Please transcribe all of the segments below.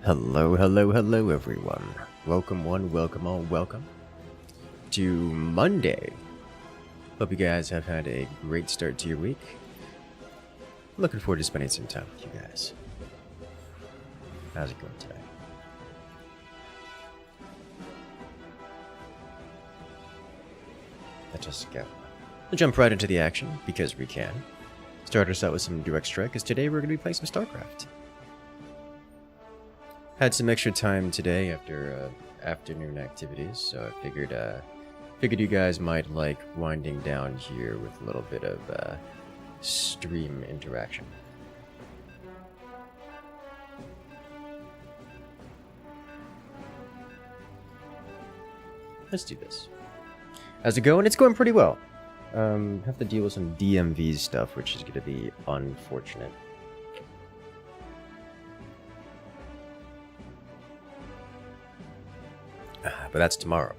Hello, hello, hello, everyone. Welcome one, welcome all, welcome to Monday. Hope you guys have had a great start to your week. Looking forward to spending some time with you guys. How's it going today? Let's just go. We'll jump right into the action, because we can. Start us out with some direct strike, because today we're going to be playing some StarCraft. Had some extra time today after afternoon activities, so I figured you guys might like winding down here with a little bit of stream interaction. Let's do this. How's it going? It's going pretty well. Have to deal with some DMV stuff, which is going to be unfortunate. But that's tomorrow.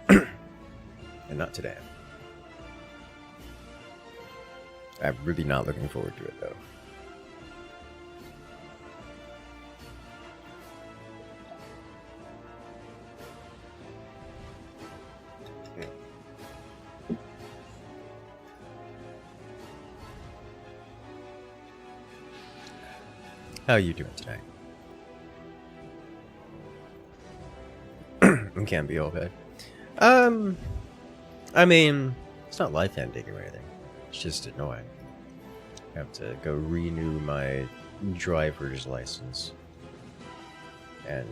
And not today. I'm really not looking forward to it, though. How are you doing today? It can't be all bad. I mean, it's not life-ending or anything. It's just annoying. I have to go renew my driver's license. And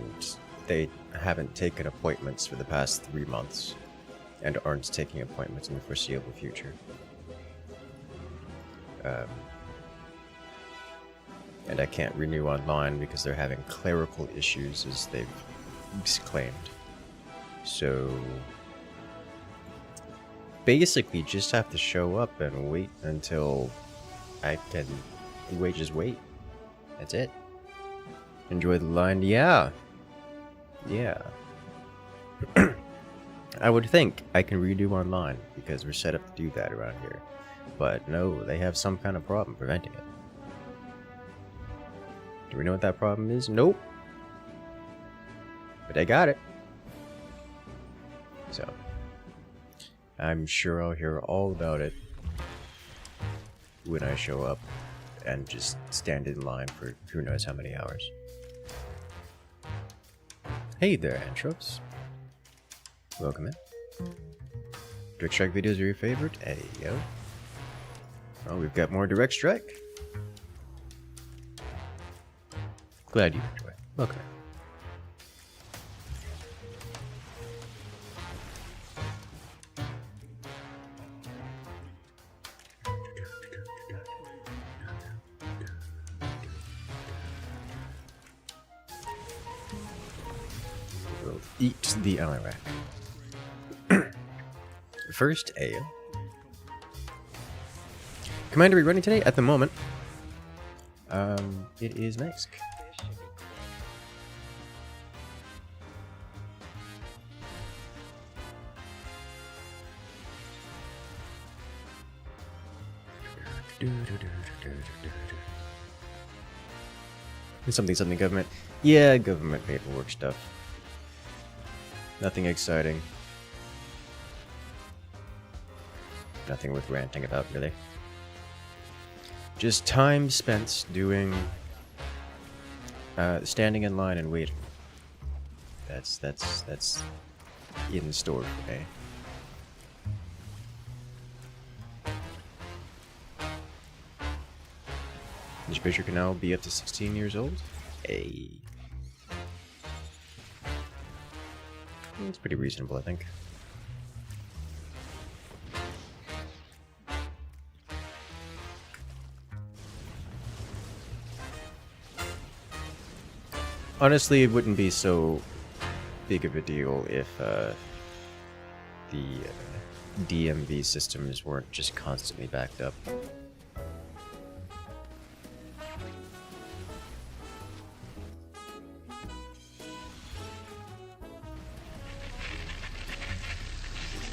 they haven't taken appointments for the past 3 months. And aren't taking appointments in the foreseeable future. And I can't renew online because they're having clerical issues, as they've claimed. So basically just have to show up and wait until I can just wait. That's it. Enjoy the line. Yeah. I would think I can redo online because we're set up to do that around here. But no, they have some kind of problem preventing it. Do we know what that problem is? Nope. But they got it. So, I'm sure I'll hear all about it when I show up and just stand in line for who knows how many hours. Hey there, Antropes. Welcome in. Direct Strike videos are your favorite? Hey, yo. Oh, we've got more Direct Strike. Glad you enjoy. Welcome in. Eat the Iraq. First, ale. Commander, are we running today? At the moment, it is Mexic. Something government. Yeah, government paperwork stuff. Nothing exciting. Nothing worth ranting about, really. Just time spent doing standing in line and waiting. That's in store for me. This picture can now be up to 16 years old. Hey. It's pretty reasonable, I think. Honestly, it wouldn't be so big of a deal if the DMV systems weren't just constantly backed up.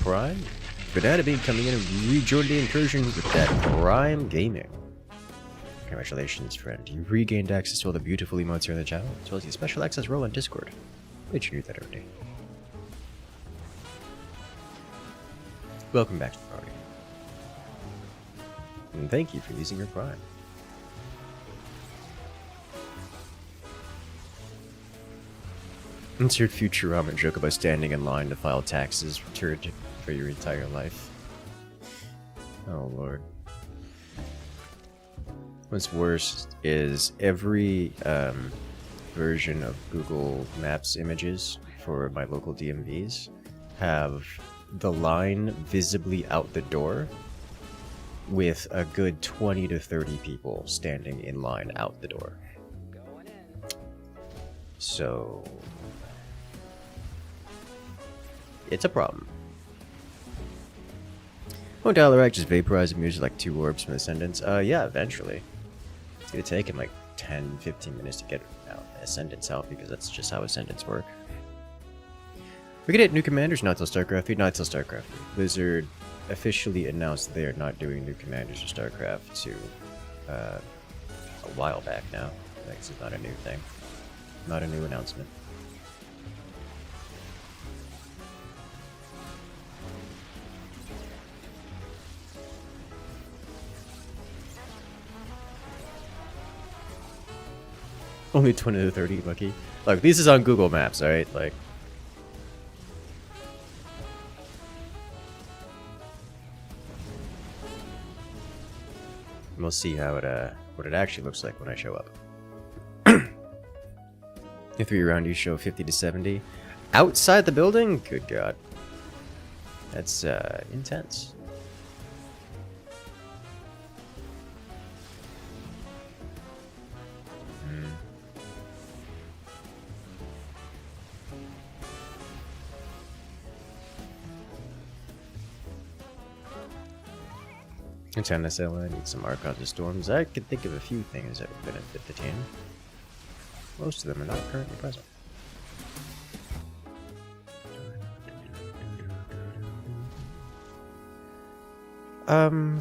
Prime? Banana Bean coming in and rejoined the incursion with that Prime Gaming. Okay, Congratulations, friend. You regained access to all the beautiful emotes here in the channel, as well as the special access role on Discord. Bet you knew that already. Welcome back to the party. And thank you for using your Prime. Insert Futurama joke about standing in line to file taxes returned for your entire life. Oh lord. What's worse is every version of Google Maps images for my local DMVs have the line visibly out the door with a good 20 to 30 people standing in line out the door. So it's a problem. Won't Dalarak just vaporize and use like 2 orbs from Ascendance? Yeah, eventually. It's gonna take him like 10-15 minutes to get Ascendance out, because that's just how Ascendance work. We could hit new commanders, not till StarCraft II, not till StarCraft II. Blizzard officially announced they are not doing new commanders for StarCraft II a while back now. Like, this is not a new thing. Not a new announcement. Only 20 to 30, Lucky. Look, this is on Google Maps, alright? Like, we'll see how it what it actually looks like when I show up. If 3 around you show 50 to 70 outside the building, good god, that's intense. Antenna cell, I need some Archons of Storms. I could think of a few things that would benefit the team. Most of them are not currently present.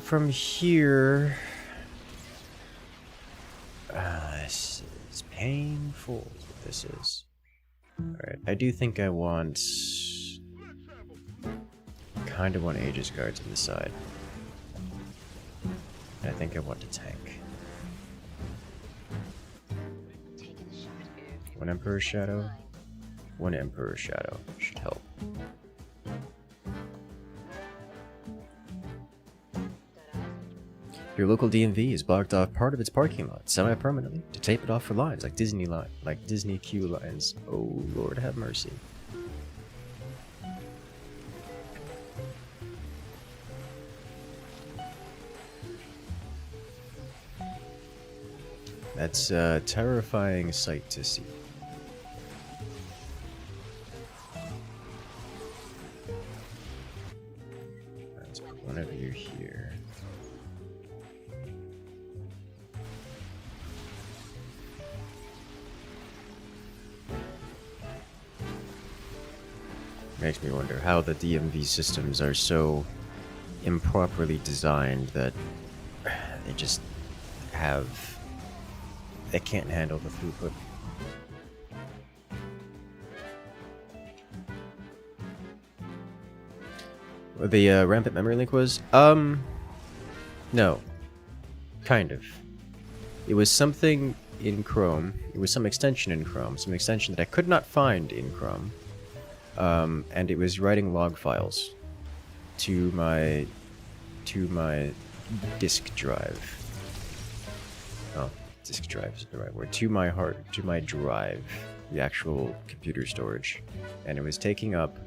From here... this is painful, is what this is. Alright, I do think I want... kind of want Aegis Guards on the side. I think I want to tank. One Emperor's Shadow. One Emperor's Shadow should help. Your local DMV is blocked off part of its parking lot semi-permanently to tape it off for lines like Disney queue lines. Oh Lord have mercy. That's a terrifying sight to see. Let's put one of you here. Makes me wonder how the DMV systems are so improperly designed that they just have... they can't handle the throughput. What the rampant memory link was? No. Kind of. It was something in Chrome. It was some extension in Chrome. Some extension that I could not find in Chrome. And it was writing log files to my disk drive. Oh. Disk drive is the right word. To my drive, the actual computer storage, and it was taking up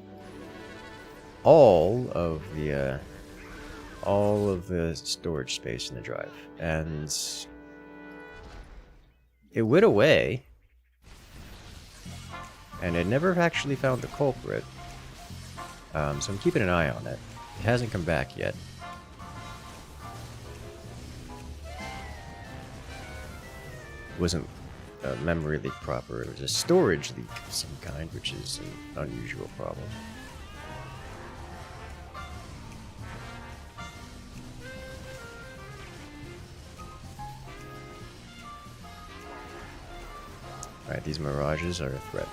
all of the storage space in the drive, and it went away, and I never actually found the culprit. So I'm keeping an eye on it. It hasn't come back yet. Wasn't a memory leak proper, it was a storage leak of some kind, which is an unusual problem. Alright, these mirages are a threat.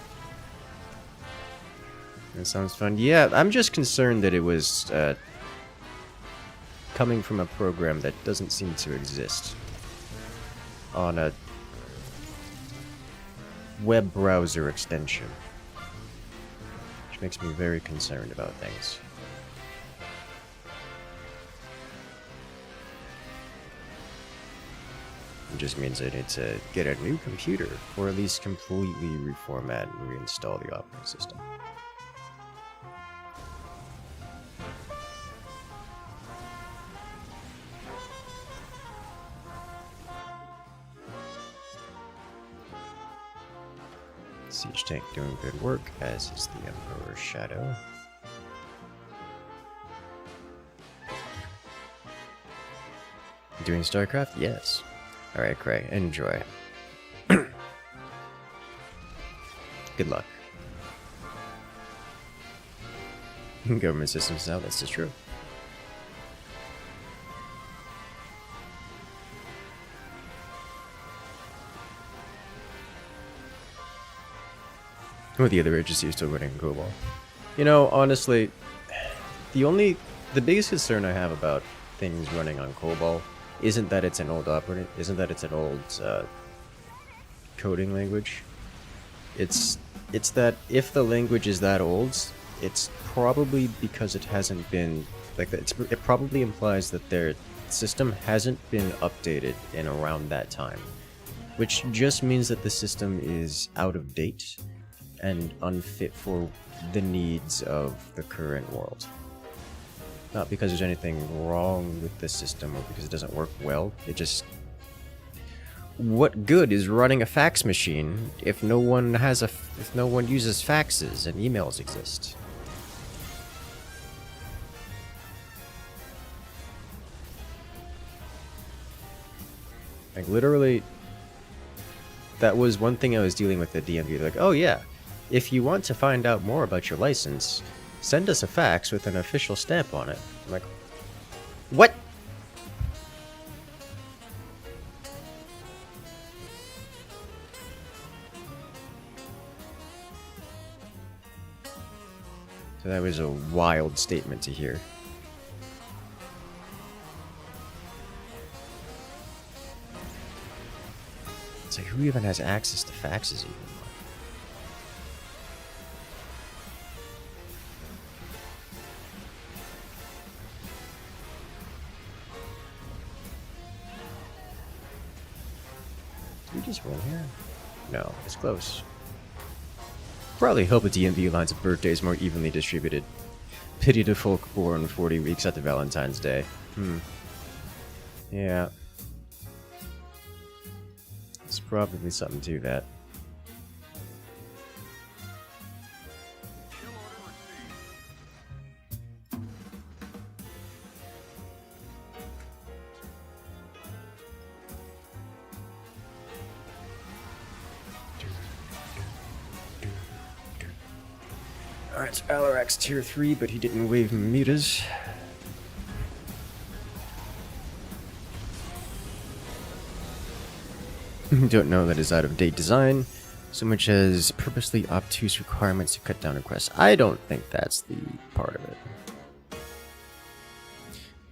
That sounds fun. Yeah, I'm just concerned that it was coming from a program that doesn't seem to exist on a web browser extension, which makes me very concerned about things. It just means I need to get a new computer, or at least completely reformat and reinstall the operating system. Siege tank doing good work, as is the Emperor's Shadow. Doing StarCraft? Yes. Alright, Craig, enjoy. Good luck. Government systems now, that's just true. With the other agencies still running COBOL. You know, honestly, the biggest concern I have about things running on COBOL isn't that it's an old coding language. It's that if the language is that old, it's probably because it hasn't been like that. It probably implies that their system hasn't been updated in around that time, which just means that the system is out of date and unfit for the needs of the current world. Not because there's anything wrong with the system or because it doesn't work well, it just... What good is running a fax machine if no one uses faxes and emails exist? Like, literally, that was one thing I was dealing with at DMV. Like, oh yeah, if you want to find out more about your license, send us a fax with an official stamp on it. I'm like, what? So that was a wild statement to hear. It's like, who even has access to faxes even? Did we just win here? No, it's close. Probably hope the DMV lines of birthdays more evenly distributed. Pity to folk born 40 weeks after Valentine's Day. Yeah. There's probably something to that. Alright, so Alarak's tier 3, but he didn't wave mutas. Don't know that is out-of-date design, so much as purposely obtuse requirements to cut down requests. I don't think that's the part of it.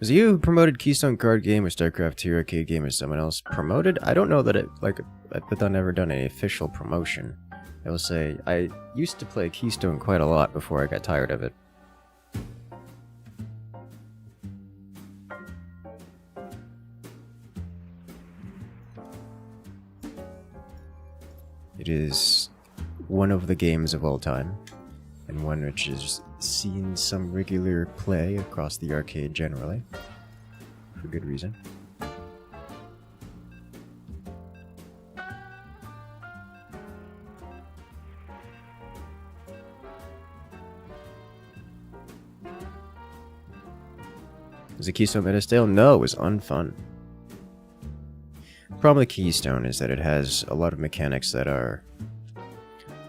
Was it you who promoted Keystone card game or StarCraft II arcade game or someone else promoted? I don't know that it, like, I've never done any official promotion. I will say, I used to play Keystone quite a lot before I got tired of it. It is one of the games of all time, and one which has seen some regular play across the arcade generally, for good reason. Was it Keystone meta stale? No, it was unfun. The problem with Keystone is that it has a lot of mechanics that are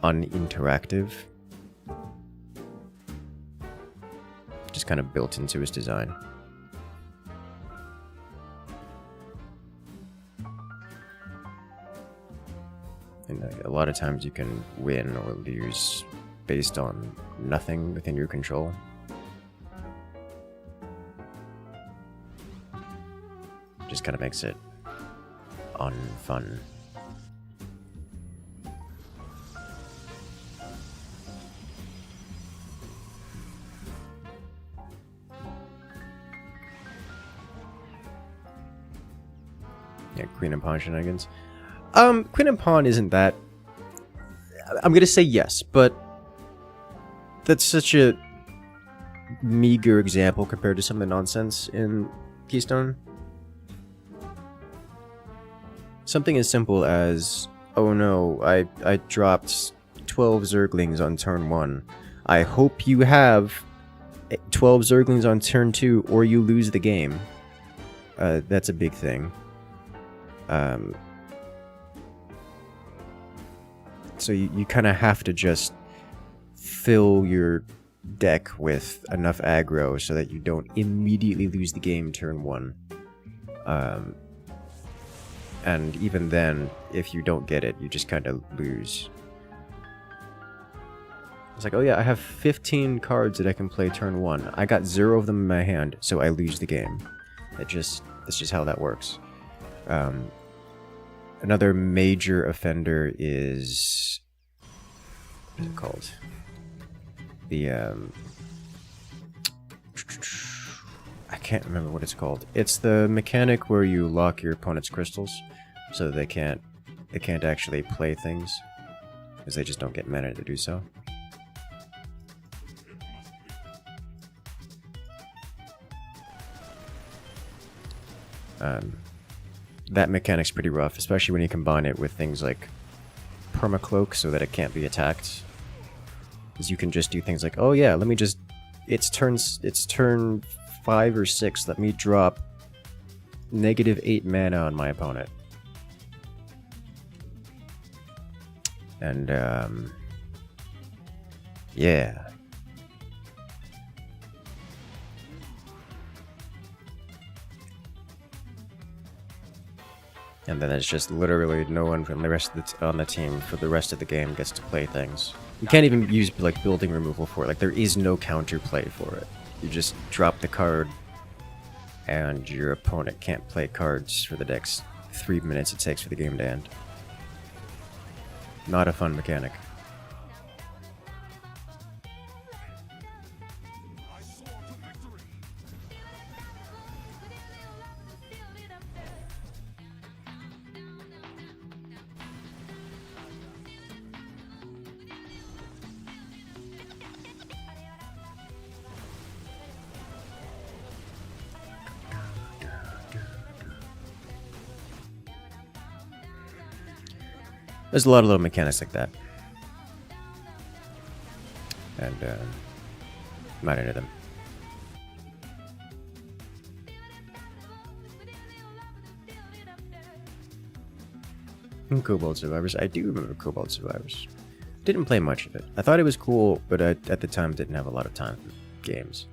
uninteractive. Just kind of built into its design. And a lot of times you can win or lose based on nothing within your control. Just kind of makes it unfun. Yeah, Queen and Pawn shenanigans. Queen and Pawn isn't that... I'm gonna say yes, but that's such a meager example compared to some of the nonsense in Keystone. Something as simple as, oh no, I dropped 12 Zerglings on turn 1. I hope you have 12 Zerglings on turn 2 or you lose the game. That's a big thing. So you kind of have to just fill your deck with enough aggro so that you don't immediately lose the game turn 1. And even then, if you don't get it, you just kind of lose. It's like, oh yeah, I have 15 cards that I can play turn 1. I got 0 of them in my hand, so I lose the game. That's just how that works. Another major offender is... what is it called? The, I can't remember what it's called. It's the mechanic where you lock your opponent's crystals, so that they can't actually play things, because they just don't get mana to do so. That mechanic's pretty rough, especially when you combine it with things like permacloak, so that it can't be attacked. Because you can just do things like, oh yeah, let me just... It's turn 5 or 6, let me drop -8 mana on my opponent. And, yeah. And then it's just literally no one from the rest of on the team for the rest of the game gets to play things. You can't even use like building removal for it. Like there is no counterplay for it. You just drop the card, and your opponent can't play cards for the next 3 minutes it takes for the game to end. Not a fun mechanic. There's a lot of little mechanics like that. And, not into them. Cobalt Survivors. I do remember Cobalt Survivors. Didn't play much of it. I thought it was cool, but I, at the time, didn't have a lot of time for games.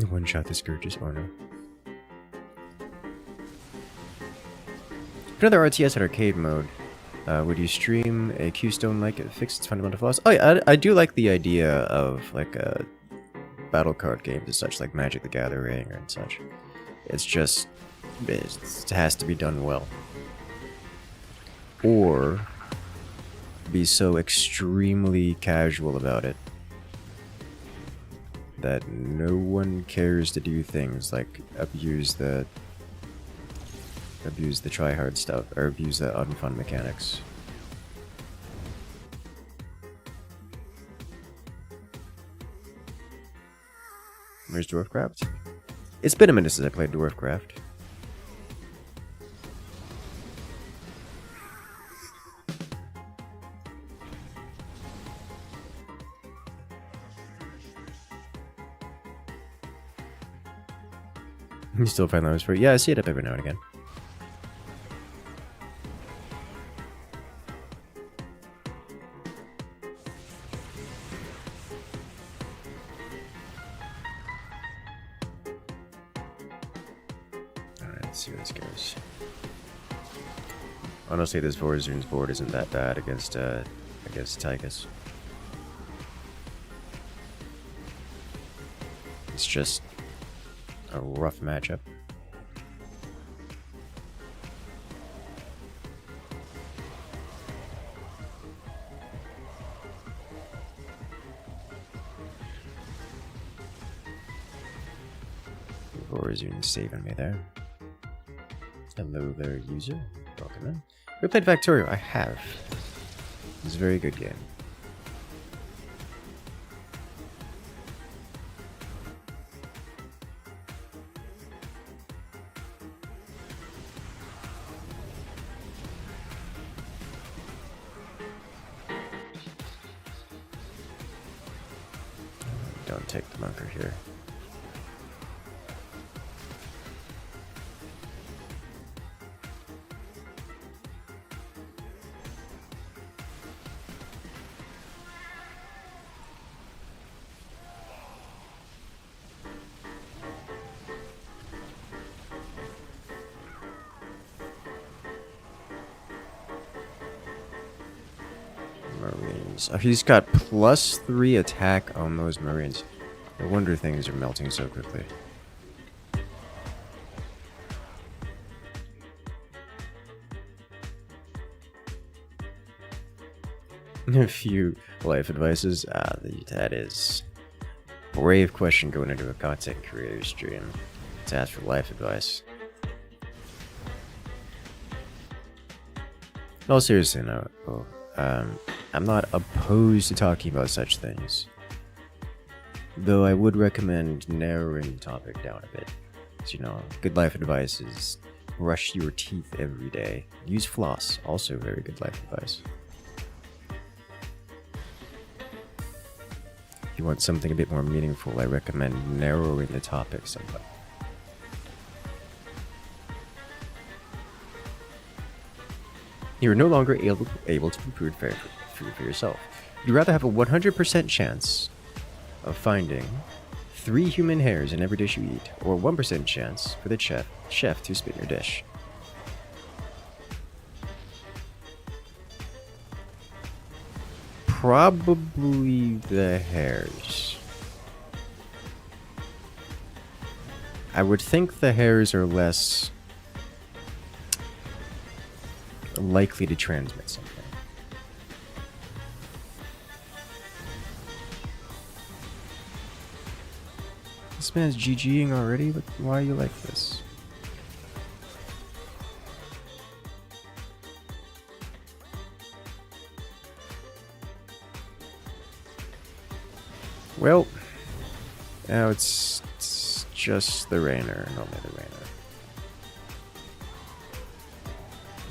One shot the Scourge's owner. Another RTS at arcade mode. Would you stream a Keystone like it fixed its fundamental flaws? Oh yeah, I do like the idea of like battle card games and such, like Magic the Gathering and such. It's just, it has to be done well. Or be so extremely casual about it that no one cares to do things like abuse the try-hard stuff, or abuse the unfun mechanics. Where's Dwarfcraft? It's been a minute since I played Dwarfcraft. You still find those for... Yeah, I see it up every now and again. Honestly, this Vorzoon's board isn't that bad against Tychus. It's just a rough matchup. Vorzoon saving me there. Hello there, user. Welcome in. We played Factorio. I have. It's a very good game. Don't take the bunker here. Marines. Oh, he's got +3 attack on those Marines. No wonder things are melting so quickly. A few life advices. That is brave question going into a content creator stream to ask for life advice. No, seriously, no. I'm not opposed to talking about such things. Though I would recommend narrowing the topic down a bit. So, you know, good life advice is brush your teeth every day. Use floss, also very good life advice. If you want something a bit more meaningful, I recommend narrowing the topic somewhat. You are no longer able to procure food for yourself. You'd rather have a 100% chance of finding 3 human hairs in every dish you eat, or 1% chance for the chef to spit your dish. Probably the hairs. I would think the hairs are less likely to transmit something. This man's GGing already? Why are you like this? Well, now it's just the Rainer, and only the Rainer.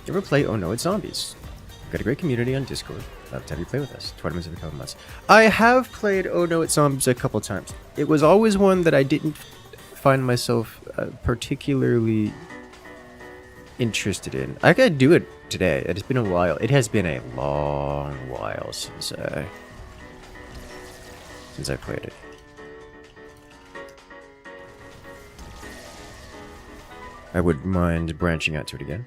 You ever play Oh No, It's Zombies? We've got a great community on Discord. Love to have you play with us. Tournaments every couple months. I have played Oh No, It's Zombies a couple times. It was always one that I didn't find myself particularly interested in. I could do it today. It's been a while. It has been a long while since I played it. I wouldn't mind branching out to it again.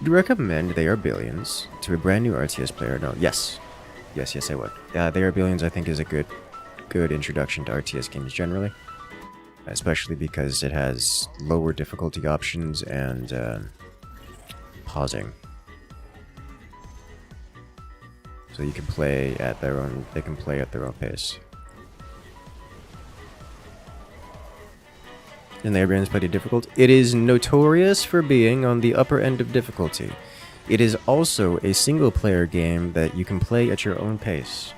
Would you recommend They Are Billions to a brand new RTS player? No. Yes, I would. They Are Billions, I think, is a good introduction to RTS games generally, especially because it has lower difficulty options and pausing, so you can play at their own. They can play at their own pace. And They Are Billions pretty difficult. It is notorious for being on the upper end of difficulty. It is also a single-player game that you can play at your own pace,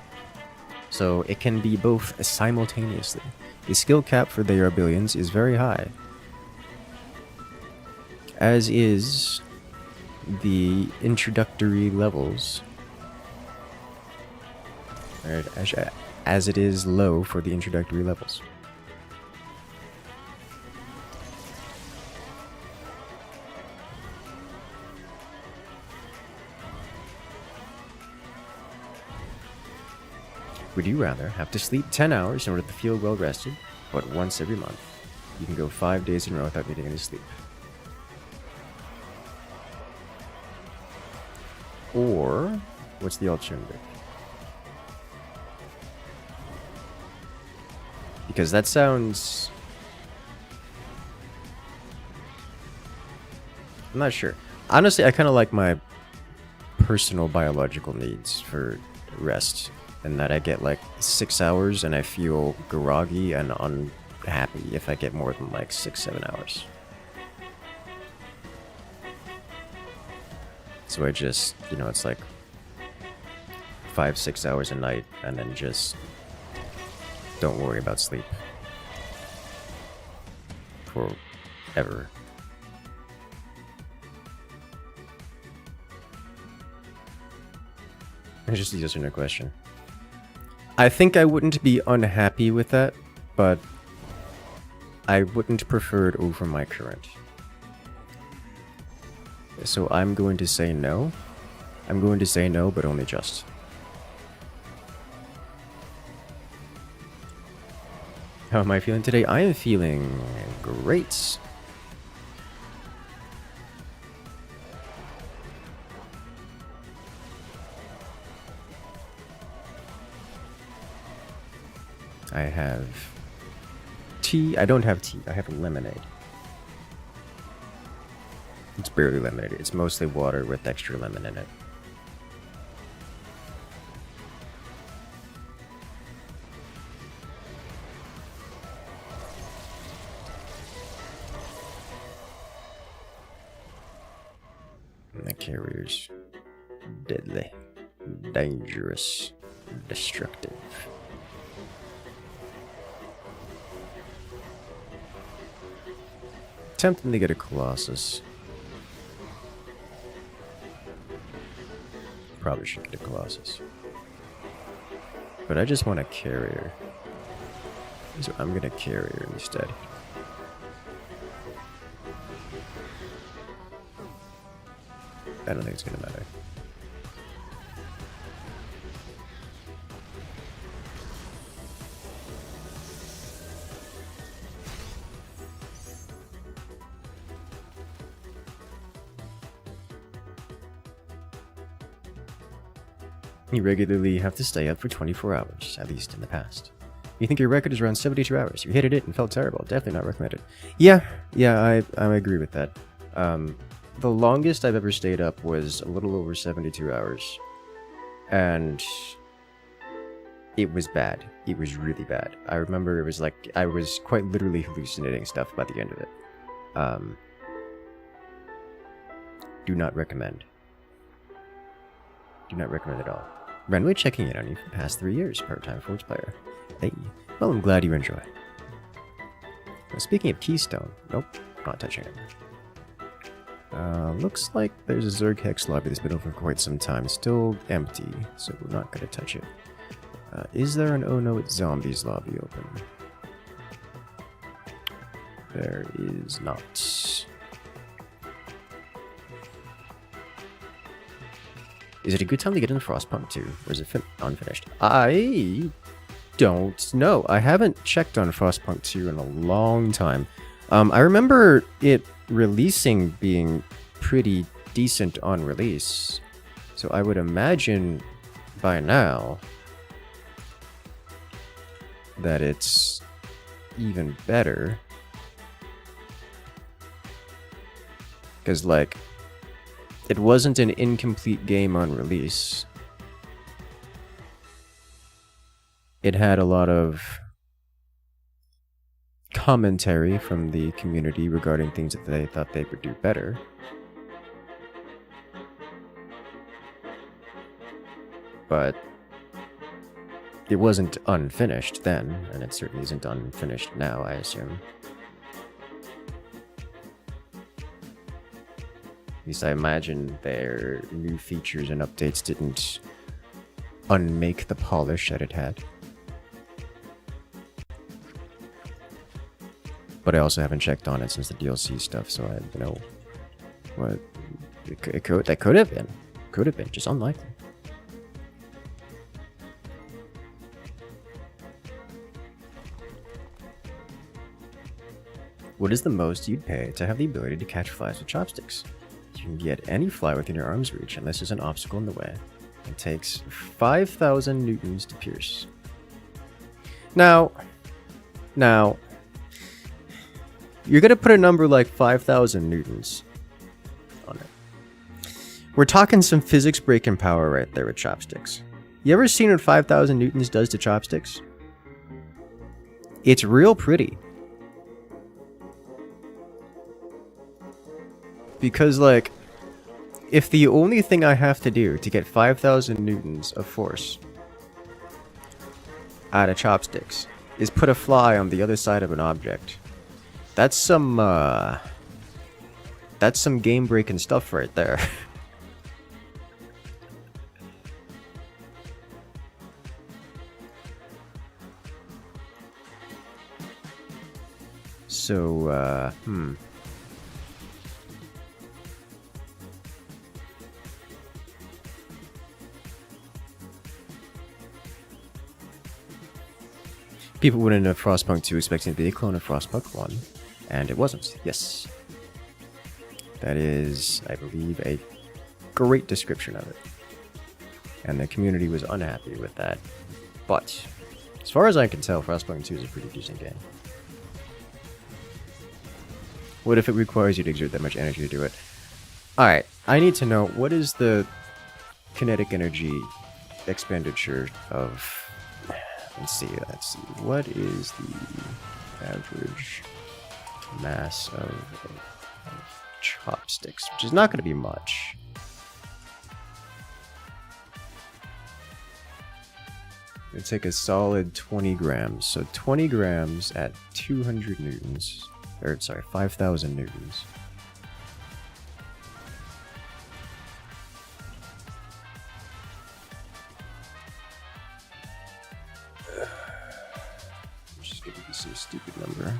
so it can be both simultaneously. The skill cap for They Are Billions is very high, as is the introductory levels, as it is low for the introductory levels. Would you rather have to sleep 10 hours in order to feel well rested, but once every month, you can go 5 days in a row without needing any sleep? Or, what's the alternative? Because that sounds... I'm not sure. Honestly, I kind of like my personal biological needs for rest. And that I get like 6 hours and I feel groggy and unhappy if I get more than like 6-7 hours. So I just, you know, it's like 5-6 hours a night and then just don't worry about sleep forever. It's just a yes or no question. I think I wouldn't be unhappy with that, but I wouldn't prefer it over my current. So I'm going to say no. I'm going to say no, but only just. How am I feeling today? I am feeling great. I have tea. I don't have tea. I have lemonade. It's barely lemonade. It's mostly water with extra lemon in it. And the carrier's deadly, dangerous, destructive. Tempting to get a Colossus. Probably should get a Colossus. But I just want a carrier. So I'm gonna carrier instead. I don't think it's gonna matter. You regularly have to stay up for 24 hours, at least in the past. You think your record is around 72 hours. You hated it and felt terrible. Definitely not recommended. Yeah, I agree with that. The longest I've ever stayed up was a little over 72 hours. And it was bad. It was really bad. I remember it was like, I was quite literally hallucinating stuff by the end of it. Do not recommend. Do not recommend at all. Renway checking in on you for the past 3 years, part-time Forge player. Hey, well, I'm glad you enjoy. Now, speaking of Keystone, nope, not touching it. Looks like there's a Zerg Hex lobby that's been open for quite some time, still empty, so we're not gonna touch it. Is there an Oh No It's Zombies lobby open? There is not. Is it a good time to get into Frostpunk 2, or is it unfinished? I don't know. I haven't checked on Frostpunk 2 in a long time. I remember it releasing being pretty decent on release, so I would imagine by now that it's even better. Because, like, it wasn't an incomplete game on release. It had a lot of commentary from the community regarding things that they thought they would do better. But it wasn't unfinished then, and it certainly isn't unfinished now, I assume. At least I imagine their new features and updates didn't unmake the polish that it had. But I also haven't checked on it since the DLC stuff, so I don't know what that could have been. Could have been, just unlikely. What is the most you'd pay to have the ability to catch flies with chopsticks? You can get any fly within your arm's reach unless there's an obstacle in the way. It takes 5,000 newtons to pierce. Now, you're gonna put a number like 5,000 newtons on it. We're talking some physics breaking power right there with chopsticks. You ever seen what 5,000 newtons does to chopsticks? It's real pretty. Because, like, if the only thing I have to do to get 5,000 newtons of force out of chopsticks is put a fly on the other side of an object, that's some game-breaking stuff right there. So, People went into Frostpunk 2 expecting it to be a clone of Frostpunk 1, and it wasn't. Yes. That is, I believe, a great description of it. And the community was unhappy with that. But, as far as I can tell, Frostpunk 2 is a pretty decent game. What if it requires you to exert that much energy to do it? Alright, I need to know, what is the kinetic energy expenditure of... Let's see. What is the average mass of chopsticks? Which is not going to be much. It'd take a solid 20 grams. So 20 grams at 200 newtons. Or, sorry, 5,000 newtons. A stupid number.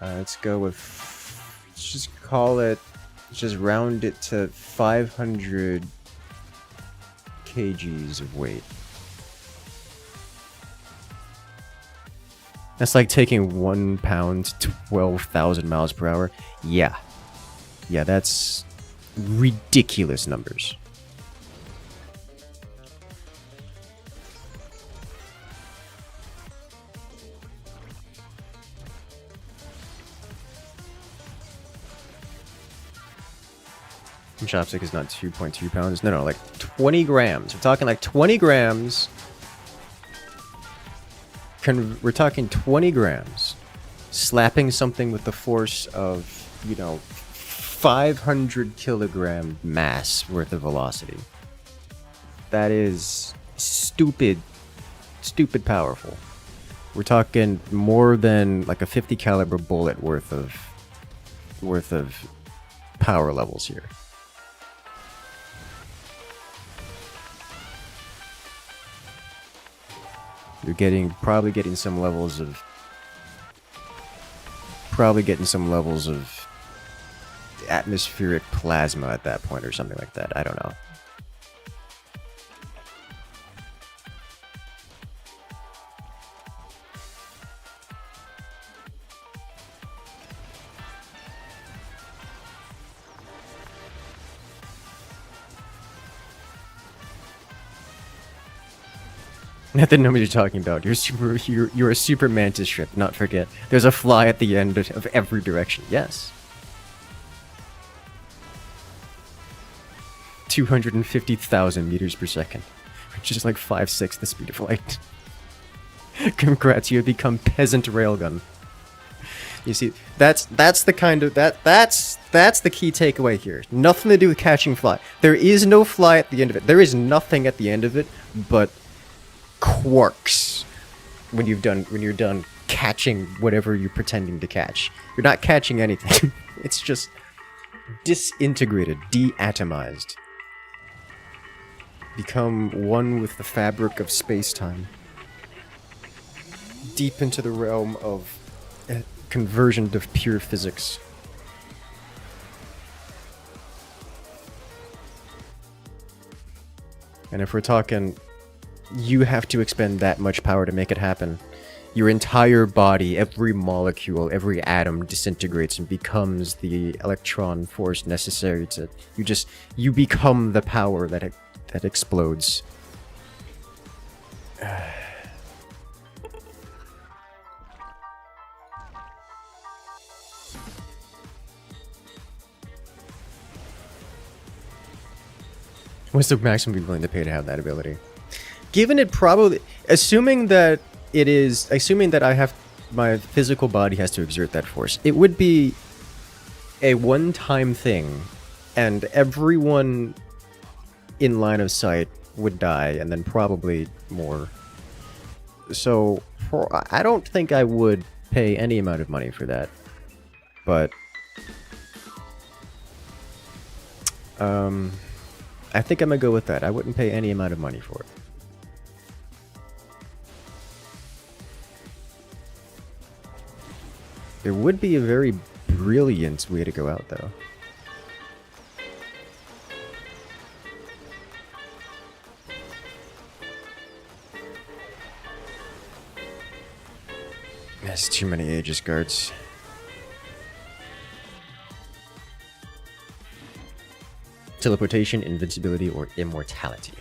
Let's go with, let's just call it, just round it to 500 kgs of weight. That's like taking 1 pound, 12,000 miles per hour. Yeah, that's ridiculous numbers. Chopstick is not 2.2 pounds. No, like 20 grams. We're talking like 20 grams. We're talking 20 grams. Slapping something with the force of, 500 kilogram mass worth of velocity. That is stupid powerful. We're talking more than like a 50 caliber bullet worth of power levels here. You're probably getting some levels of atmospheric plasma at that point or something like that. I don't know. Not the numbers you're talking about. You're a super mantis ship, not forget. There's a fly at the end of every direction. Yes. 250,000 meters per second. Which is like 5/6 the speed of light. Congrats, you have become peasant railgun. You see, that's the kind of that's the key takeaway here. Nothing to do with catching fly. There is no fly at the end of it. There is nothing at the end of it but quarks when you're done catching whatever you're pretending to catch. You're not catching anything. It's just disintegrated, deatomized. Become one with the fabric of space-time. Deep into the realm of conversion to pure physics. And if we're talking, you have to expend that much power to make it happen. your entire body, every molecule, every atom disintegrates and becomes the electron force necessary to... You become the power that explodes. What's the maximum you're willing to pay to have that ability? Given it probably... Assuming that I have... My physical body has to exert that force, it would be a one-time thing, and everyone in line of sight would die, and then probably more. So, I don't think I would pay any amount of money for that. But... I think I'm gonna go with that. I wouldn't pay any amount of money for it. It would be a very brilliant way to go out, though. That's too many Aegis guards. Teleportation, invincibility, or immortality.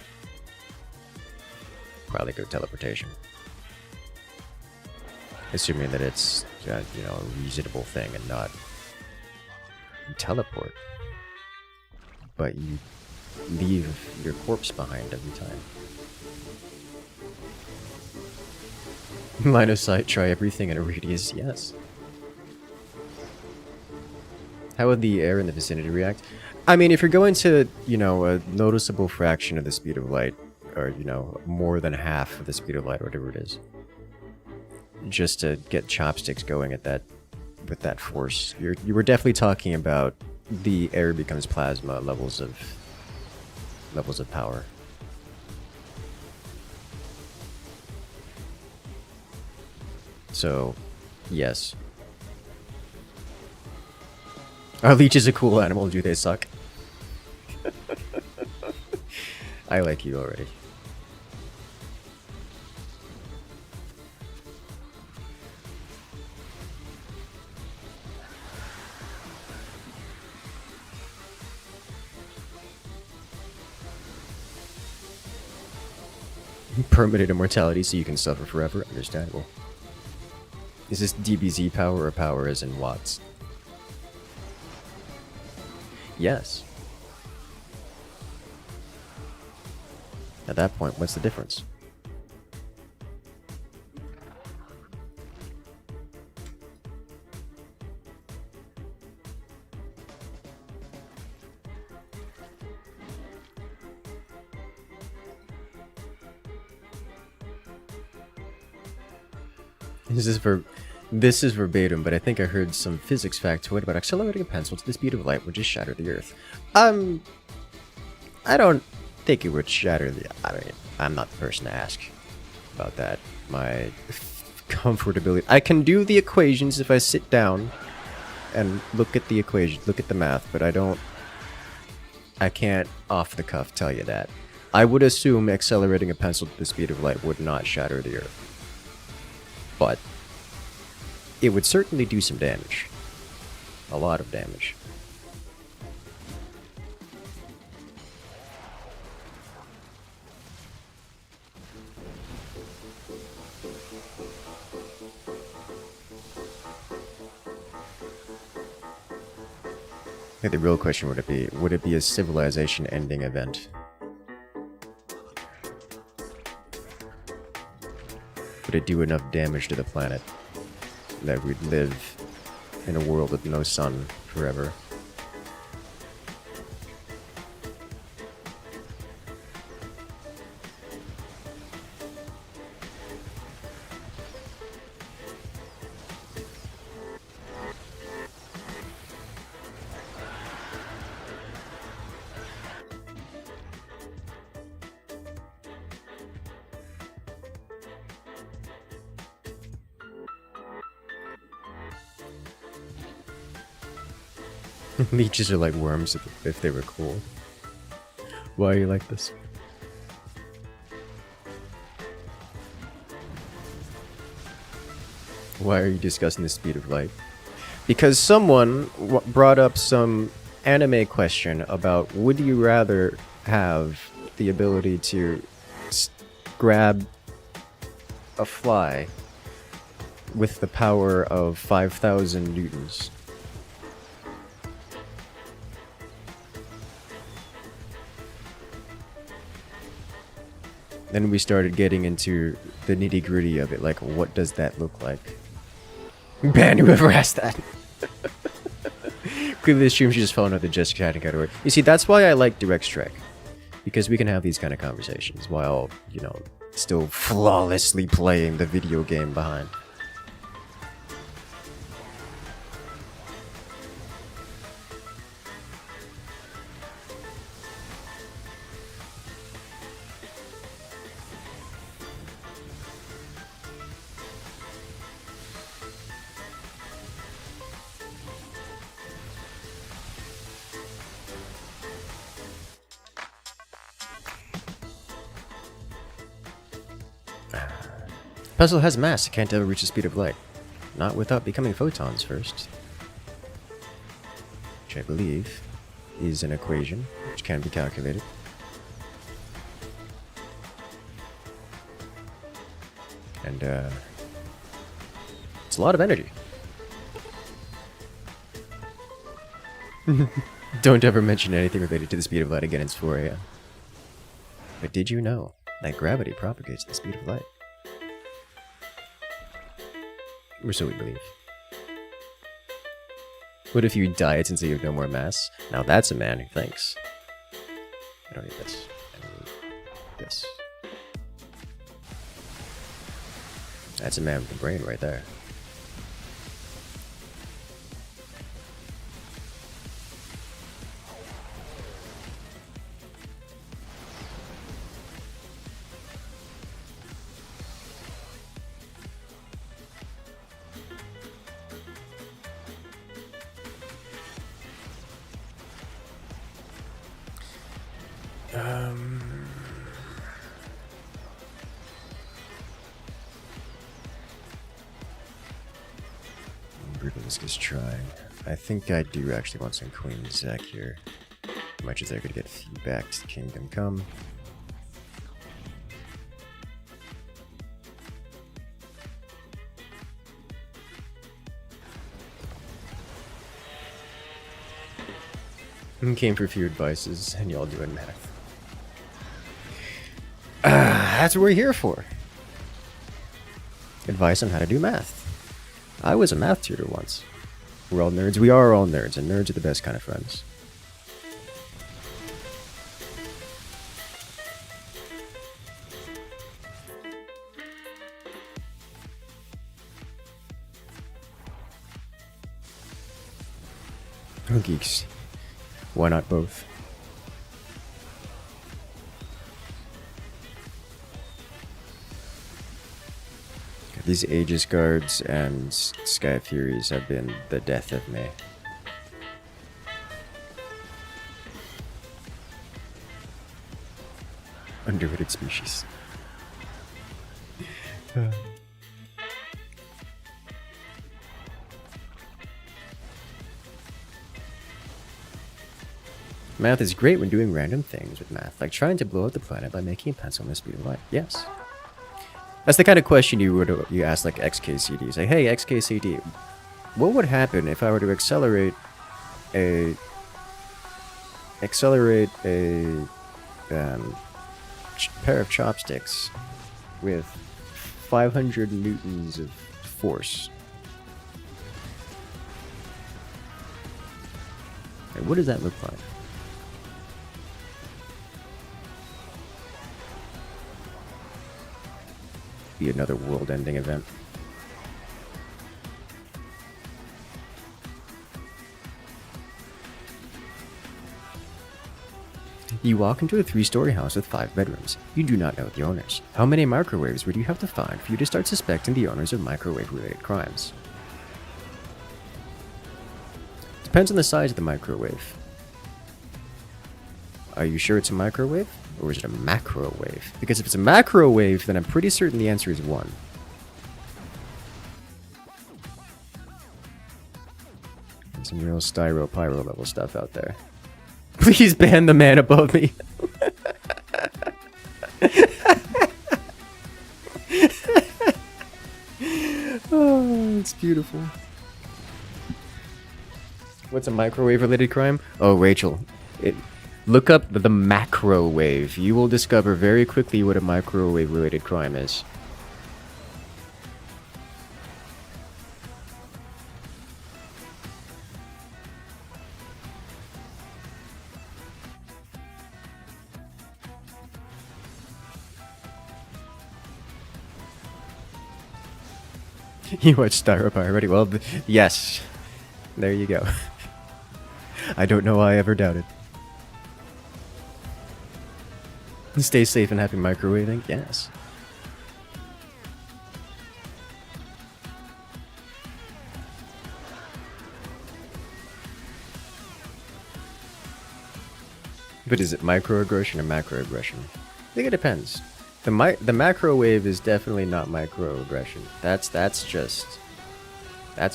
Probably go teleportation. Assuming that it's, you know, a reasonable thing and not... You teleport. But you leave your corpse behind every time. Line of sight, try everything in a radius, yes. How would the air in the vicinity react? I mean, if you're going to, you know, a noticeable fraction of the speed of light, or, you know, more than half of the speed of light, or whatever it is, just to get chopsticks going at that, with that force, you were definitely talking about the air becomes plasma levels of power. So, yes. Are leeches a cool animal? Do they suck? I like you already. Permanent immortality so you can suffer forever? Understandable. Is this DBZ power or power as in watts? Yes. At that point, what's the difference? This is verbatim, but I think I heard some physics factoid about accelerating a pencil to the speed of light would just shatter the Earth. I don't think it would shatter the... I mean, I'm not the person to ask about that. My comfortability... I can do the equations if I sit down and look at the equations, look at the math, but I can't off the cuff tell you that. I would assume accelerating a pencil to the speed of light would not shatter the Earth. But it would certainly do some damage. A lot of damage. I think the real question would it be a civilization-ending event? Would it do enough damage to the planet that we'd live in a world with no sun forever? Leeches are like worms if they were cool. Why are you like this? Why are you discussing the speed of light? Because someone brought up some anime question about would you rather have the ability to grab a fly with the power of 5,000 newtons? Then we started getting into the nitty-gritty of it, like what does that look like? Ban whoever asked that. Clearly the stream should just fall under the just chatting category. You see, that's why I like Direct Strike. Because we can have these kind of conversations while, you know, still flawlessly playing the video game behind. Puzzle has mass, it can't ever reach the speed of light. Not without becoming photons first. Which I believe is an equation which can be calculated. And it's a lot of energy. Don't ever mention anything related to the speed of light again, it's 4 a.m. But did you know that gravity propagates the speed of light? Or so we believe. What if you diet since you have no more mass? Now that's a man who thinks. I don't need this. I need this. That's a man with a brain right there. Is trying. I think I do actually want some Queen Zek here. How much is there gonna get feedback to Kingdom Come? Came for a few advices, and y'all doing math. That's what we're here for. Advice on how to do math. I was a math tutor once. We're all nerds. We are all nerds, and nerds are the best kind of friends. Oh, geeks. Why not both? These Aegis Guards and Sky Furies have been the death of me. Underrated species. Math is great when doing random things with math, like trying to blow up the planet by making a pencil in the speed of light. Yes. That's the kind of question you ask like XKCD. Say, hey XKCD, what would happen if I were to accelerate a pair of chopsticks with 500 newtons of force? Like, what does that look like? Be another world-ending event. You walk into a 3-story house with 5 bedrooms. You do not know the owners. How many microwaves would you have to find for you to start suspecting the owners of microwave-related crimes? Depends on the size of the microwave. Are you sure it's a microwave? Or is it a macrowave? Because if it's a macrowave, then I'm pretty certain the answer is 1. Some real styro pyro level stuff out there. Please ban the man above me. Oh, it's beautiful. What's a microwave-related crime? Oh, Rachel. Look up the macrowave. You will discover very quickly what a microwave-related crime is. You watched Styropie already? Well, yes. There you go. I don't know why I ever doubted. Stay safe and happy microwaving? Yes. But is it microaggression or macroaggression? I think it depends. The macrowave is definitely not microaggression. That's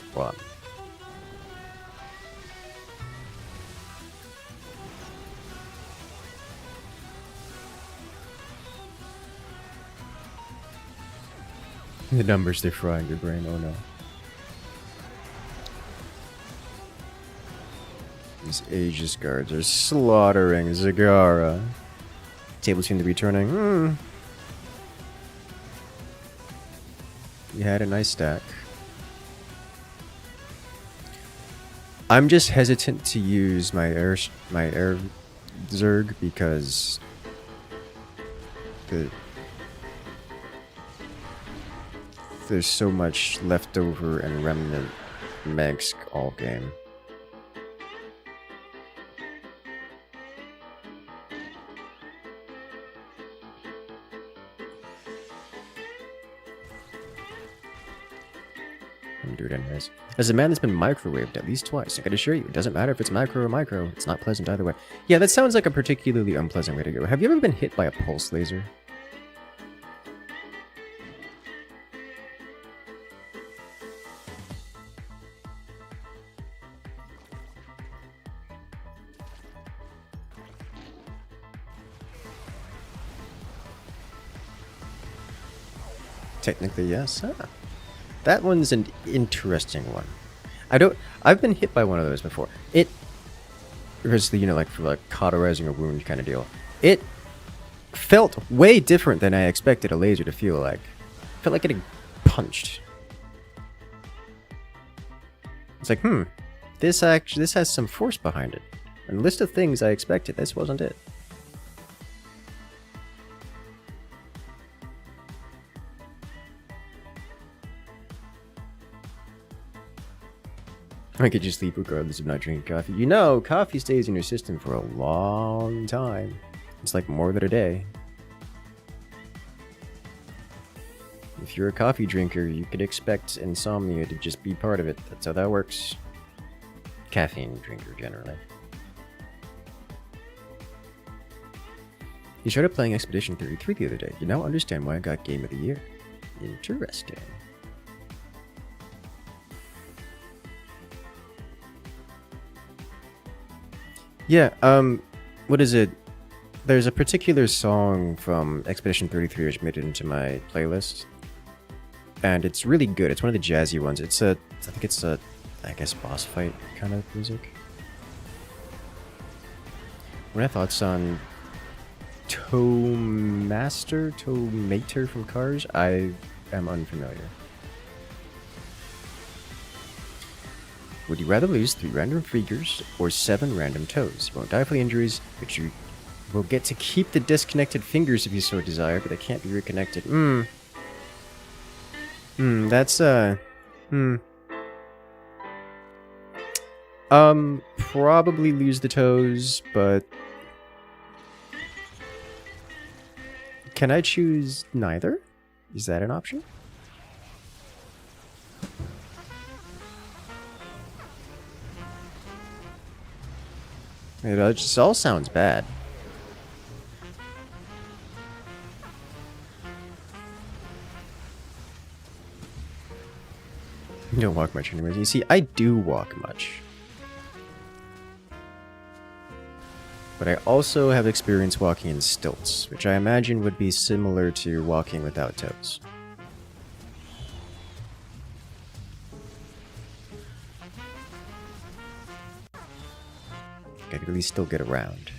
blunt. The numbers, they're frying your brain, oh no. These Aegis guards are slaughtering Zagara. Table seem to be turning. You had a nice stack. I'm just hesitant to use my air Zerg because there's so much leftover and remnant Megsk all game. I'm gonna do it anyways. As a man that's been microwaved at least twice, I can assure you, it doesn't matter if it's macro or micro, it's not pleasant either way. Yeah, that sounds like a particularly unpleasant way to go. Have you ever been hit by a pulse laser? Technically, yes. Huh. That one's an interesting one. I've been hit by one of those before. It was the, like for like cauterizing a wound kind of deal. It felt way different than I expected a laser to feel like. It felt like getting punched. It's like, this has some force behind it. And the list of things I expected, this wasn't it. I could just sleep regardless of not drinking coffee. You know, coffee stays in your system for a long time. It's like more than a day. If you're a coffee drinker, you could expect insomnia to just be part of it. That's how that works. Caffeine drinker, generally. You started playing Expedition 33 the other day. You now understand why I got Game of the Year. Interesting. Yeah, what is it? There's a particular song from Expedition 33 which made it into my playlist. And it's really good. It's one of the jazzy ones. I think it's a, I guess, boss fight kind of music. What are your thoughts on Toemater from Cars? I am unfamiliar. Would you rather lose 3 random figures or 7 random toes? You won't die for the injuries, but you will get to keep the disconnected fingers if you so desire, but they can't be reconnected. That's, probably lose the toes, but... Can I choose neither? Is that an option? It just all sounds bad. You don't walk much anyways. You see, I do walk much. But I also have experience walking in stilts, which I imagine would be similar to walking without toes. I could at least still get around.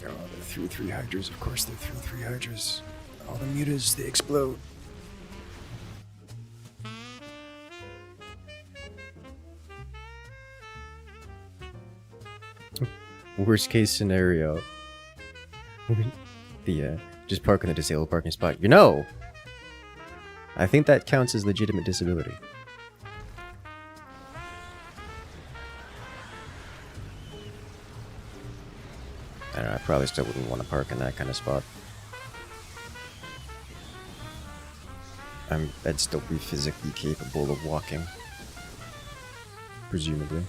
Oh, they're 3/3 Hydras, of course they're 3/3 Hydras. All the mutas, they explode. Worst case scenario. Just park in the disabled parking spot. You know! I think that counts as legitimate disability. I don't know, I probably still wouldn't want to park in that kind of spot. I'd still be physically capable of walking. Presumably.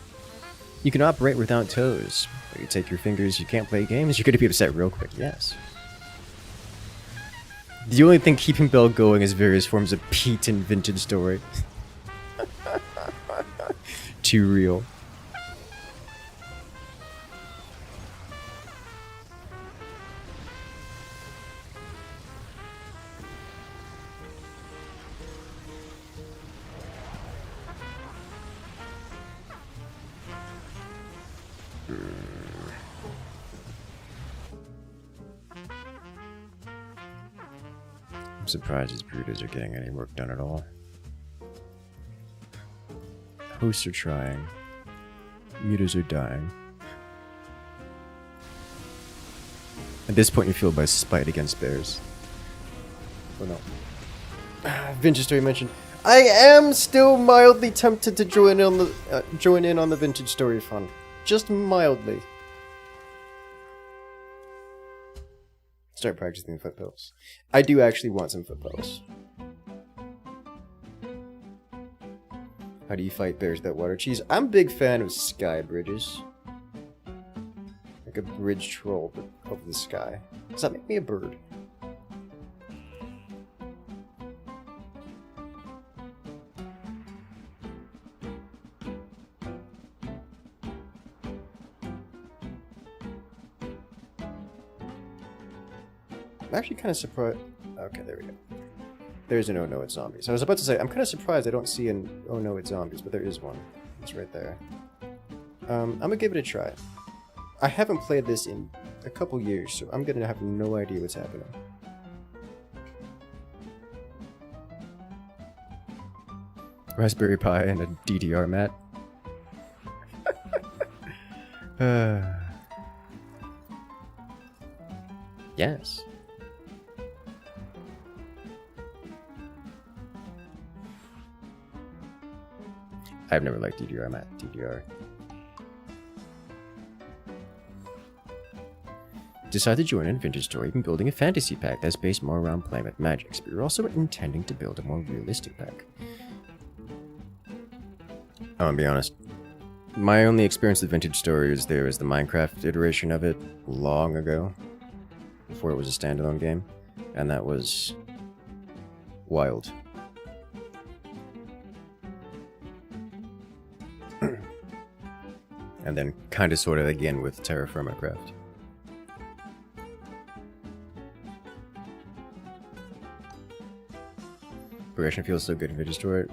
You can operate without toes. But you take your fingers, you can't play games, you're gonna be upset real quick, yes. The only thing keeping Bell going is various forms of Pete and Vintage Story. Too real. I'm surprised these brooders are getting any work done at all. Hosts are trying. Mutas are dying. At this point, you feel by spite against bears. Oh no. Vintage Story mentioned. I am still mildly tempted to join in on the Vintage Story fun. Just mildly. Start practicing the foot pills. I do actually want some foot pills. How do you fight bears without water cheese? I'm a big fan of sky bridges. Like a bridge troll, but over the sky. Does that make me a bird? I'm actually kind of surprised. Okay, there we go. There's an oh no, it's zombies. I was about to say, I'm kind of surprised I don't see an oh no, it's zombies, but there is one. It's right there. I'm gonna give it a try. I haven't played this in a couple years, so I'm gonna have no idea what's happening. Raspberry Pi and a DDR mat. Yes. I've never liked DDR, I'm at DDR. Decide to join in Vintage Story and building a fantasy pack that's based more around playing with magics, but you're also intending to build a more realistic pack. I'm gonna be honest. My only experience with Vintage Story is there was the Minecraft iteration of it long ago, before it was a standalone game, and that was wild. And then kind of sort of again with Terra Firma Craft. Progression feels so good in Vintage Story.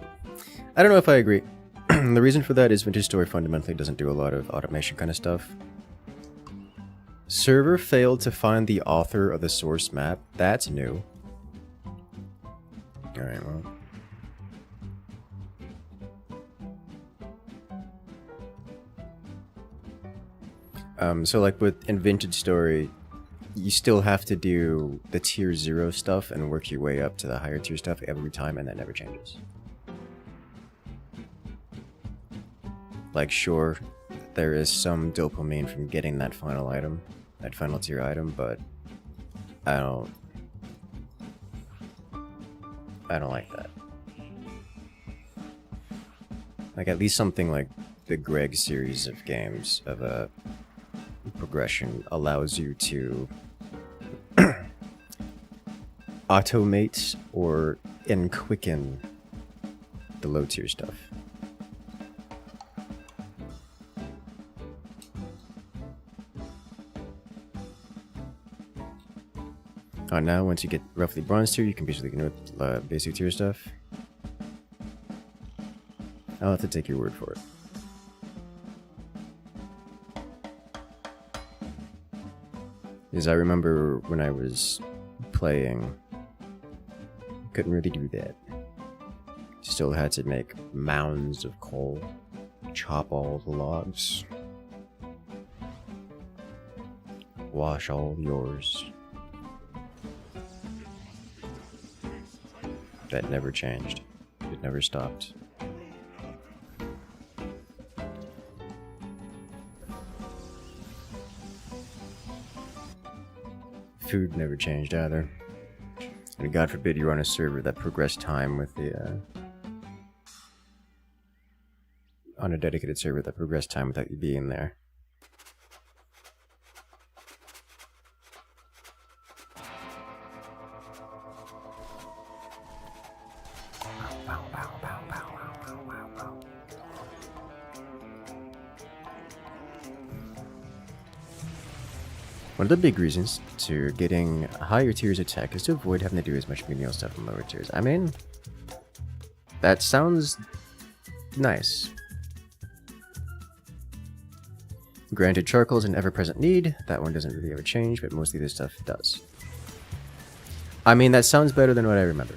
I don't know if I agree. The reason for that is Vintage Story fundamentally doesn't do a lot of automation kind of stuff. Server failed to find the author of the source map. That's new. Alright, well. So like in Vintage Story, you still have to do the tier 0 stuff and work your way up to the higher tier stuff every time, and that never changes. Like, sure, there is some dopamine from getting that final item, that final tier item, but I don't like that. Like, at least something like the Greg series of games of a progression allows you to automate or quicken the low tier stuff. Now once you get roughly bronze tier, you can basically ignore basic tier stuff. I'll have to take your word for it. Because I remember when I was playing, couldn't really do that. Still had to make mounds of coal, chop all the logs, wash all yours. That never changed. It never stopped. Food never changed either. And God forbid you're on a server that progressed time with the, on a dedicated server that progressed time without you being there. One of the big reasons to getting higher tiers of tech is to avoid having to do as much menial stuff in lower tiers. I mean, that sounds nice. Granted, charcoal is an ever-present need. That one doesn't really ever change, but mostly this stuff does. I mean, that sounds better than what I remember.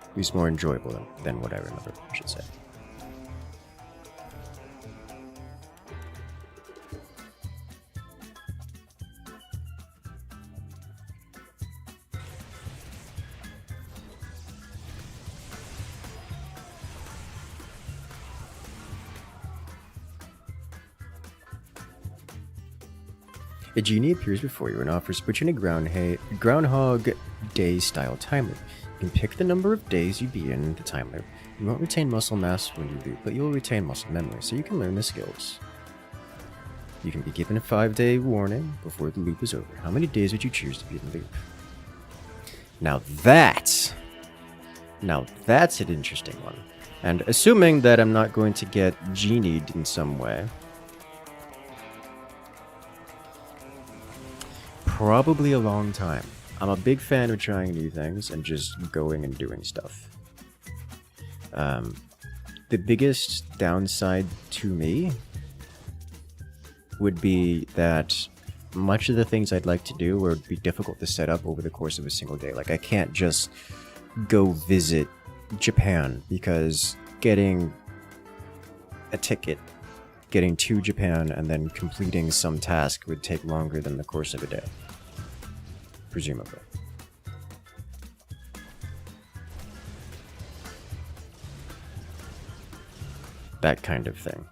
At least more enjoyable than what I remember, I should say. A genie appears before you and offers switching a Groundhog Day style time loop. You can pick the number of days you be in the time loop. You won't retain muscle mass when you loop, but you'll retain muscle memory, so you can learn the skills. You can be given a 5-day warning before the loop is over. How many days would you choose to be in the loop? Now that's an interesting one. And assuming that I'm not going to get genied in some way, probably a long time. I'm a big fan of trying new things and just going and doing stuff. The biggest downside to me would be that much of the things I'd like to do would be difficult to set up over the course of a single day. Like, I can't just go visit Japan, because getting a ticket, getting to Japan, and then completing some task would take longer than the course of a day. Presumably. That kind of thing.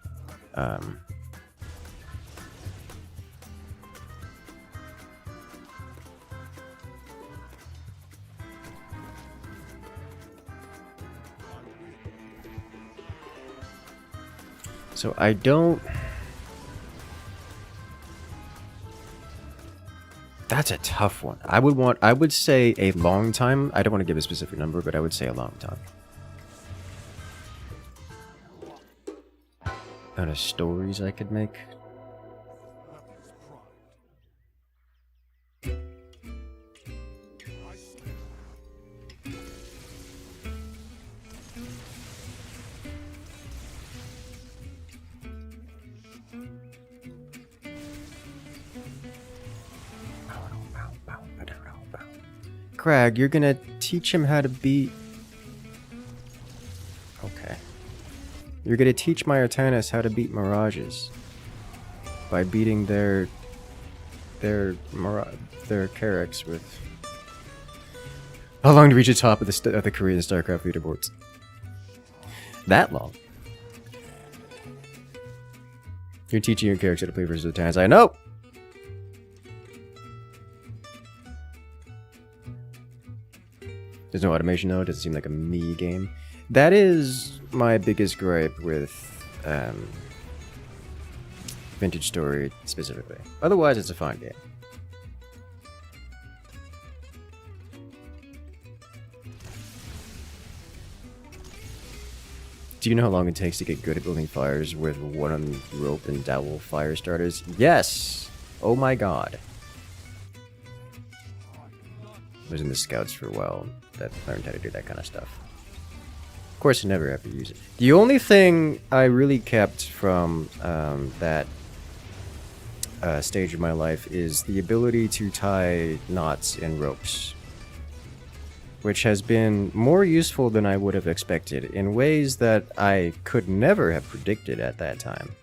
So I don't... That's a tough one. I would say a long time. I don't want to give a specific number, but I would say a long time. Amount of stories I could make. Crag, you're gonna teach him how to beat... Okay. You're gonna teach my Artanis how to beat Mirages. By beating their Carracks with How long to reach the top of the Korean StarCraft leaderboards? That long? You're teaching your character to play versus the Tans. I know! There's no automation though, it doesn't seem like a me game. That is my biggest gripe with Vintage Story specifically. Otherwise, it's a fun game. Do you know how long it takes to get good at building fires with one rope and dowel fire starters? Yes! Oh my god. I was in the scouts for a while that learned how to do that kind of stuff. Of course, I never have to use it. The only thing I really kept from that stage of my life is the ability to tie knots in ropes, which has been more useful than I would have expected in ways that I could never have predicted at that time.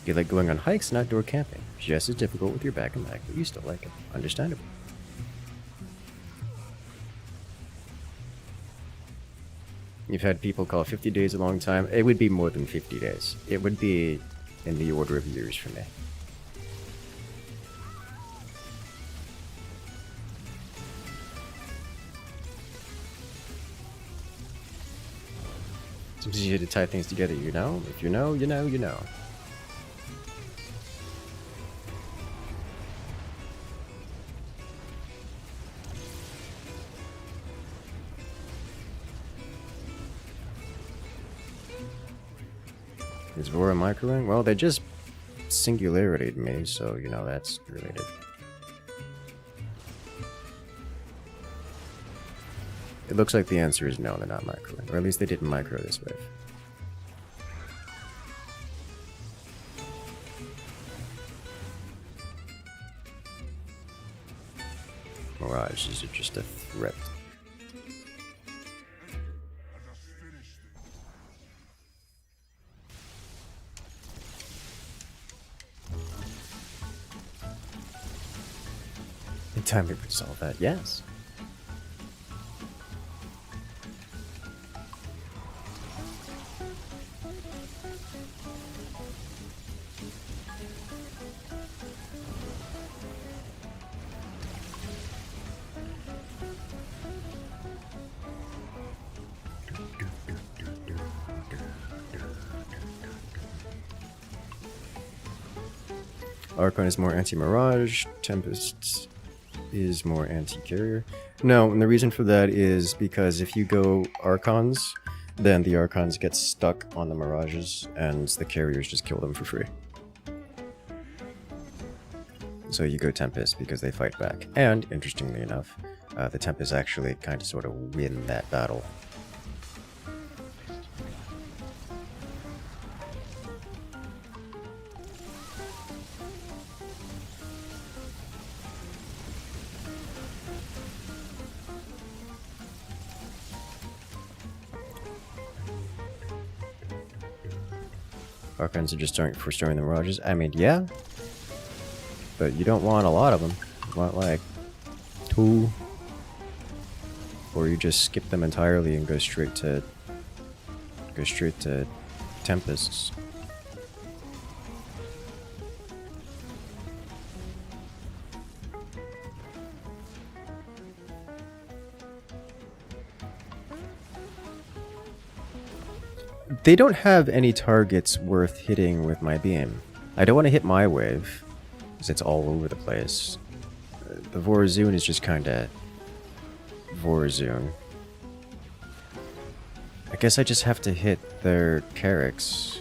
You like going on hikes and outdoor camping. Just as difficult with your back and leg, but you still like it. Understandable. You've had people call 50 days a long time. It would be more than 50 days. It would be in the order of years for me. It's easier to tie things together, you know? If you know, you know, you know. Is Vora microing? Well, they just singularity'd me, so, you know, that's related. It looks like the answer is no, they're not microing. Or at least they didn't micro this wave. Mirage, is it just a threat? In time we could solve that, yes. Archon is more anti-mirage, Tempest is more anti-carrier. No, and the reason for that is because if you go Archons, then the Archons get stuck on the mirages, and the carriers just kill them for free. So you go Tempest because they fight back. And, interestingly enough, the Tempest actually kind of sort of win that battle. Archons are just for storing the mirages. I mean, yeah. But you don't want a lot of them. You want like 2. Or you just skip them entirely and go straight to Tempests. They don't have any targets worth hitting with my beam. I don't want to hit my wave, because it's all over the place. The Vorazun is just kinda Vorazun. I guess I just have to hit their Carracks.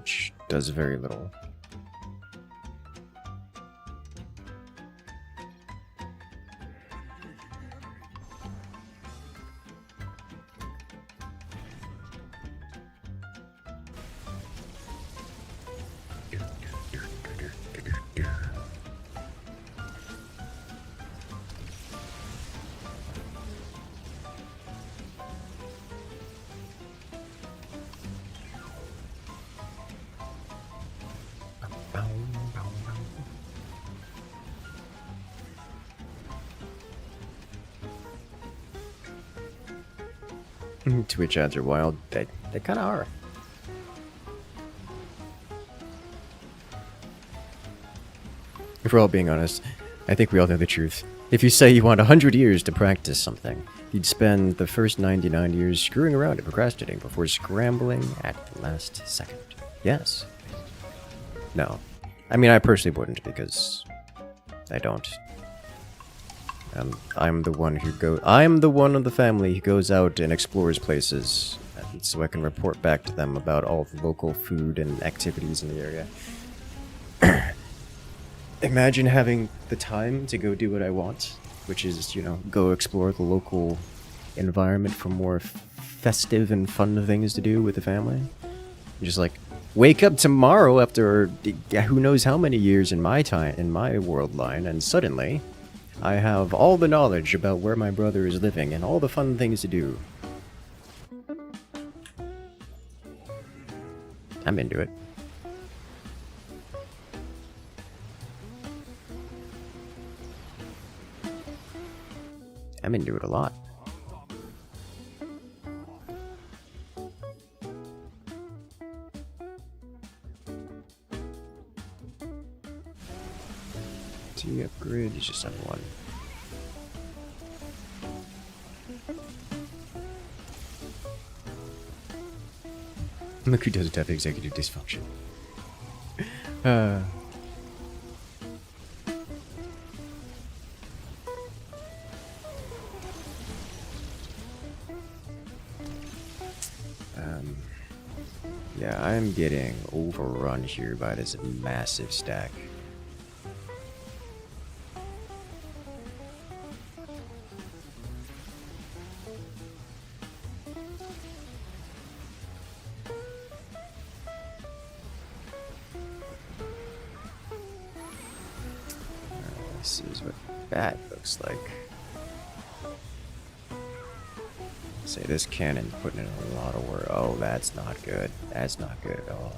Which does very little. Twitch ads are wild. They kind of are. If we're all being honest, I think we all know the truth. If you say you want 100 years to practice something, you'd spend the first 99 years screwing around and procrastinating before scrambling at the last second. Yes. No. I mean, I personally wouldn't, because I don't. I'm the one of the family who goes out and explores places, so I can report back to them about all the local food and activities in the area. Imagine having the time to go do what I want, which is, you know, go explore the local environment for more festive and fun things to do with the family. Just like, wake up tomorrow after who knows how many years in my world line, and suddenly I have all the knowledge about where my brother is living and all the fun things to do. I'm into it. I'm into it a lot. T upgrade, you just have one. Look who doesn't have executive dysfunction. Yeah, I'm getting overrun here by this massive stack. This is what that looks like. Say this cannon putting in a lot of work. Oh, that's not good. That's not good at all.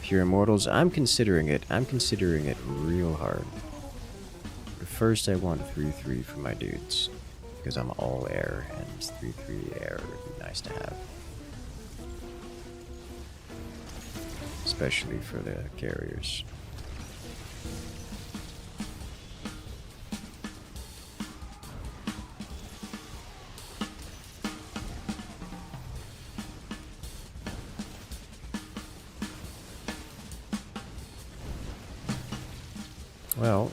Pure Immortals, I'm considering it. I'm considering it real hard. But first, I want 3-3 for my dudes, because I'm all air, and 3-3 air would be nice to have, especially for the carriers. Well,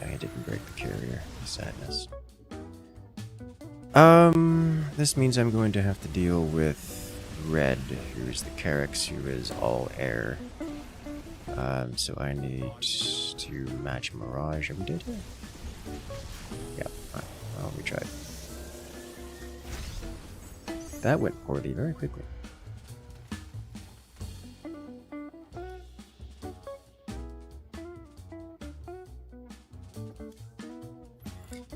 I didn't break the carrier. Sadness. This means I'm going to have to deal with Red, who is the Carix, who is all air. So I need to match Mirage. We did? Yeah, alright. Well, we tried. That went poorly very quickly.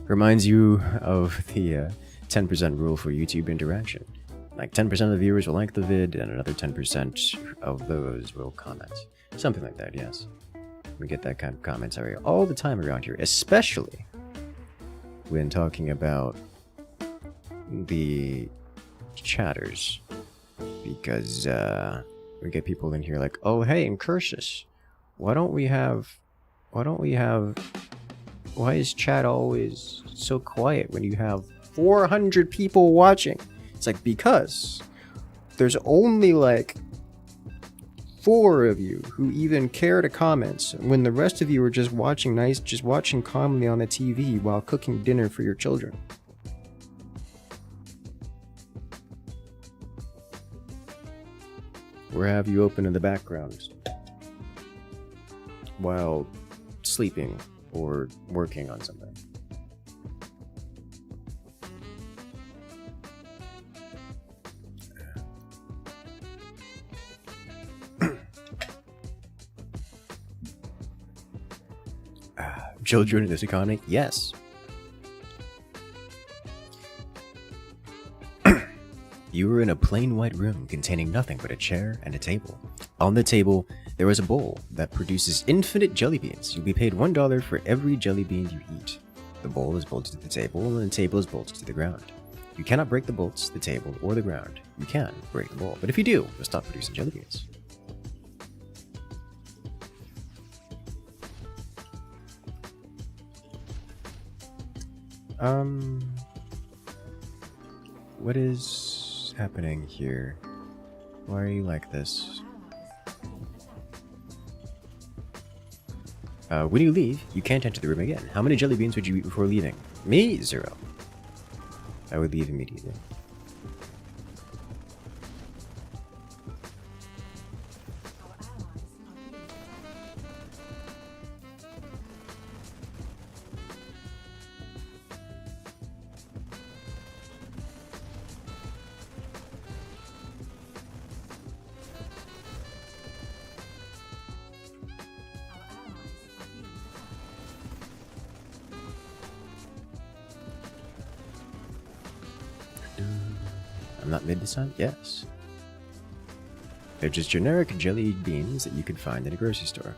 Reminds you of the 10% rule for YouTube interaction. Like 10% of the viewers will like the vid, and another 10% of those will comment. Something like that, yes. We get that kind of commentary all the time around here, especially when talking about the chatters. Because we get people in here like, oh hey, Incursus, why is chat always so quiet when you have 400 people watching? It's like, because there's only like 4 of you who even care to comment, when the rest of you are just watching calmly on the TV while cooking dinner for your children. Or have you open in the background while sleeping or working on something. Children in this economy? Yes. You were in a plain white room containing nothing but a chair and a table. On the table, there was a bowl that produces infinite jelly beans. You'll be paid $1 for every jelly bean you eat. The bowl is bolted to the table, and the table is bolted to the ground. You cannot break the bolts, the table, or the ground. You can break the bowl, but if you do, you'll stop producing jelly beans. What is happening here? Why are you like this? When you leave, you can't enter the room again. How many jelly beans would you eat before leaving? Me? 0. I would leave immediately. I'm not mid-descent? Yes. They're just generic jelly beans that you could find at a grocery store.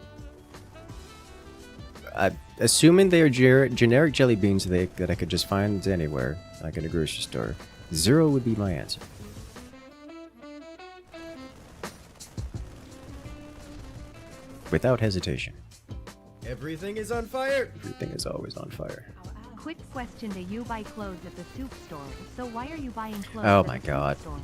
Assuming they are generic jelly beans that I could just find anywhere, like at a grocery store, 0 would be my answer. Without hesitation. Everything is on fire! Everything is always on fire. Quick question: do you buy clothes at the soup store? So why are you buying clothes oh at my the god. soup store?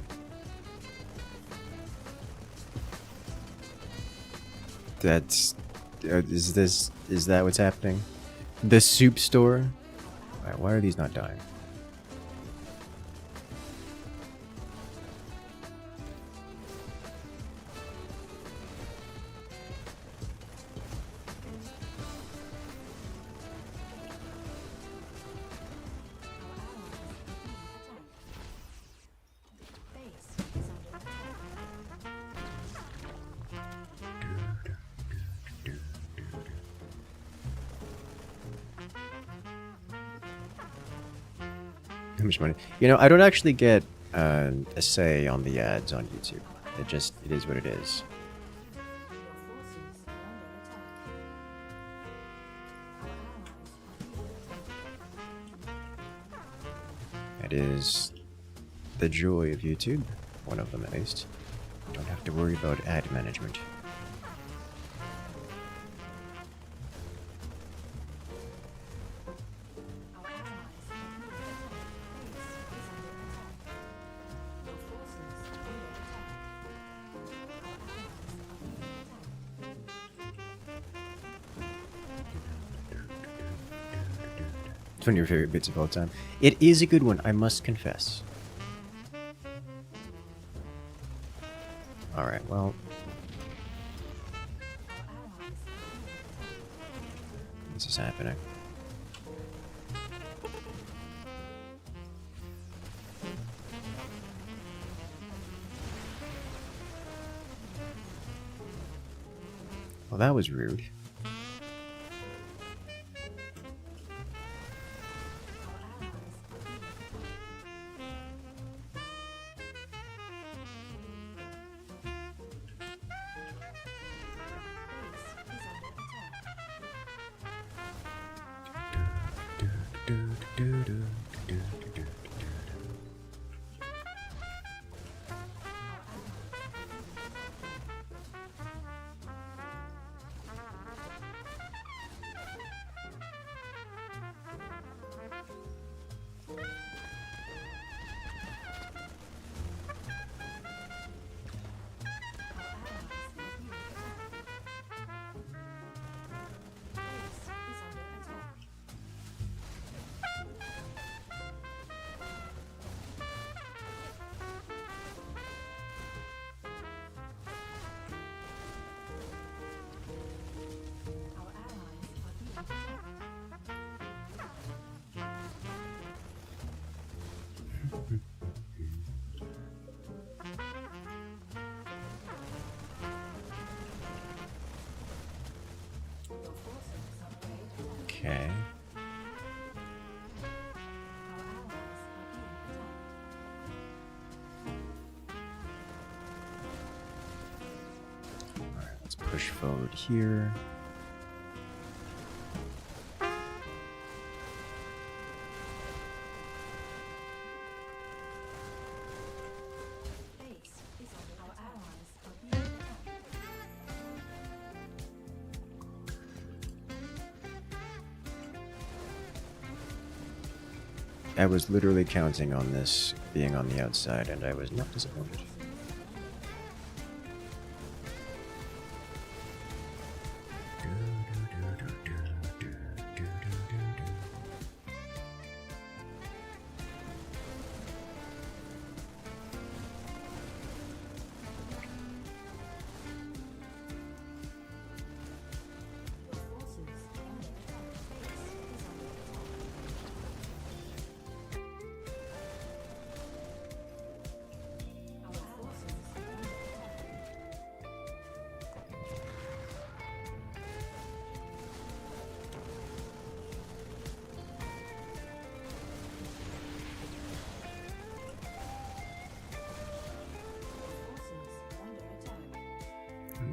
That's... is that what's happening? The soup store? Alright, why are these not dying? How much money? You know, I don't actually get a say on the ads on YouTube. It is what it is. It is the joy of YouTube. One of them, at least. Don't have to worry about ad management. It's one of your favorite bits of all time. It is a good one, I must confess. Alright, well... this is happening. Well, that was rude. Okay. forward here. I was literally counting on this being on the outside, and I was not disappointed.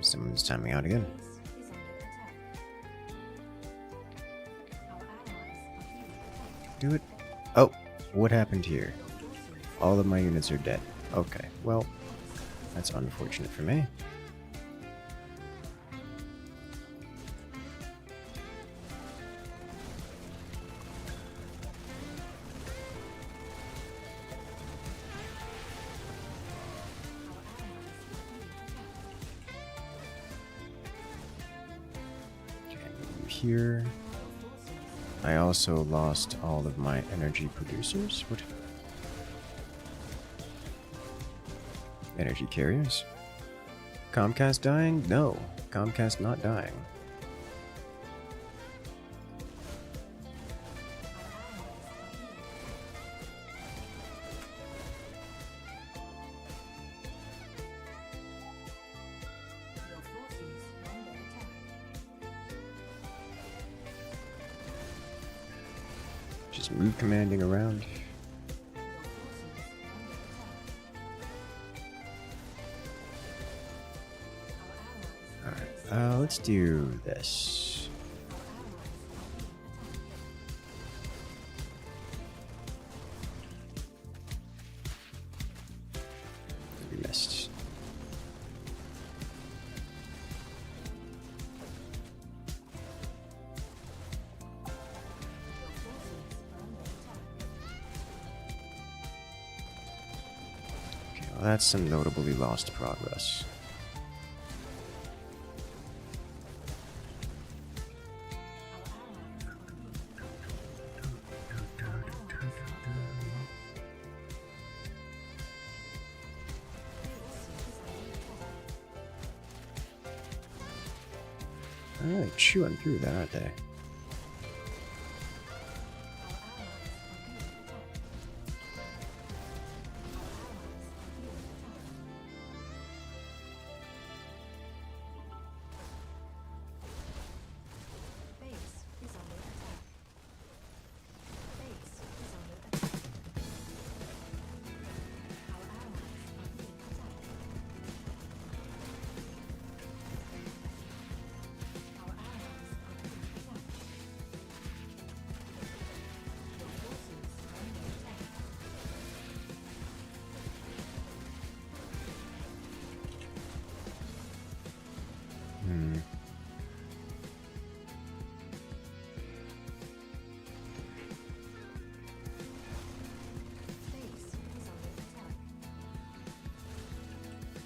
Someone's timing out again. Do it. Oh, what happened here? All of my units are dead. Okay, well, that's unfortunate for me. Here. I also lost all of my energy producers. What? Energy carriers? Comcast dying? No. Comcast not dying. Just move commanding around. Alright, let's do this. We missed. Well, that's some notably lost progress. They're really chewing through that, aren't they?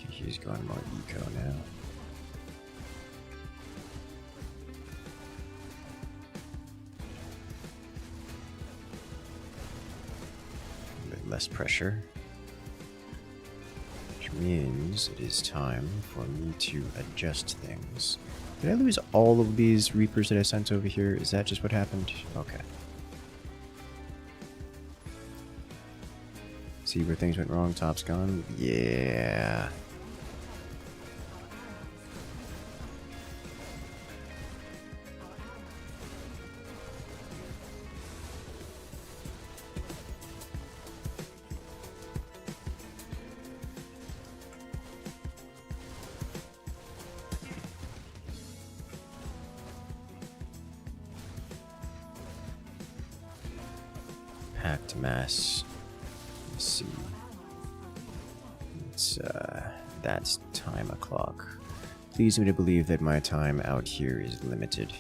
He's going more eco now. A bit less pressure. Which means it is time for me to adjust things. Did I lose all of these Reapers that I sent over here? Is that just what happened? Okay. See where things went wrong? Top's gone? Yeah. packed mass. Let's see. It's, that's time o'clock. Please me to believe that my time out here is limited.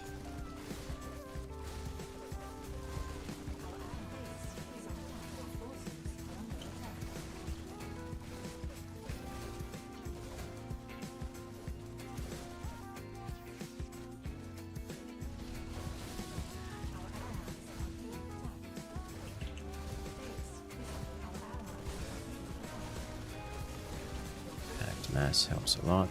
Mass helps a lot.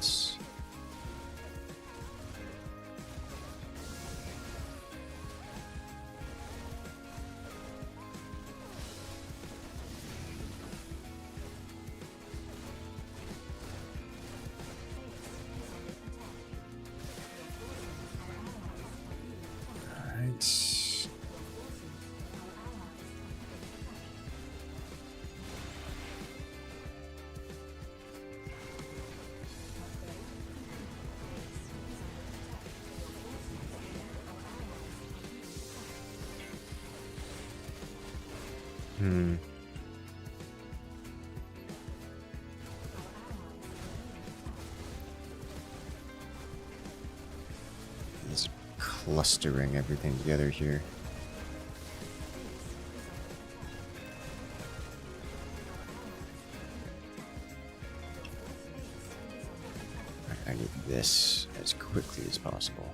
Alright. It's clustering everything together here. I need this as quickly as possible.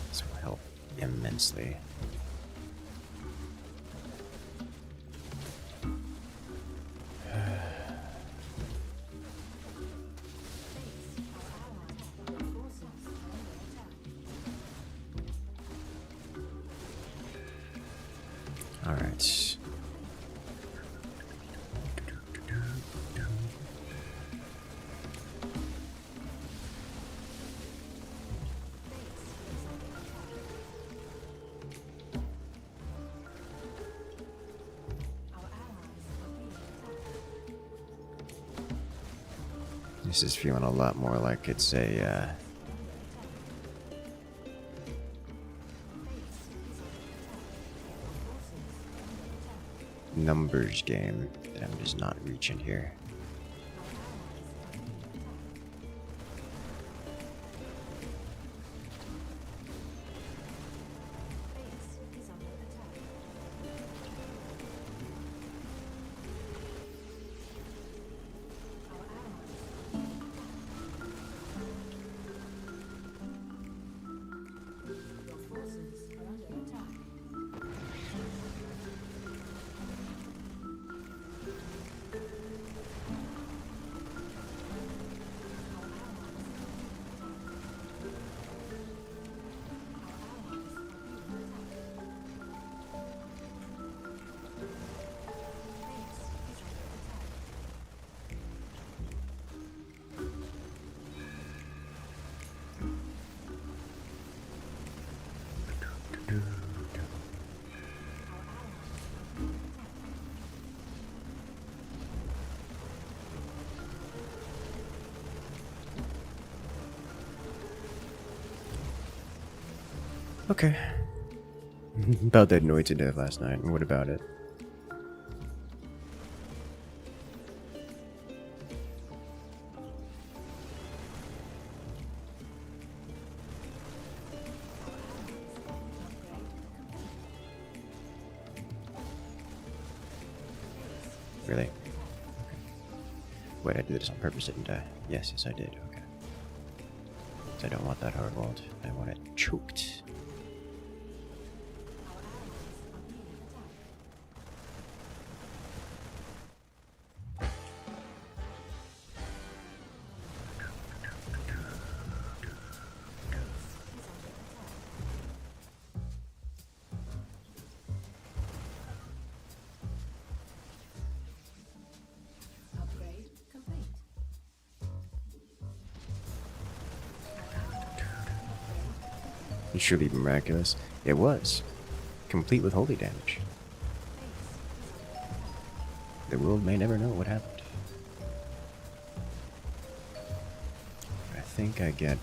This will help immensely. All right. This is feeling a lot more like it's a numbers game that I'm just not reaching here. Okay. About that noise to death last night. What about it? Really? Okay. Wait, I did this on purpose, didn't I? Yes, I did. Okay. I don't want that hard walled. I want it choked. It should be miraculous. It was. Complete with holy damage. The world may never know what happened. I think I get...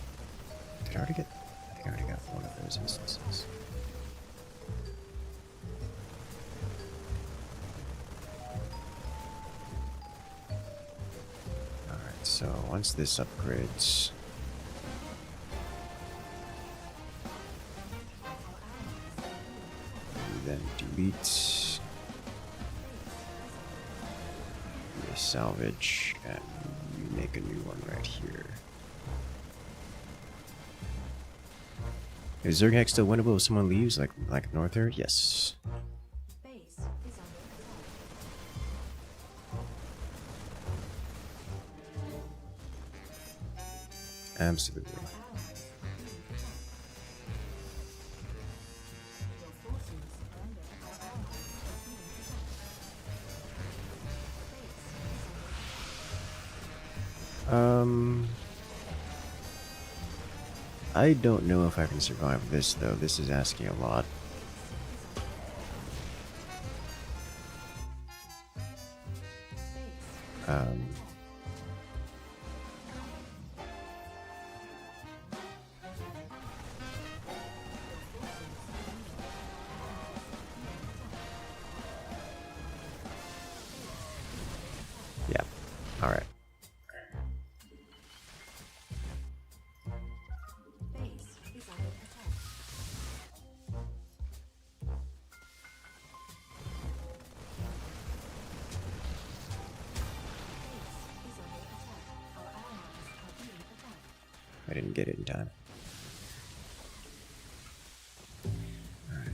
Did I already get... I think I already got one of those instances. Alright, so once this upgrades... then delete the salvage and we make a new one right here. Is Zergak still winnable if someone leaves, like Norther? Yes. Absolutely. I don't know if I can survive this, though. This is asking a lot. Yeah. All right. I didn't get it in time. Alright.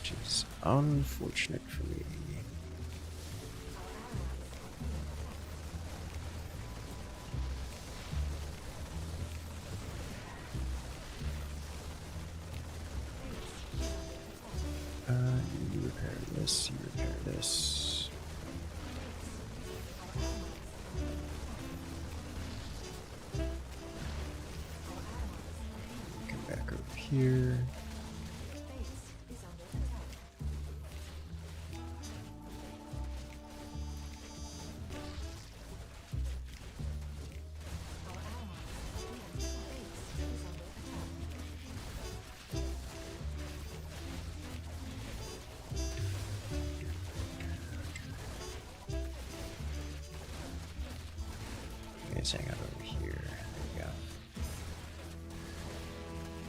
Which is unfortunate for me. You repair this, you repair this. Come back over here. Let's hang out over here. There we go.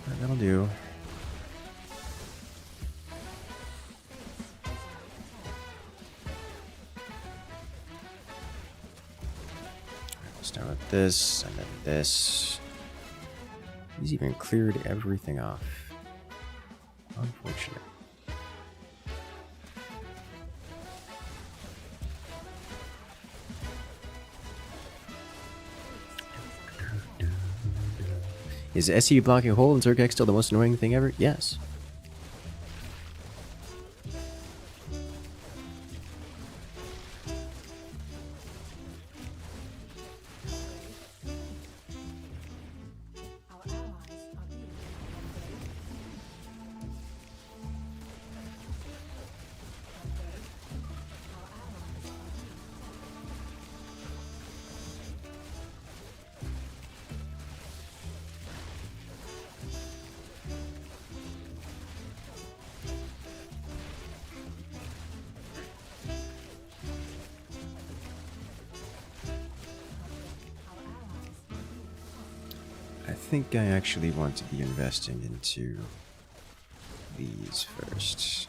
Alright, that'll do. Alright, we'll start with this, and then this. He's even cleared everything off. Unfortunate. Is SE blocking a hole in Zergak still the most annoying thing ever? Yes. I think I actually want to be investing into these first.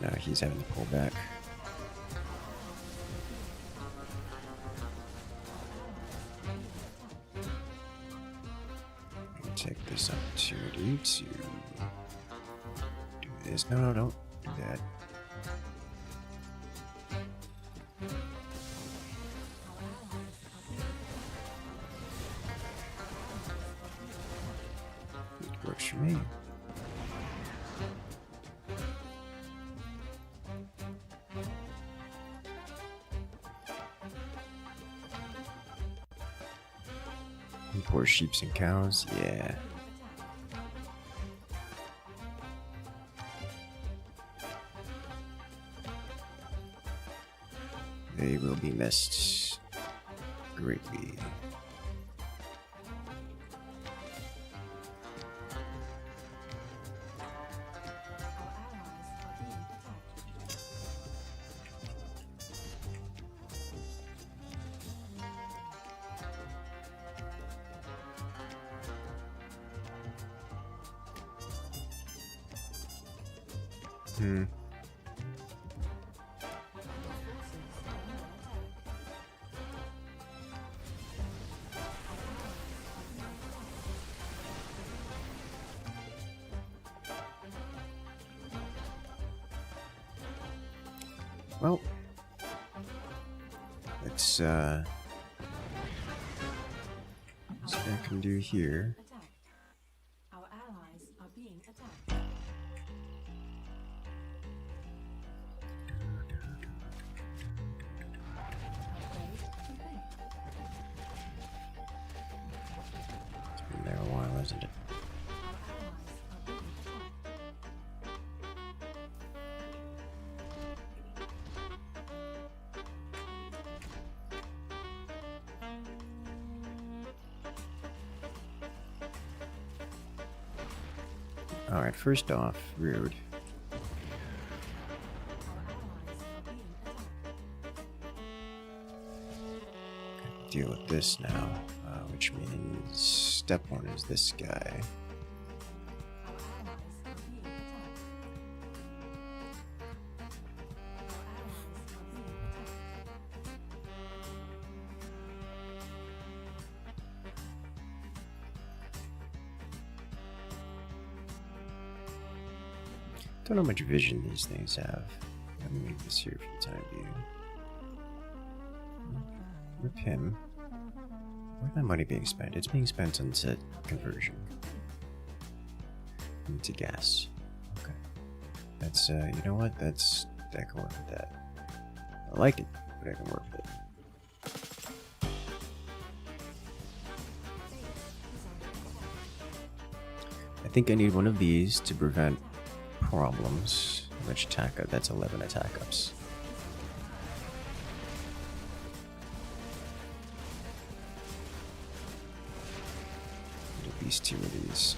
Now he's having to pull back. Take this opportunity to do this. No, don't do that. It works for me. Poor sheeps and cows, yeah. They will be missed greatly. Well, let's see what I can do here. Our allies are being attacked. It's been there a while, hasn't it? Alright, first off, rude. Deal with this now, which means step one is this guy. Don't know how much vision these things have. Let me leave this here for the time being. Rip him. Where's my money being spent? It's being spent on set conversion into gas. Okay. That's, you know what? I can work with that. I like it, but I can work with it. I think I need one of these to prevent problems. Which attack up? That's 11 attack ups. At least 2 of these.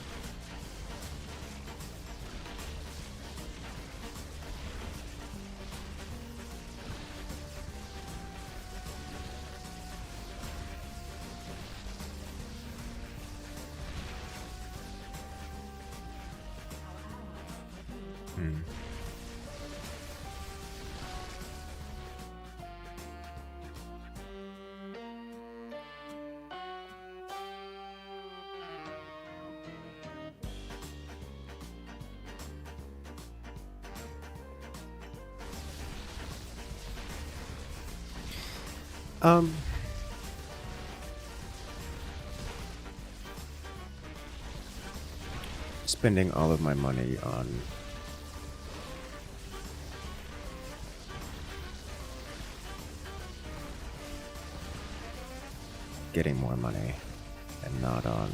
Spending all of my money on getting more money and not on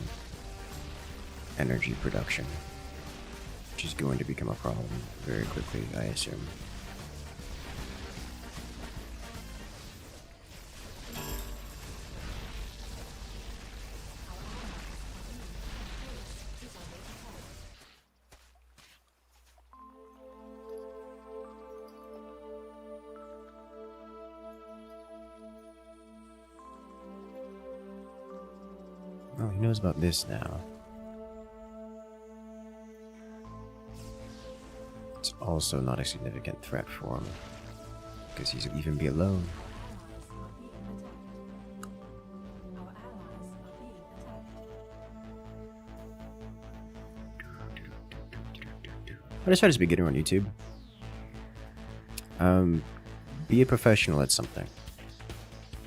energy production, which is going to become a problem very quickly, I assume. Oh, he knows about this now. Let's also not a significant threat for him, because he'll even be alone. Our allies are being attacked. I just try as a beginner on YouTube. Be a professional at something.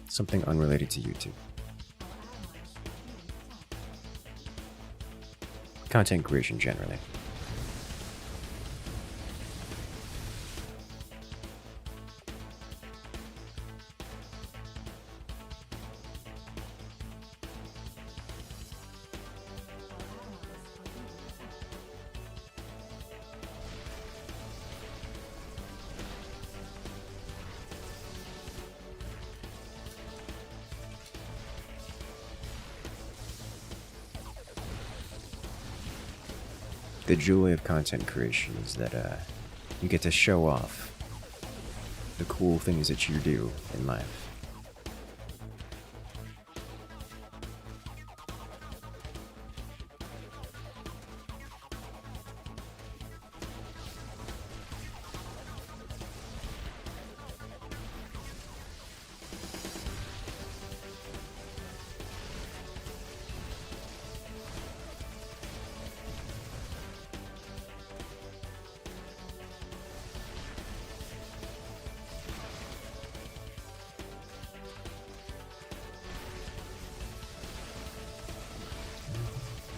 Something unrelated to YouTube. Content creation generally. The joy of content creation is that you get to show off the cool things that you do in life.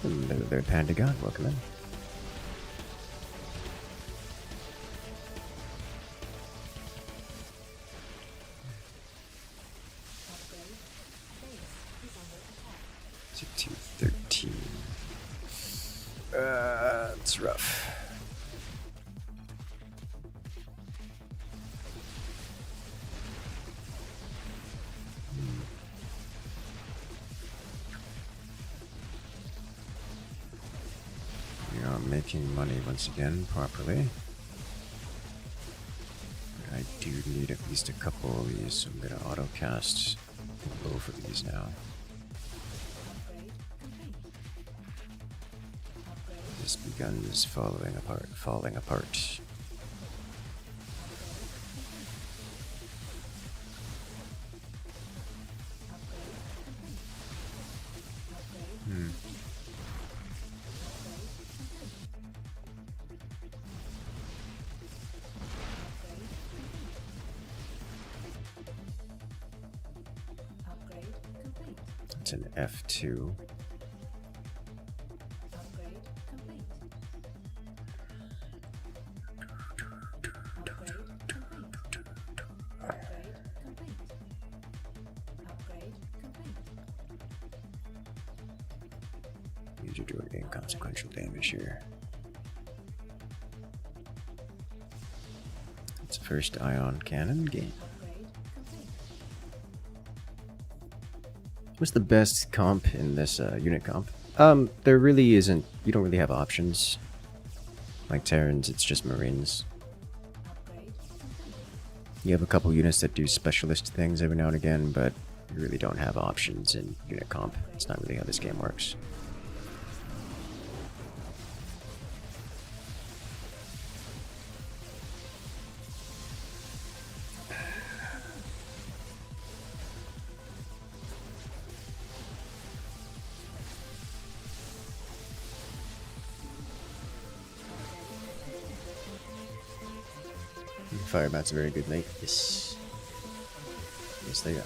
Hello there, Panda God. Welcome in. Is it 213? It's rough. We are making money once again properly. But I do need at least a couple of these, so I'm gonna auto cast both of these now. This beguns falling apart. It's an F2. You're doing inconsequential damage here. It's the first ion cannon game. What's the best comp in this unit comp? There really isn't. You don't really have options. Like Terrans, it's just Marines. You have a couple units that do specialist things every now and again, but you really don't have options in unit comp. It's not really how this game works. Firebats are very good, mate. Yes. Yes, they are.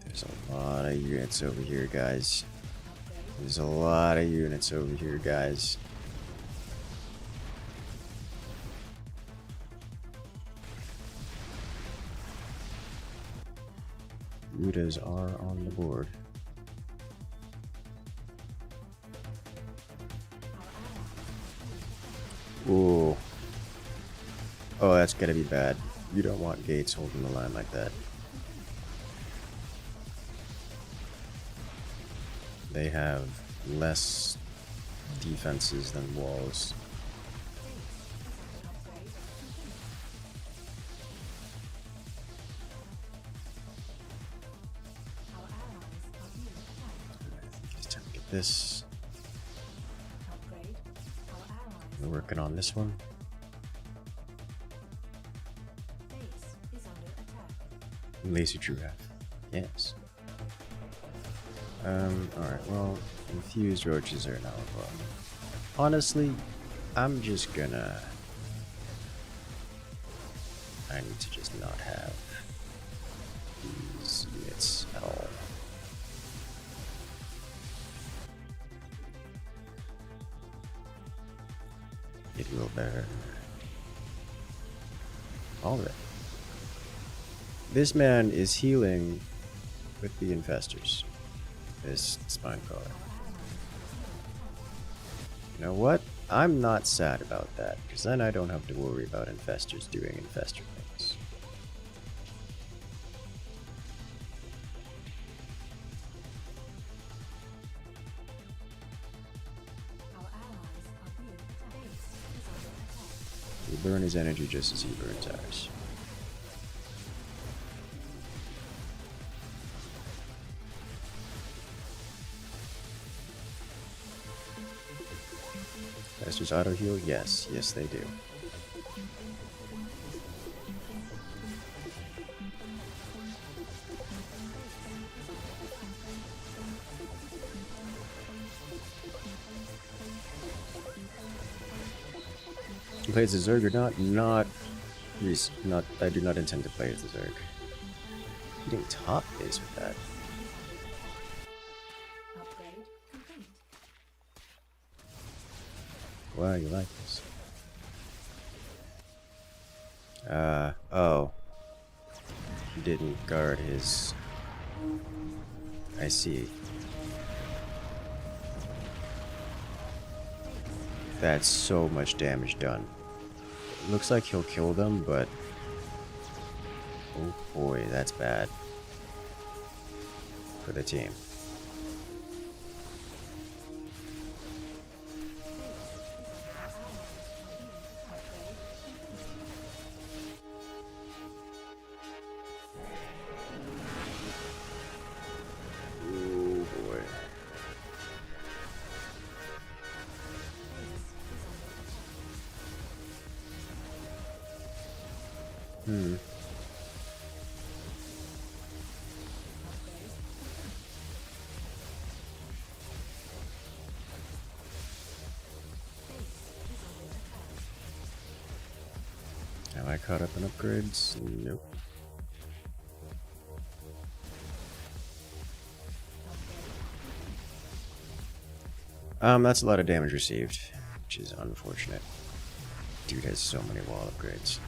There's a lot of units over here, guys. There's a lot of units over here, guys. Rudas are on the board. Ooh. Oh, that's gotta be bad. You don't want Gates holding the line like that. they have less defenses than walls. Our allies are being attacked. It's time to get this. Upgrade. Our allies. We're working on this one. Base is under attack. Laser giraffe. Yes. Alright, well, infused roaches are now a problem. Honestly, I'm just gonna... I need to just not have these units at all. It will burn. All of it. This man is healing with the infestors. This spine crawler. You know what? I'm not sad about that, because then I don't have to worry about infestors doing infestor things. Our allies are being attacked. Base is under attack. We burn his energy just as he burns ours. Infestors auto heal? Yes, yes they do. You play as a Zerg or not? Not. I do not intend to play as the Zerg. Getting top base with that. Upgrade complete. Wow, you like this. Oh. He didn't guard his... I see. That's so much damage done. It looks like he'll kill them, but... Oh boy, that's bad. For the team. Oh boy. Am I caught up in upgrades? Nope. That's a lot of damage received, which is unfortunate. Dude has so many wall upgrades.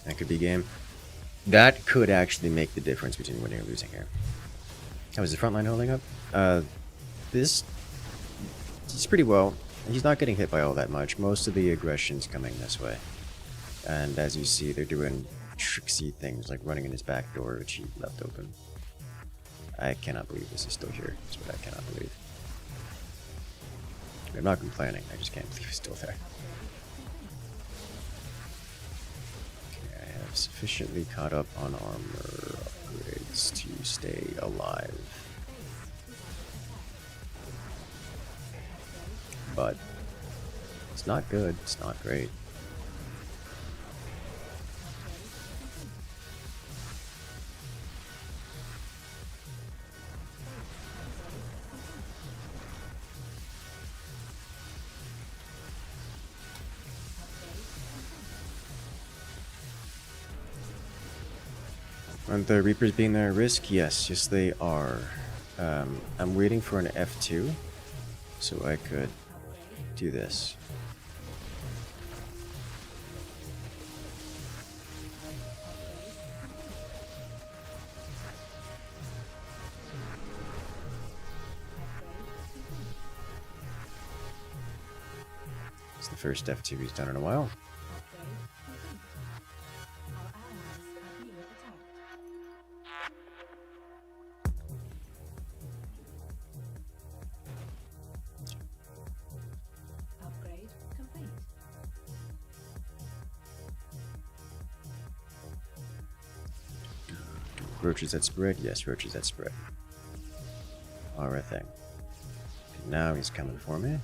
That could be game. That could actually make the difference between winning or losing here. How is the front line holding up? This is pretty well. He's not getting hit by all that much. Most of the aggression's coming this way. And as you see, they're doing tricksy things like running in his back door, which he left open. I cannot believe this is still here. That's what I cannot believe. I'm not complaining, I just can't believe it's still there. Okay, I have sufficiently caught up on armor upgrades to stay alive. But it's not good, it's not great. Aren't the Reapers being there at risk? Yes, yes they are. I'm waiting for an F2 so I could do this. It's the first F2 he's done in a while. Our allies are being attacked. Roaches that spread? Yes, roaches that spread. Are a thing. And now he's coming for me.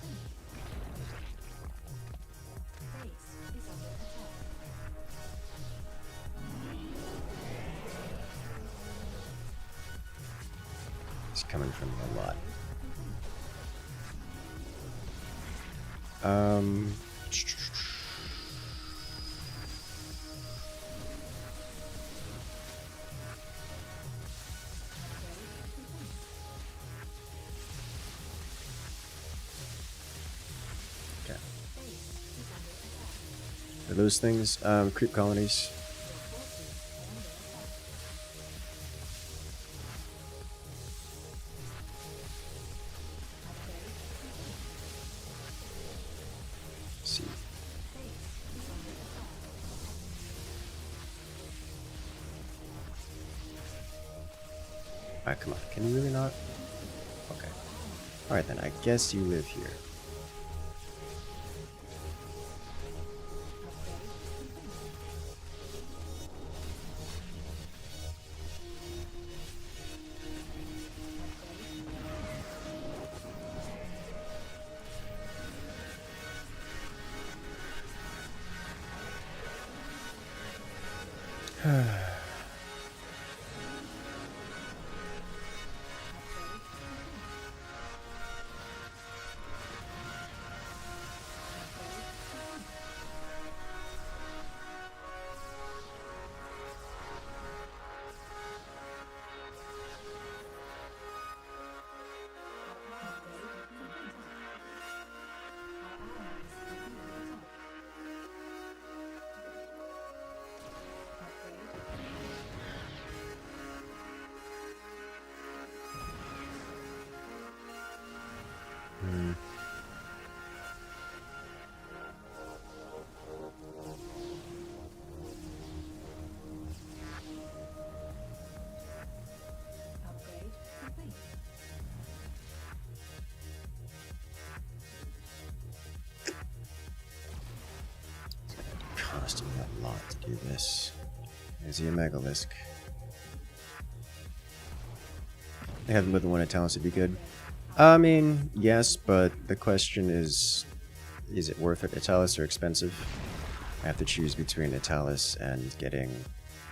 Base is under attack. He's coming from me a lot. Okay. Are those things creep colonies? Let's see. Alright, come on. Can you really not? Okay. Alright then, I guess you live here. Upgrade complete. Costing me a lot to do this. Is he a Megalisk? I have more than one Italis would be good. I mean, yes, but the question is it worth it? Italis are expensive. I have to choose between Italis and getting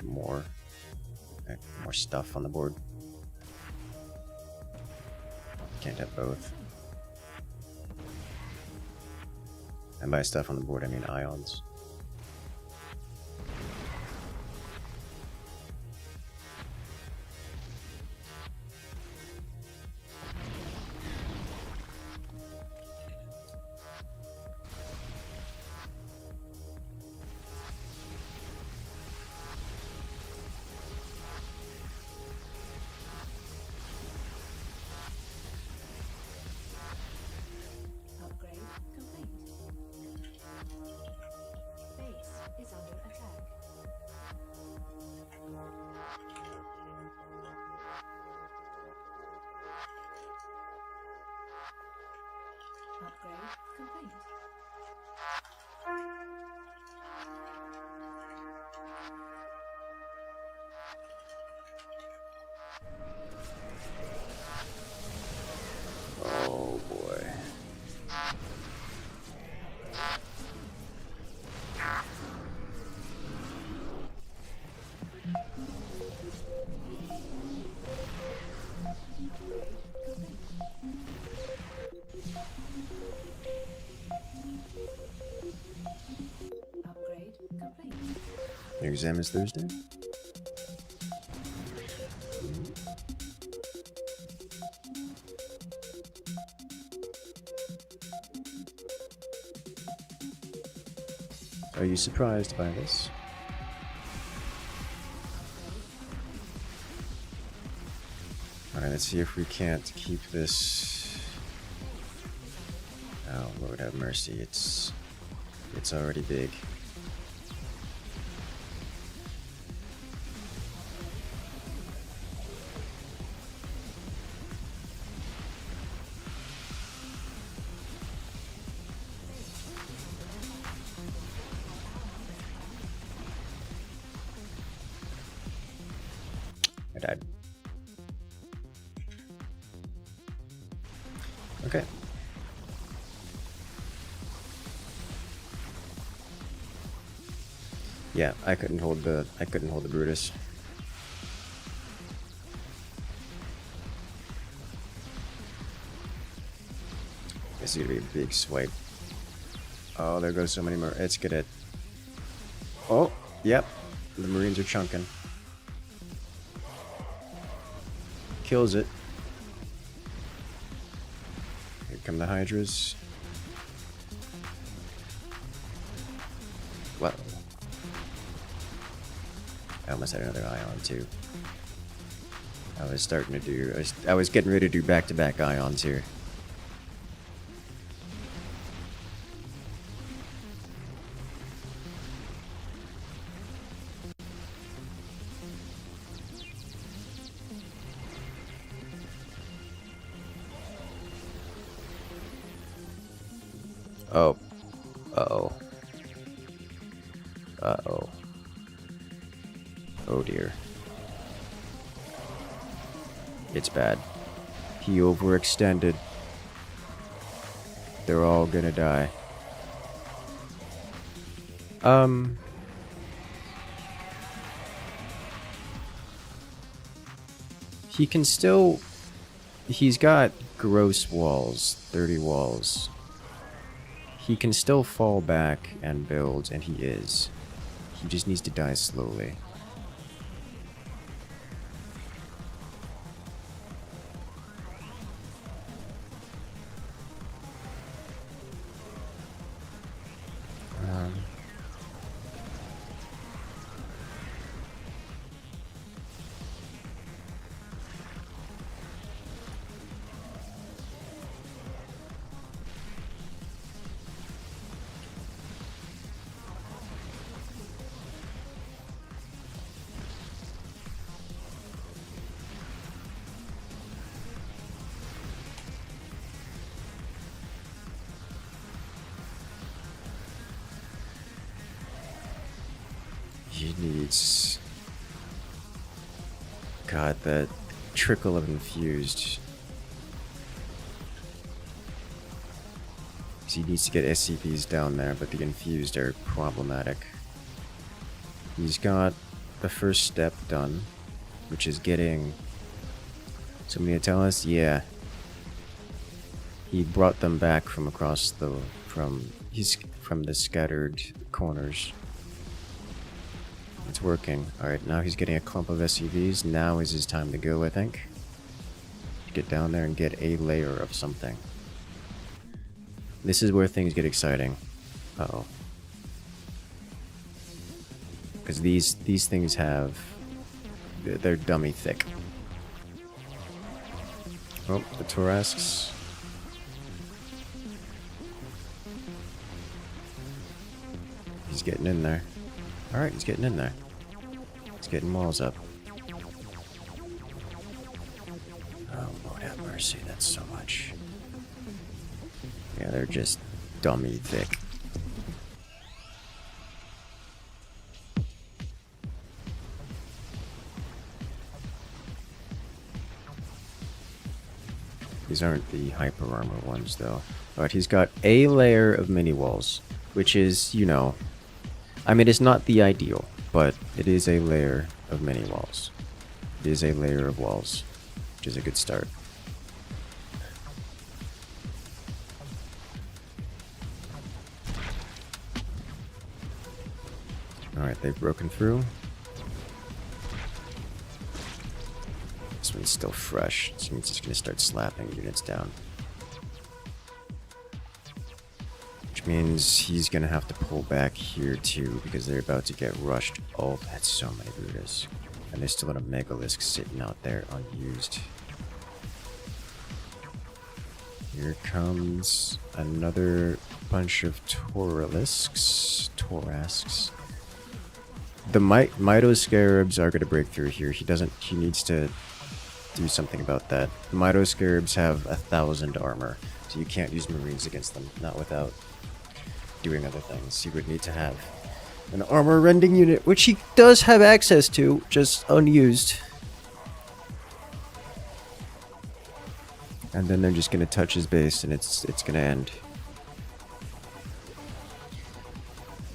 more stuff on the board. Can't have both. And by stuff on the board, I mean ions. Upgrade complete. Base is under attack. Upgrade complete. Oh boy. Upgrade complete. Your exam is Thursday? Are you surprised by this? Alright, let's see if we can't keep this. Oh, Lord have mercy, it's already big. I died. Okay. Yeah, I couldn't hold the Brutus. This is gonna be a big swipe. Oh, there goes so many more. It's gonna. Oh, yep. The Marines are chunking. Kills it. Here come the Hydras. Whoa. I almost had another Ion too. I was starting to do. I was getting ready to do back-to-back Ions here. Oh. Uh-oh. Uh-oh. Oh dear. It's bad. He overextended. They're all gonna die. He can still... He's got gross walls. 30 walls. He can still fall back and build, and he is. He just needs to die slowly. He needs... God, that trickle of infused. He needs to get SCPs down there, but the infused are problematic. He's got the first step done, which is getting... Somebody to tell us? Yeah. He brought them back from across the... from the scattered corners. It's working. Alright, now he's getting a clump of SCVs. Now is his time to go, I think. Get down there and get a layer of something. This is where things get exciting. Uh-oh. Because these things have... They're dummy thick. Oh, the Torasks. He's getting in there. Alright, he's getting in there. He's getting walls up. Oh, Lord have mercy, that's so much. Yeah, they're just dummy thick. These aren't the hyper armor ones, though. Alright, he's got a layer of mini walls, which is, you know... I mean, it's not the ideal, but it is a layer of mini walls. It is a layer of walls, which is a good start. Alright, they've broken through. This one's still fresh, so it's just going to start slapping units down. Which means he's going to have to pull back here too, because they're about to get rushed. Oh, that's so many Brutus. And there's still a Megalisk sitting out there unused. Here comes another bunch of Torasks. The Mito Scarabs are going to break through here. He needs to do something about that. The Mito Scarabs have 1,000 armor, so you can't use Marines against them, not without doing other things. He would need to have an armor rending unit, which he does have access to, just unused. And then they're just gonna touch his base and it's gonna end.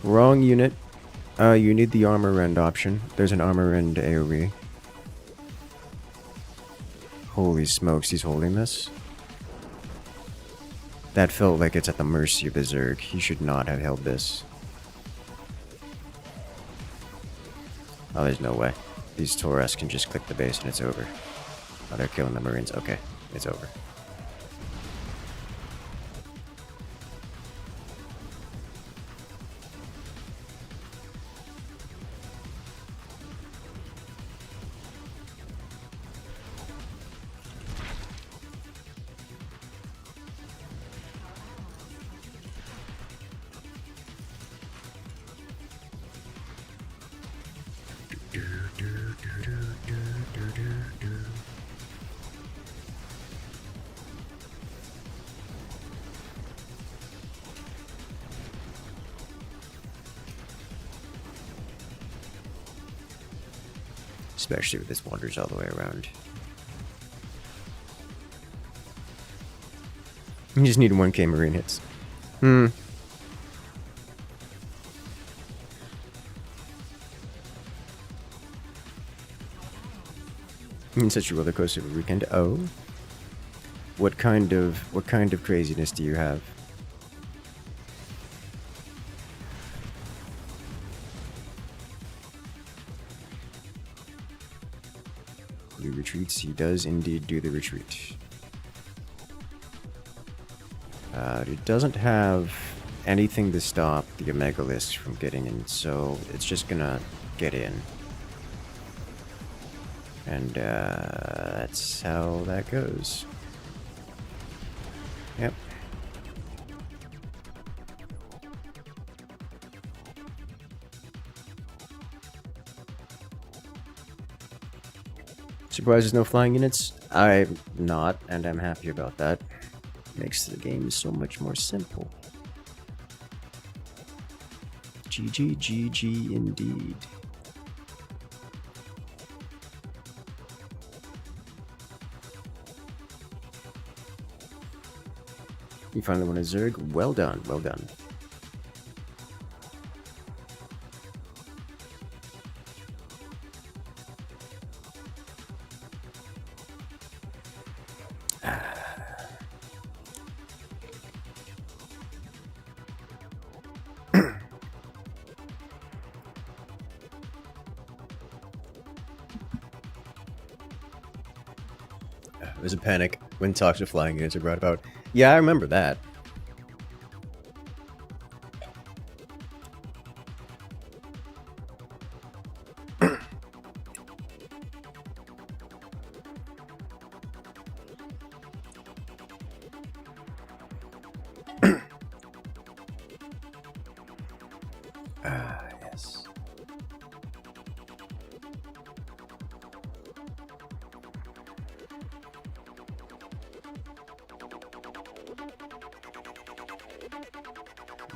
Wrong unit. You need the armor rend option. There's an armor rend AoE. Holy smokes, he's holding this? That felt like it's at the mercy of the Zerg. He should not have held this. Oh, there's no way. These Taurus can just click the base and it's over. Oh, they're killing the Marines. Okay, it's over. Especially with this wanders all the way around. You just need 1k Marine hits. In such a roller coaster of a weekend. Oh. What kind of craziness do you have? He retreats. He does indeed do the retreat. He doesn't have anything to stop the Omegalisks from getting in, so it's just gonna get in. And that's how that goes. Yep. Surprised there's no flying units? I'm not, and I'm happy about that. Makes the game so much more simple. GG, GG indeed. You finally won a Zerg? Well done, well done. There's a panic when talks of flying units are brought about. Yeah, I remember that. Yes.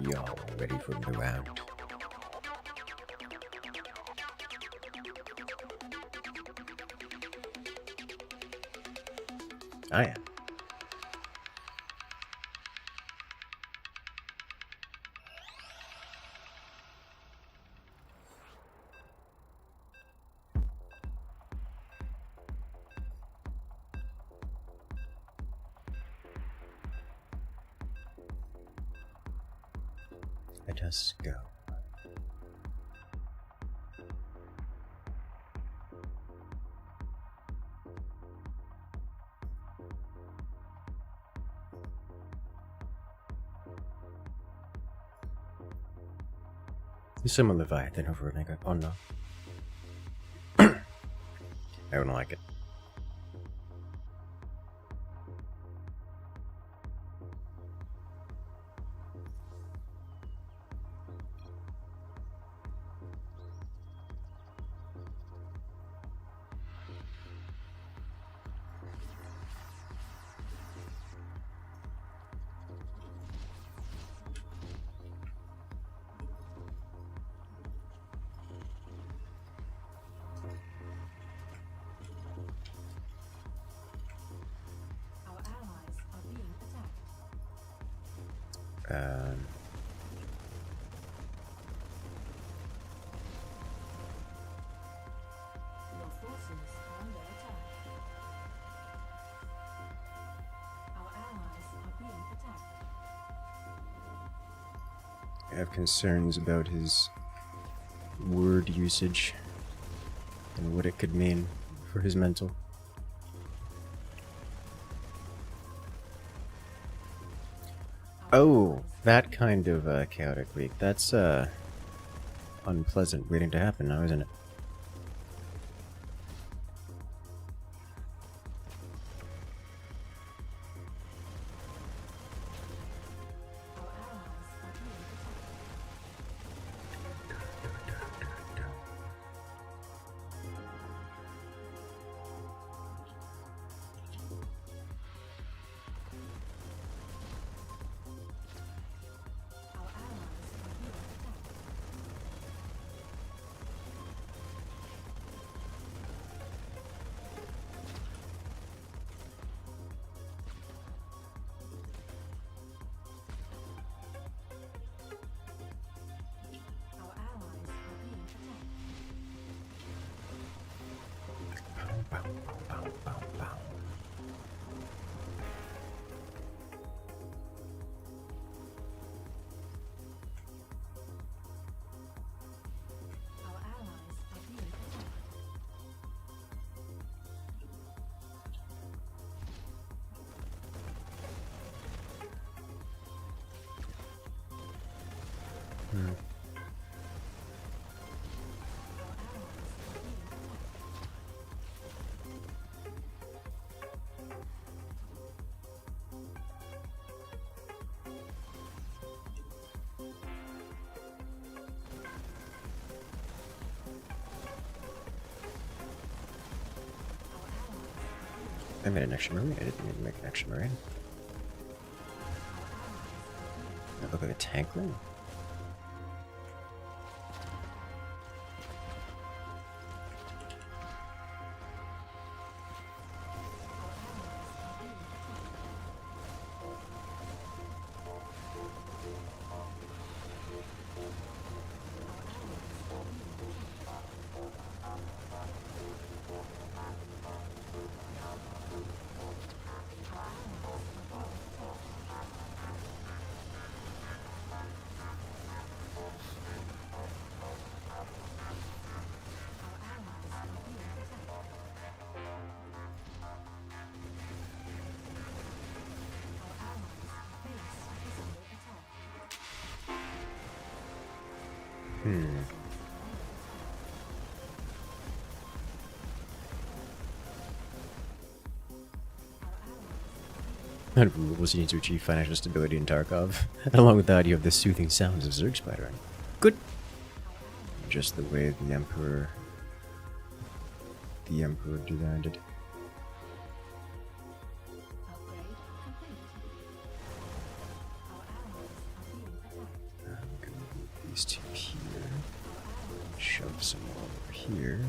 Y'all ready for the round? I am. Let us go. Some Leviathan over Omega. Oh no. I don't like it. have concerns about his word usage and what it could mean for his mental. Oh, that kind of chaotic week. That's unpleasant waiting to happen now, isn't it? I made an extra marine. I didn't need to make an extra marine. That look like a tank room. And rules you need to achieve financial stability in Tarkov. And along with that, you have the soothing sounds of Zerg spidering. Good. Just the way the Emperor demanded. I'm gonna move these two here. Shove some more over here.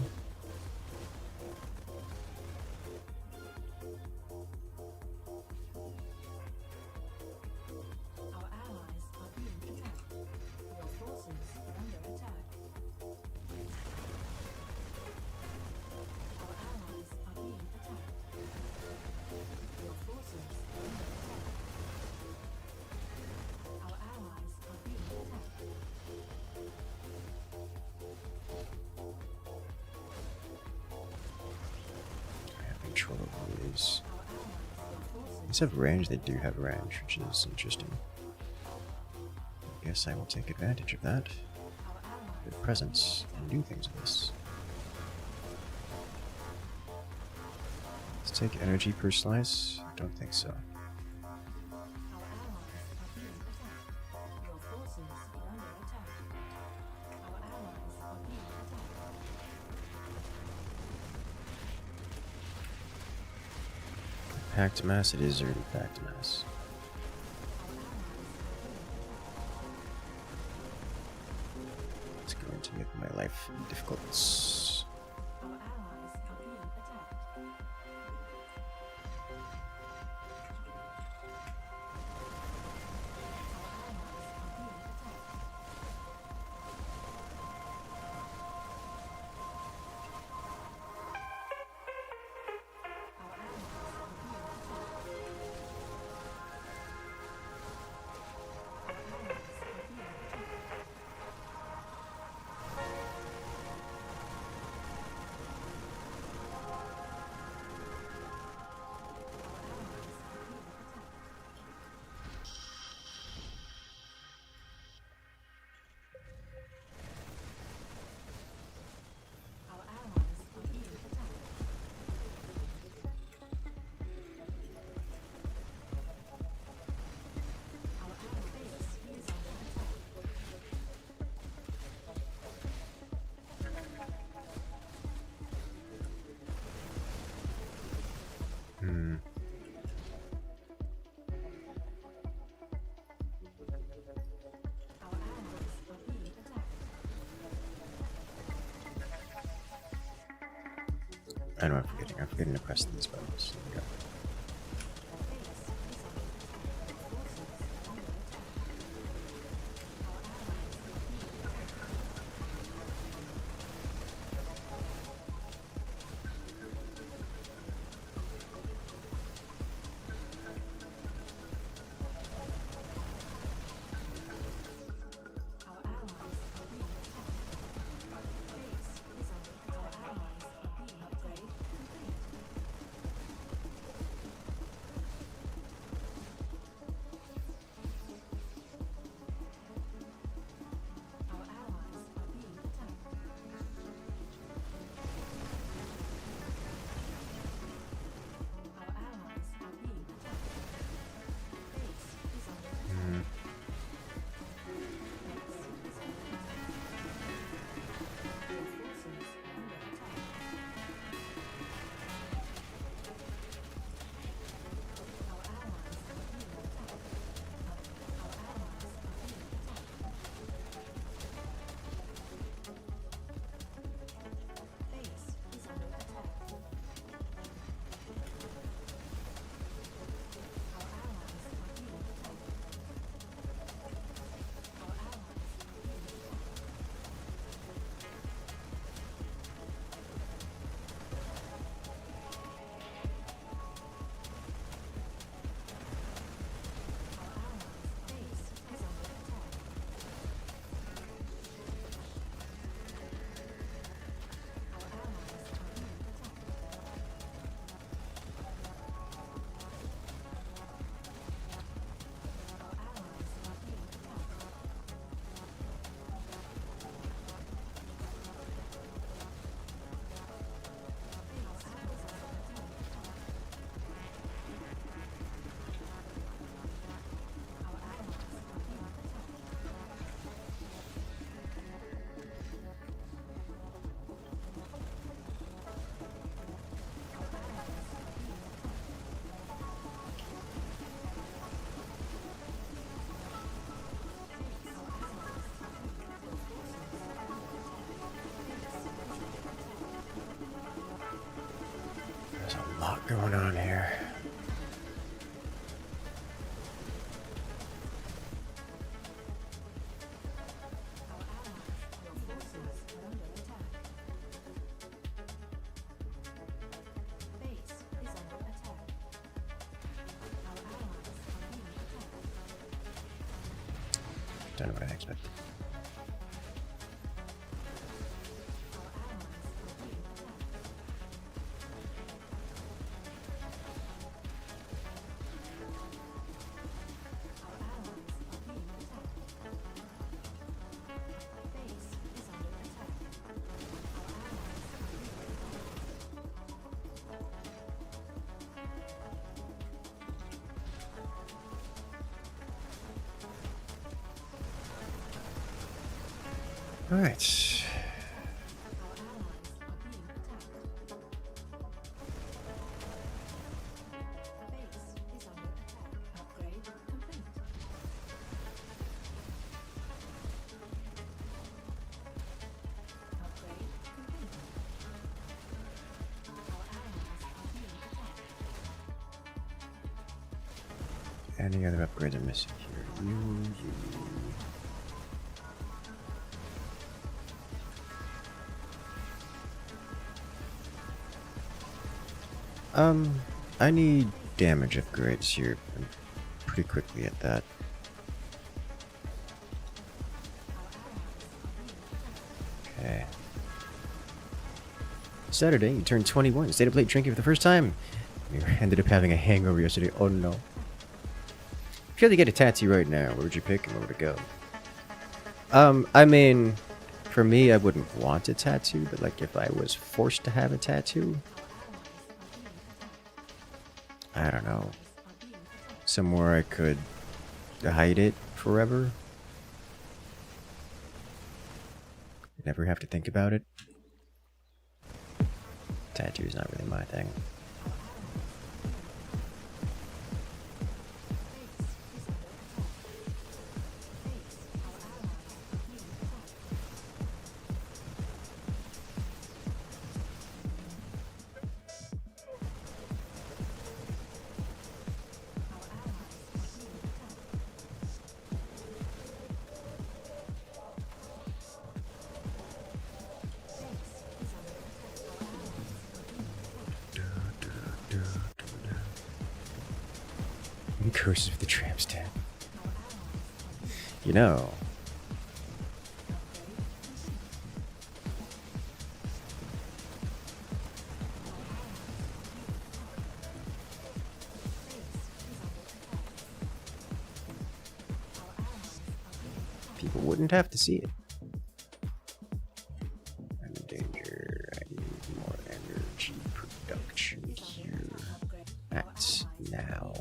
Control of these. These have range, they do have range, which is interesting. I guess I will take advantage of that. With presence and do things with this. Let's take energy per slice? I don't think so. Packed mass, it is already packed mass. It's going to make my life difficult. I know I'm forgetting. I'm forgetting to press these buttons. There we go. There's a lot going on here. Don't know what I expected. All right. Any other upgrades I'm missing here? You. I need damage upgrades here. I'm pretty quickly at that. Okay. Saturday, you turned 21. Stayed up late drinking for the first time. You ended up having a hangover yesterday. Oh no. If you had to get a tattoo right now, where would you pick and where would it go? I mean, for me, I wouldn't want a tattoo, but like if I was forced to have a tattoo, I don't know, somewhere I could hide it forever. Never have to think about it. Tattoo's not really my thing. Incursus of the Tram's dead. You know, people wouldn't have to see it. I'm in danger. I need more energy production here. Act now.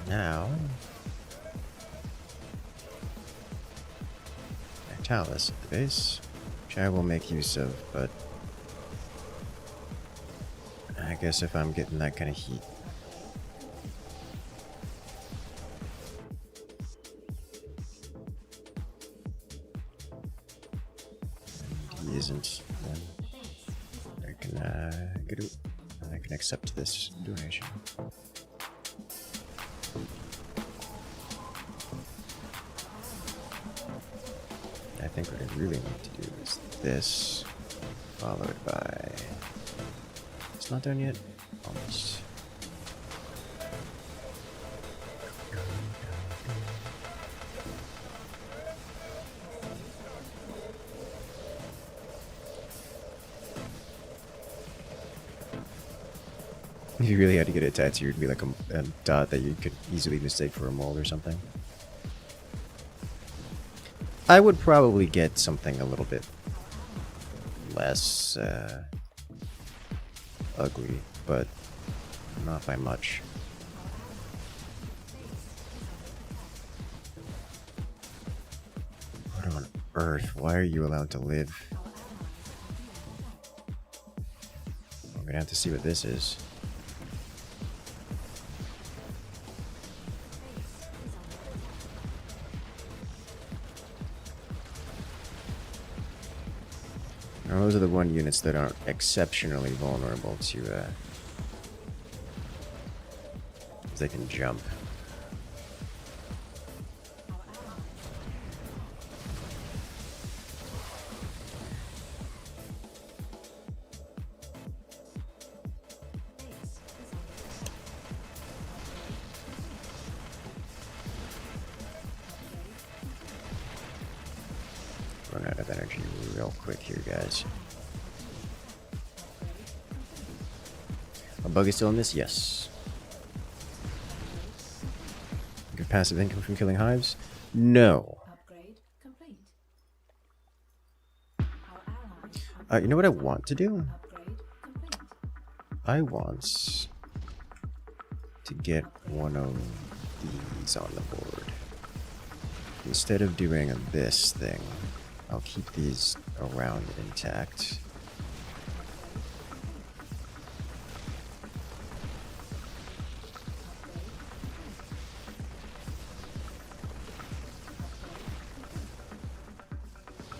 Now, Talus at the base, which I will make use of, but I guess if I'm getting that kind of heat. And he isn't, then I can accept this donation. I think what I really need to do is this, followed by... It's not done yet? Almost. If you really had to get it tattooed, it'd be like a dot that you could easily mistake for a mold or something. I would probably get something a little bit less ugly, but not by much. What on earth? Why are you allowed to live? I'm gonna have to see what this is. Now, those are the one units that aren't exceptionally vulnerable to, they can jump. Run out of energy real quick here, guys. A bug is still in this? Yes. Good passive income from killing hives? No. Upgrade complete. You know what I want to do? Upgrade complete. I want to get one of these on the board. Instead of doing this thing, I'll keep these around intact.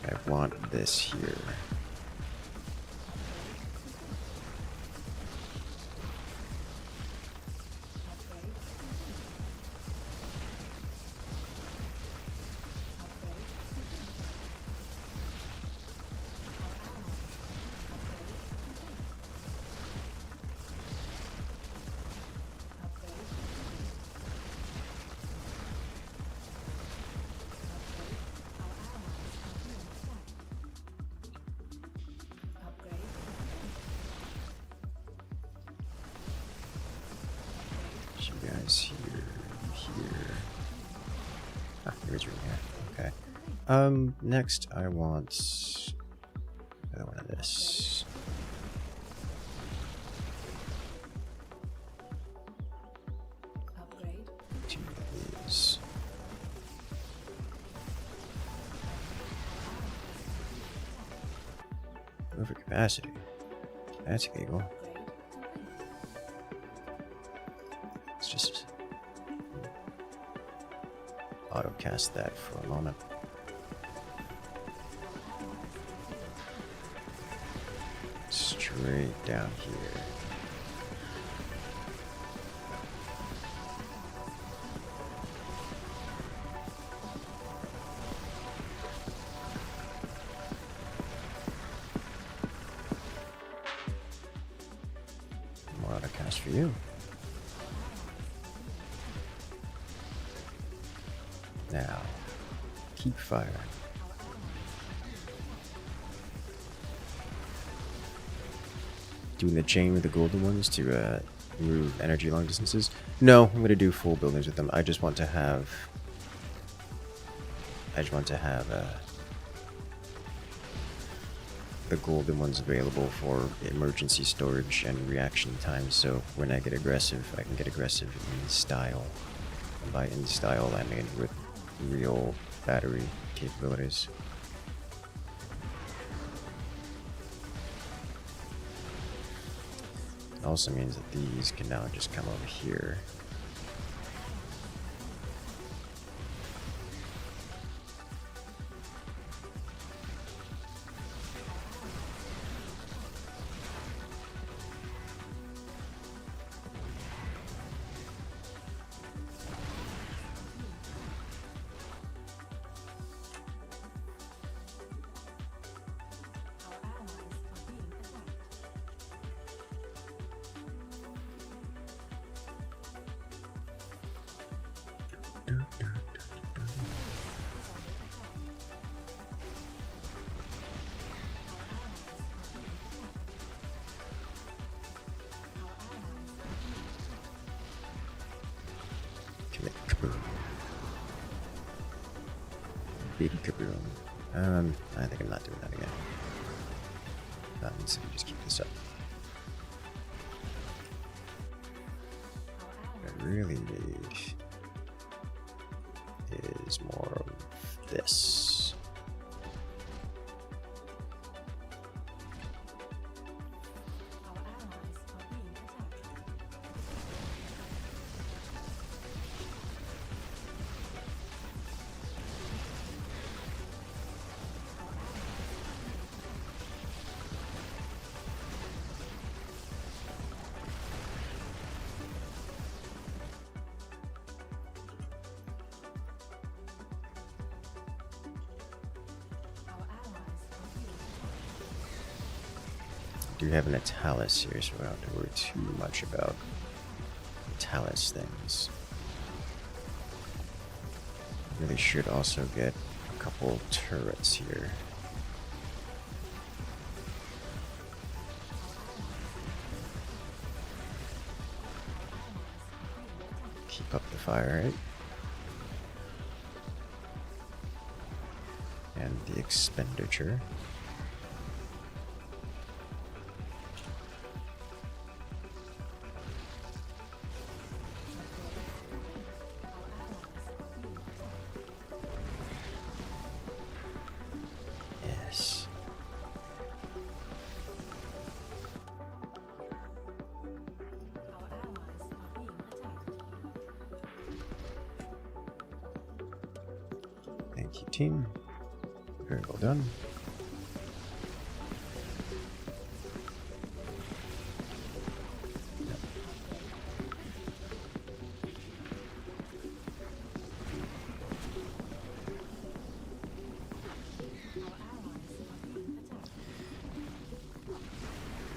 I want this here. You guys here. Ah, here's your here. Okay. Next I want another one of this. Upgrade. Two of these. Overcapacity. That's illegal. Upgrade complete. Let's just auto cast that for a moment. Straight down here. More auto cast for you. Now, keep firing. Doing the chain with the golden ones to remove energy long distances? No, I'm gonna do full buildings with them. I just want to have the golden ones available for emergency storage and reaction time, so when I get aggressive, I can get aggressive in style. And by in style, I mean with real battery capabilities. It also means that these can now just come over here. Our allies are being attacked. Commit kaboom. Big kaboom. I think I'm not doing that again. That means we just keep this up. What I really need is more of this. Our allies are being attacked. Our allies are being attacked. Do have an Italis here, so I don't have to worry too much about Italis things. Really should also get a couple turrets here. Keep up the fire rate. And the expenditure. Yes. Our allies are being attacked. Thank you, team. Very well done.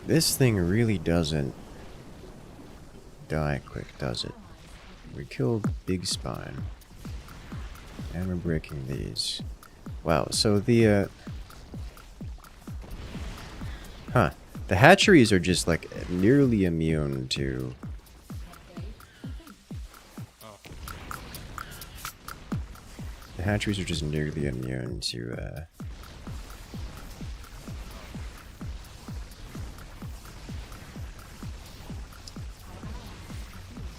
This thing really doesn't die quick, does it? We killed Big Spine. And we're breaking these. Wow, so the the hatcheries are just like nearly immune to The hatcheries are just nearly immune to the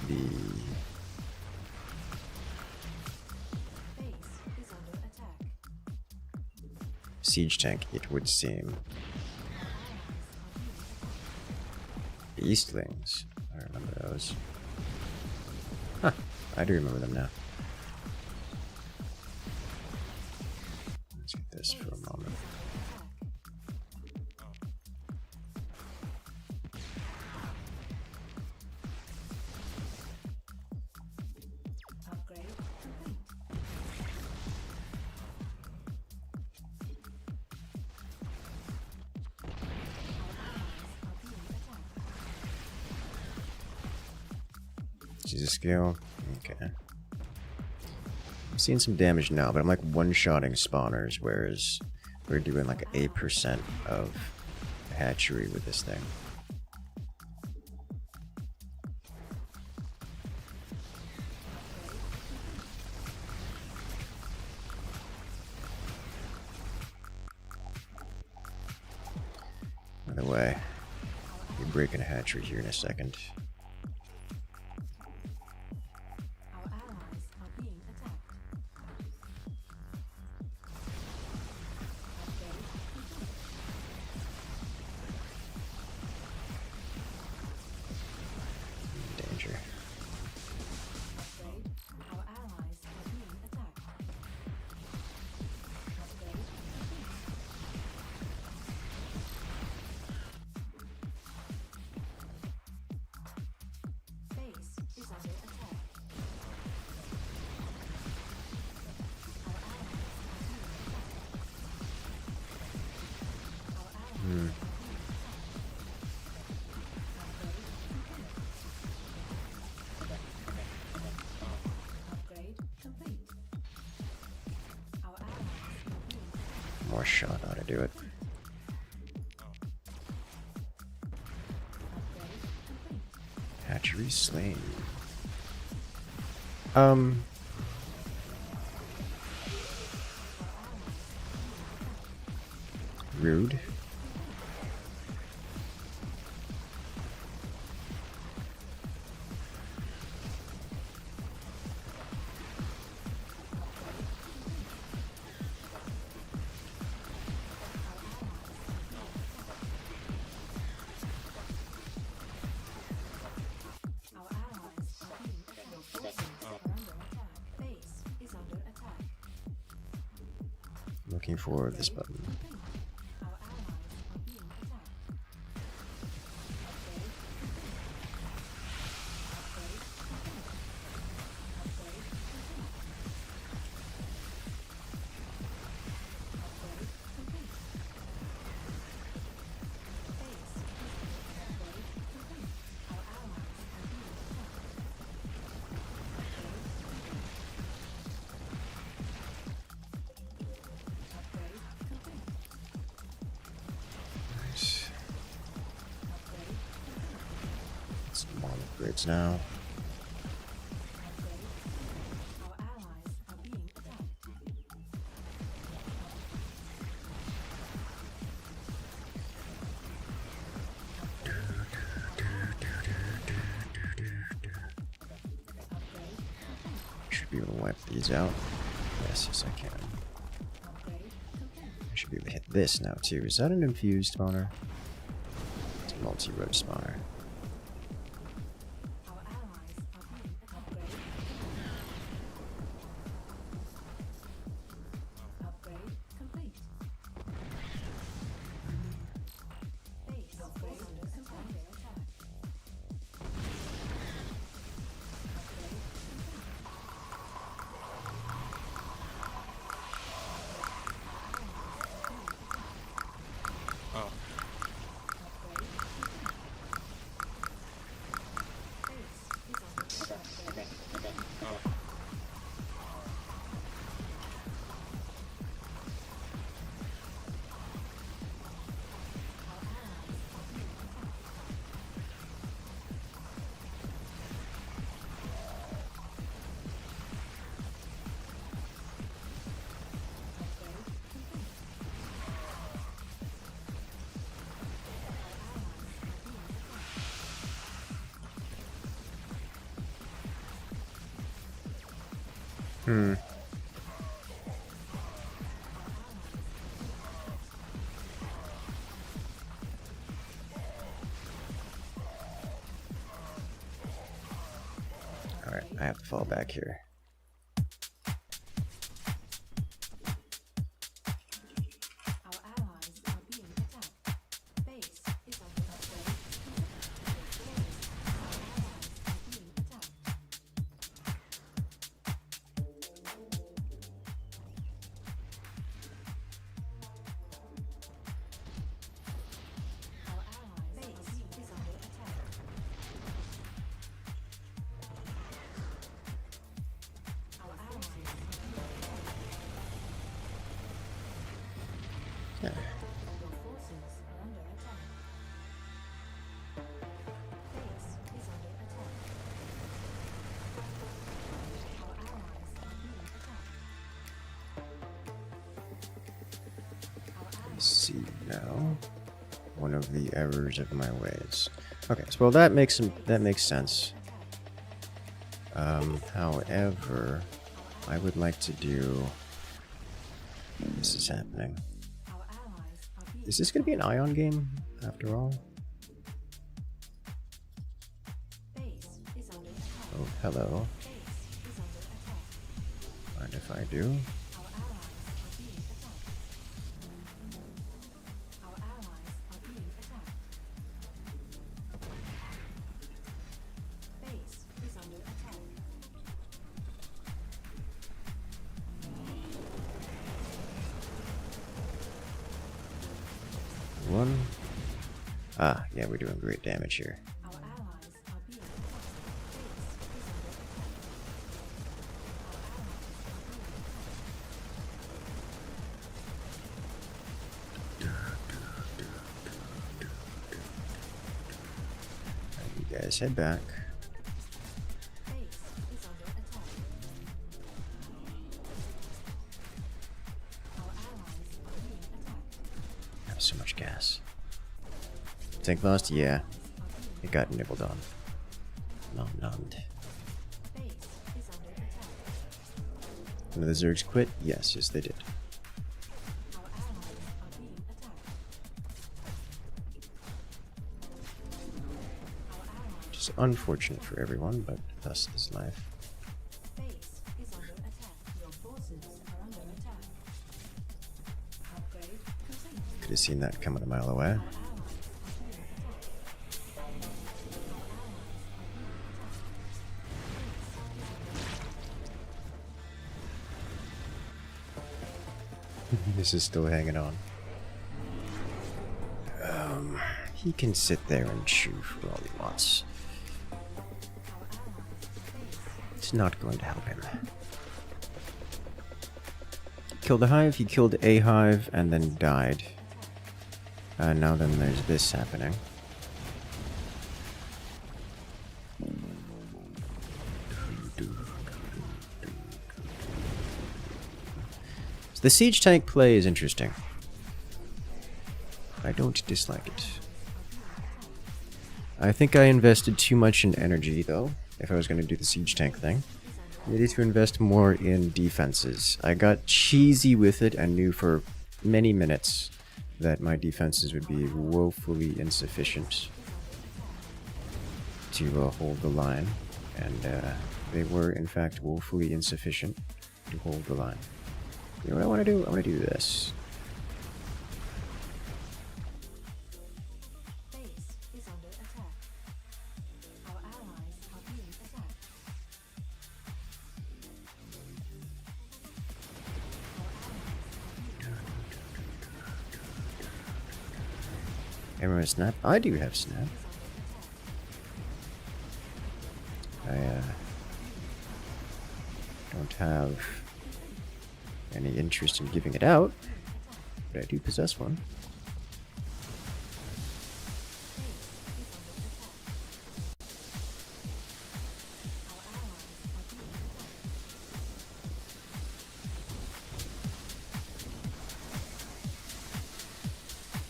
Base is under attack. siege tank, it would seem. The Eastlings. I remember those. Huh, I do remember them now. Let's get this for a moment. Upgrade complete. She's a scale. Okay. I'm seeing some damage now, but I'm like one-shotting spawners, whereas we're doing like 8% of hatchery with this thing. By the way, you're breaking a hatchery here in a second. Our allies are being attacked. Upgrade complete. Danger. Upgrade. Our allies are being attacked. Upgrade complete. Base is under attack. Our allies are being attacked. Our allies Upgrade complete. Our allies are being attacked. More shot ought to do it. Upgrade complete. Hatchery slain. Rude. Our allies are being attacked. Forces are under attack. Base is under attack. Looking for this button. Complete. Our allies are being attacked. Upgrade complete. Upgrade complete. Upgrade complete. Upgrade complete. Base is upgrade complete. Our allies are being attacked. Upgrade complete. Nice. Upgrade complete. Some more upgrades now. Upgrade. Our allies are being attacked. Upgrade. Should be able to wipe these out. Yes, yes I can. Upgrade complete. I should be able to hit this now too. Is that an infused spawner? It's a multi-road spawner. Our allies are being upgrade. Upgrade complete. Base upgrade under attack. Upgrade complete. Oh, Upgrade complete. Hmm. Alright, I have to fall back here. Our allies are being attacked. Base is under attack. Our allies are being attacked. Our allies' base is under attack. Our allies are being Yeah. Your forces are under attack. Base is under attack. Our allies are being attacked. Our Let's allies see now. One of the errors of my ways. Okay, so well that makes sense. However, I would like to do. This is happening. our allies are being Is this going to be an Ion game after all? base is under attack. Oh, hello. Base is under attack. Mind if I do? Our allies are being attacked. Our allies are being attacked. Base is under attack. One. Ah, yeah, we're doing great damage here. Our allies are being attacked. Base is under attack. You guys head back. Base is under attack. Our allies are being attacked. I have so much gas. Tank lost? Yeah. It got nibbled on. Numbed. Base is under attack. One of the Zergs quit? Yes, they did. Our allies are being attacked. Our allies Which is unfortunate for everyone, but thus is life. base is under attack. Your forces are under attack. Upgrade complete. Could have seen that coming a mile away. This is still hanging on. He can sit there and chew for all he wants. It's not going to help him. Killed a hive, he killed a hive, and then died. Now then there's this happening. So the siege tank play is interesting. I don't dislike it. I think I invested too much in energy, though, if I was going to do the siege tank thing. Needed to invest more in defenses. I got cheesy with it and knew for many minutes that my defenses would be woefully insufficient to hold the line. And they were, in fact, woefully insufficient to hold the line. You know what I want to do? I want to do this. Base is under attack. Our allies are being attacked. Everyone snap? I do have snap. I don't have any interest in giving it out, but I do possess one.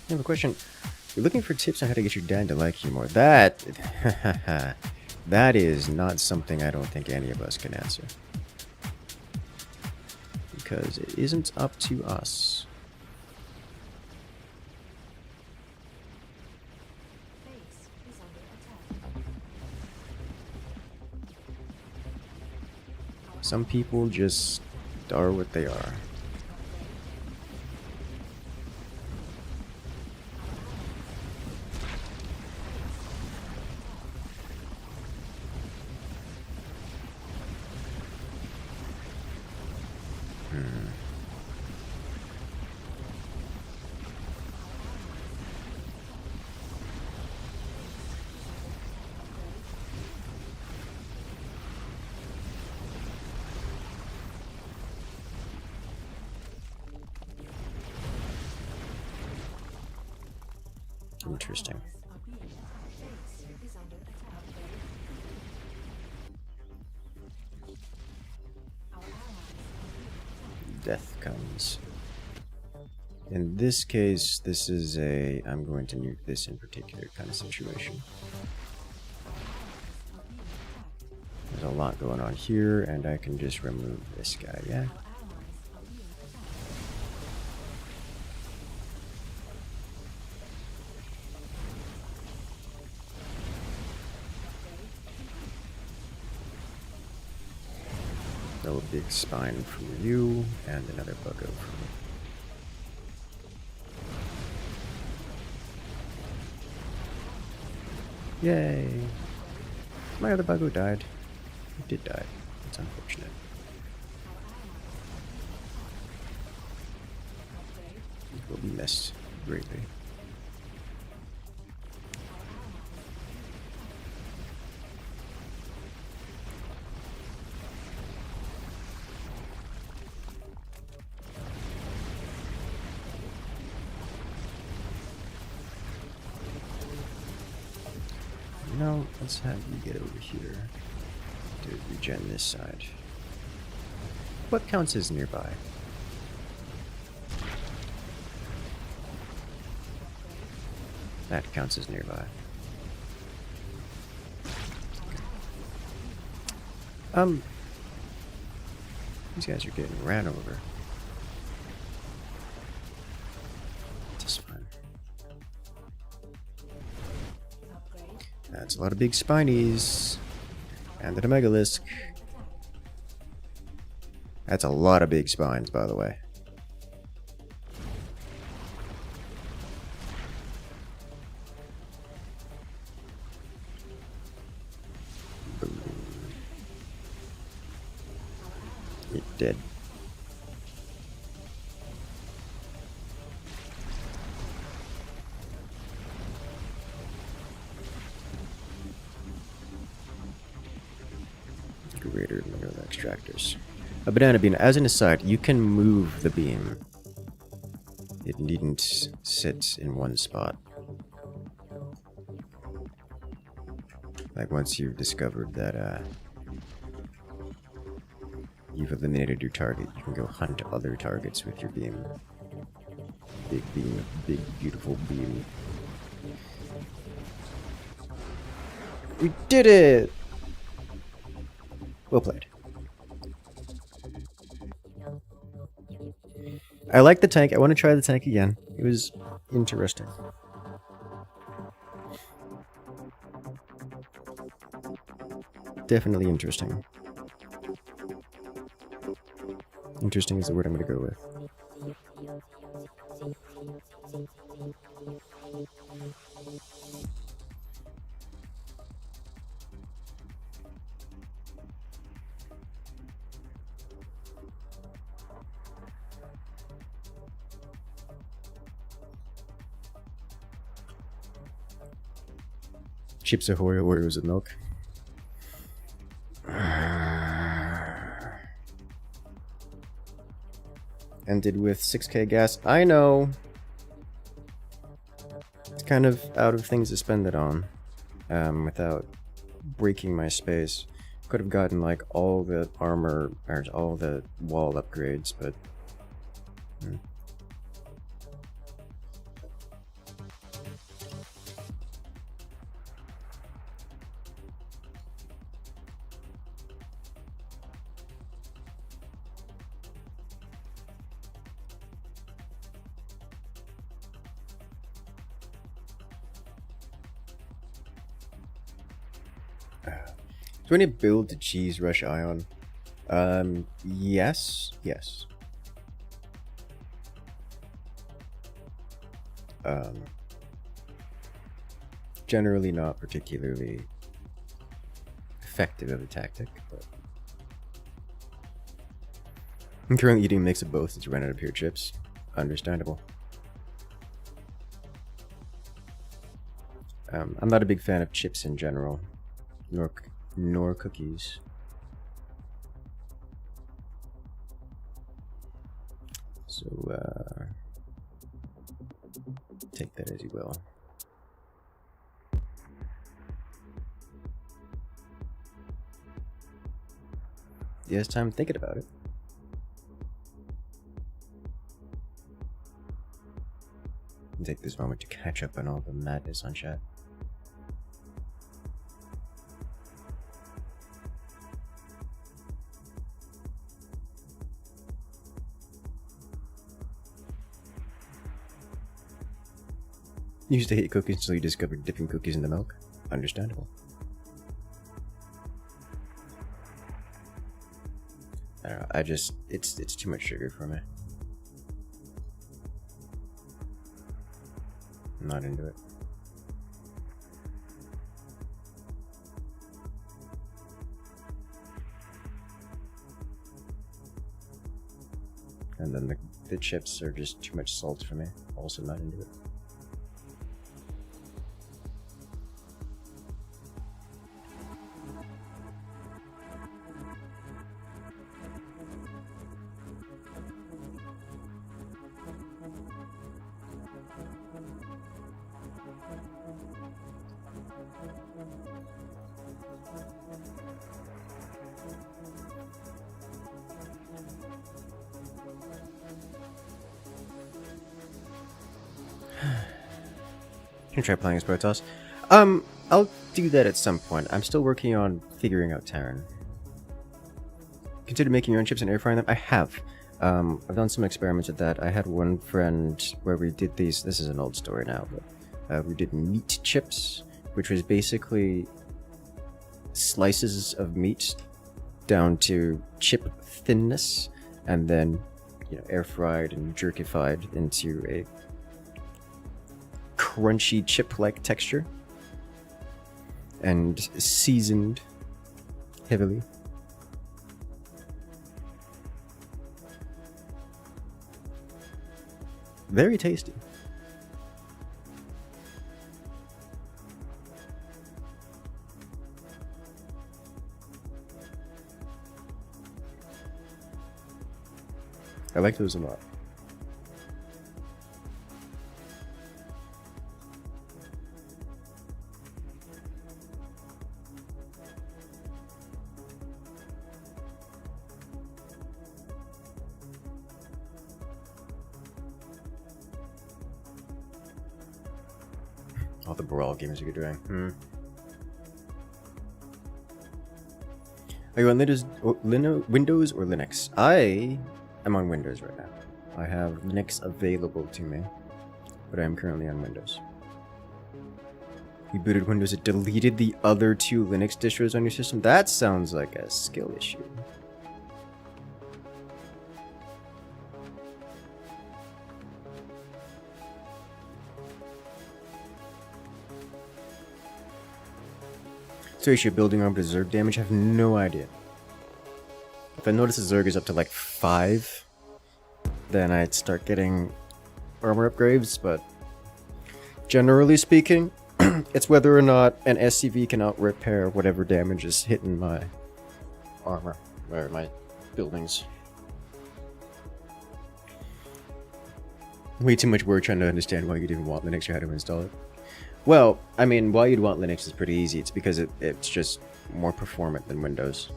I have a question. You're looking for tips on how to get your dad to like you more. That is not something I don't think any of us can answer. because it isn't up to us. Base is under attack. Some people just are what they are. Interesting. Are being attacked. Base is under attack. Our allies are being attacked. Death comes. In this case, this is a I'm going to nuke this in particular kind of situation. Are being attacked. There's a lot going on here, and I can just remove this guy, yeah? Our allies are being attacked. Double big spine for you, and another buggo for me. Yay! My other buggo died. It did die. It's unfortunate. It will be missed greatly. No, let's have you get over here to regen this side. What counts as nearby? That counts as nearby. These guys are getting ran over. Just fine. That's a lot of big spinies. And the megalisk. That's a lot of big spines, by the way. Boom. You're dead. Greater mineral extractors. A banana bean. As an aside, you can move the beam. It needn't sit in one spot. Like once you've discovered that you've eliminated your target, you can go hunt other targets with your beam. Big beam, big beautiful beam. We did it! Well played. I like the tank. I want to try the tank again. It was interesting. Definitely interesting. Interesting is the word I'm going to go with. Chips Ahoy, Oreos with milk. Ended with 6k gas. I know. It's kind of out of things to spend it on. Without breaking my space. Could have gotten like all the armor, or all the wall upgrades, but... Do I need to build the Cheese Rush Ion? Yes. Yes. Generally not particularly effective of a tactic, but I'm currently eating a mix of both since we ran out of pure chips. Understandable. I'm not a big fan of chips in general, nor cookies. So, take that as you will. Yes, time thinking about it. I'll take this moment to catch up on all the madness on chat. You used to hate cookies until you discovered dipping cookies in the milk. Understandable. I don't know, it's too much sugar for me. I'm not into it. And then the chips are just too much salt for me. Also not into it. Can try playing as Protoss. I'll do that at some point. I'm still working on figuring out Terran. Consider making your own chips and air frying them? I have. I've done some experiments with that. I had one friend where we did these. This is an old story now, but we did meat chips, which was basically slices of meat down to chip thinness, and then air fried and jerkified into a crunchy chip-like texture and seasoned heavily. Very tasty. I like those a lot. All the Brawl games you're doing. Are you on Windows or Linux? I am on Windows right now. I have Linux available to me, but I am currently on Windows. You booted Windows, it deleted the other two Linux distros on your system? That sounds like a skill issue. So is your building arm to Zerg damage? I have no idea. If I notice the Zerg is up to like 5, then I'd start getting armor upgrades, but generally speaking, it's whether or not an SCV can out-repair whatever damage is hitting my armor, or my buildings. Way too much work trying to understand why you'd even want Linux or how to install it. Well, I mean, why you'd want Linux is pretty easy. It's because it's just more performant than Windows.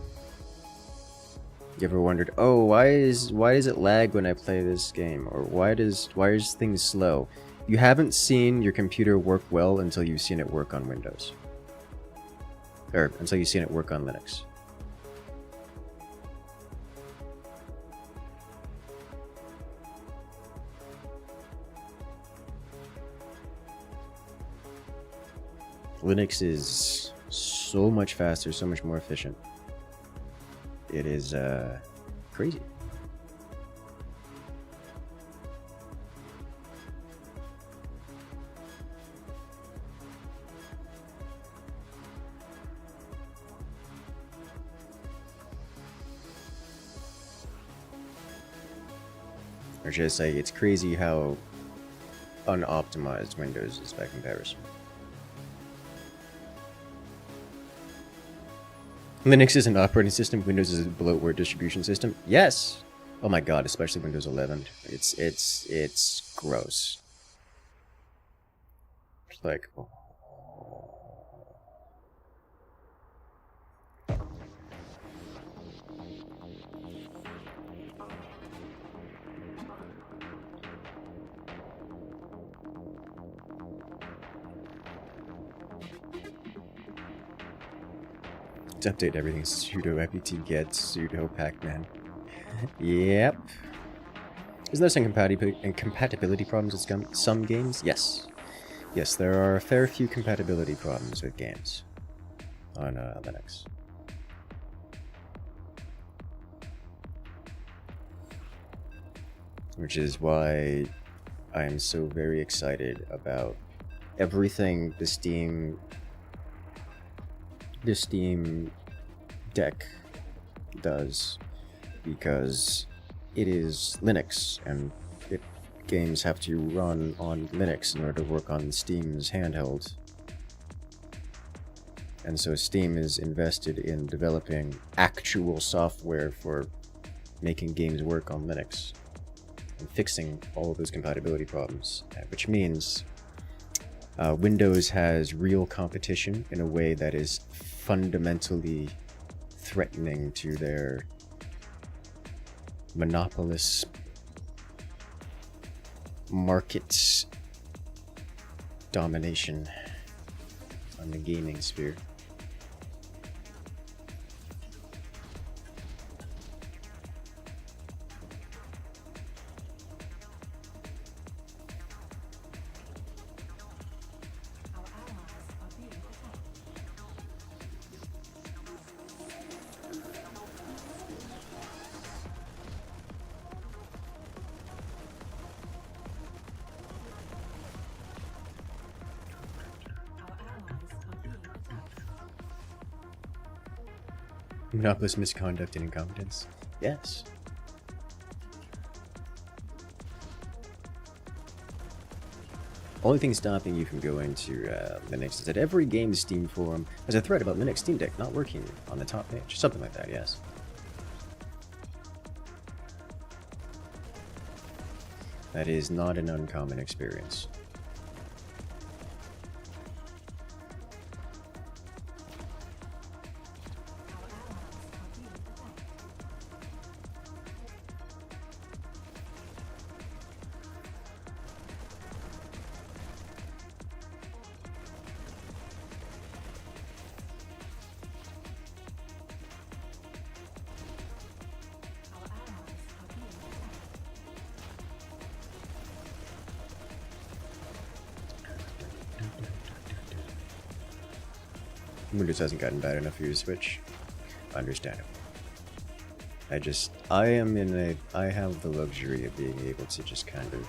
You ever wondered, oh, why does it lag when I play this game? Or why is things slow? You haven't seen your computer work well until you've seen it work on Windows. Or until you've seen it work on Linux. Linux is so much faster, so much more efficient. It is crazy. Or should I say, it's crazy how unoptimized Windows is by comparison. Linux is an operating system, Windows is a bloatware distribution system. Yes! Oh my god, especially Windows 11. It's gross. It's like, oh. To update everything, sudo apt get sudo pacman. Yep. Isn't there some compatibility problems with some games? Yes. Yes, there are a fair few compatibility problems with games on Linux. Which is why I am so very excited about everything the Steam deck does, because it is Linux and games have to run on Linux in order to work on Steam's handheld. And so Steam is invested in developing actual software for making games work on Linux and fixing all of those compatibility problems, which means Windows has real competition in a way that is fundamentally threatening to their monopolist market domination on the gaming sphere. Monopolist misconduct and incompetence. Yes. Only thing stopping you from going to Linux is that every game Steam forum has a thread about Linux Steam Deck not working on the top page. Something like that, yes. That is not an uncommon experience. Windows hasn't gotten bad enough for you to switch. Understandable. I have the luxury of being able to just kind of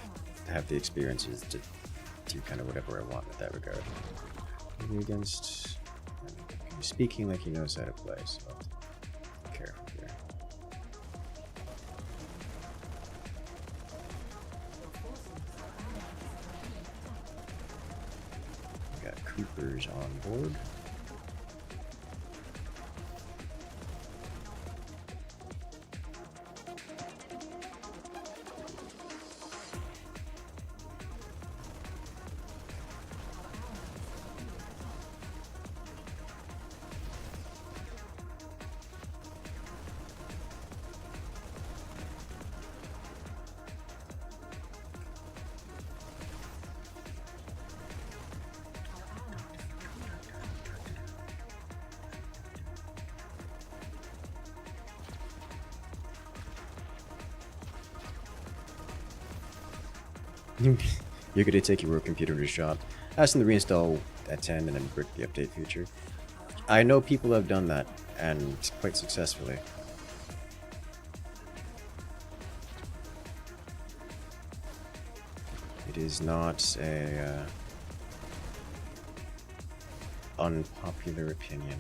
have the experiences to do kind of whatever I want with that regard. Maybe against speaking like he knows how to play, so be careful here. We got Coopers on board. You're going to take your work computer to the shop, ask them to reinstall at 10 and then brick the update feature. I know people have done that, and quite successfully. It is not a unpopular opinion.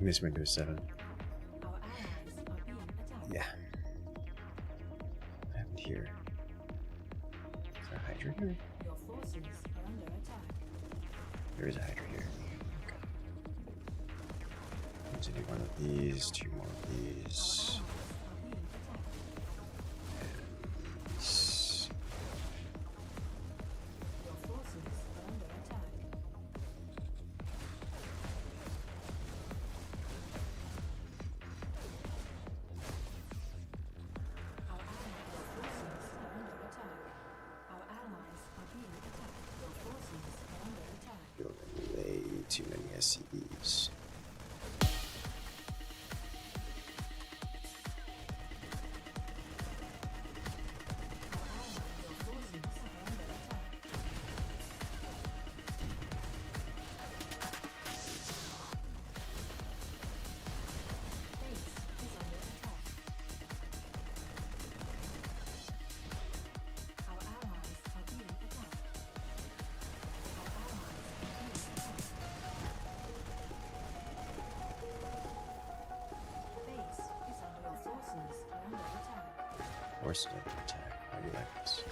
Miss Windows 7. Yeah. What happened here? Is there a Hydrate here? There is a Hydrate here. Okay. Let's do one of these, two more of these. Way too many SCVs. Forced into attack. How do you like this?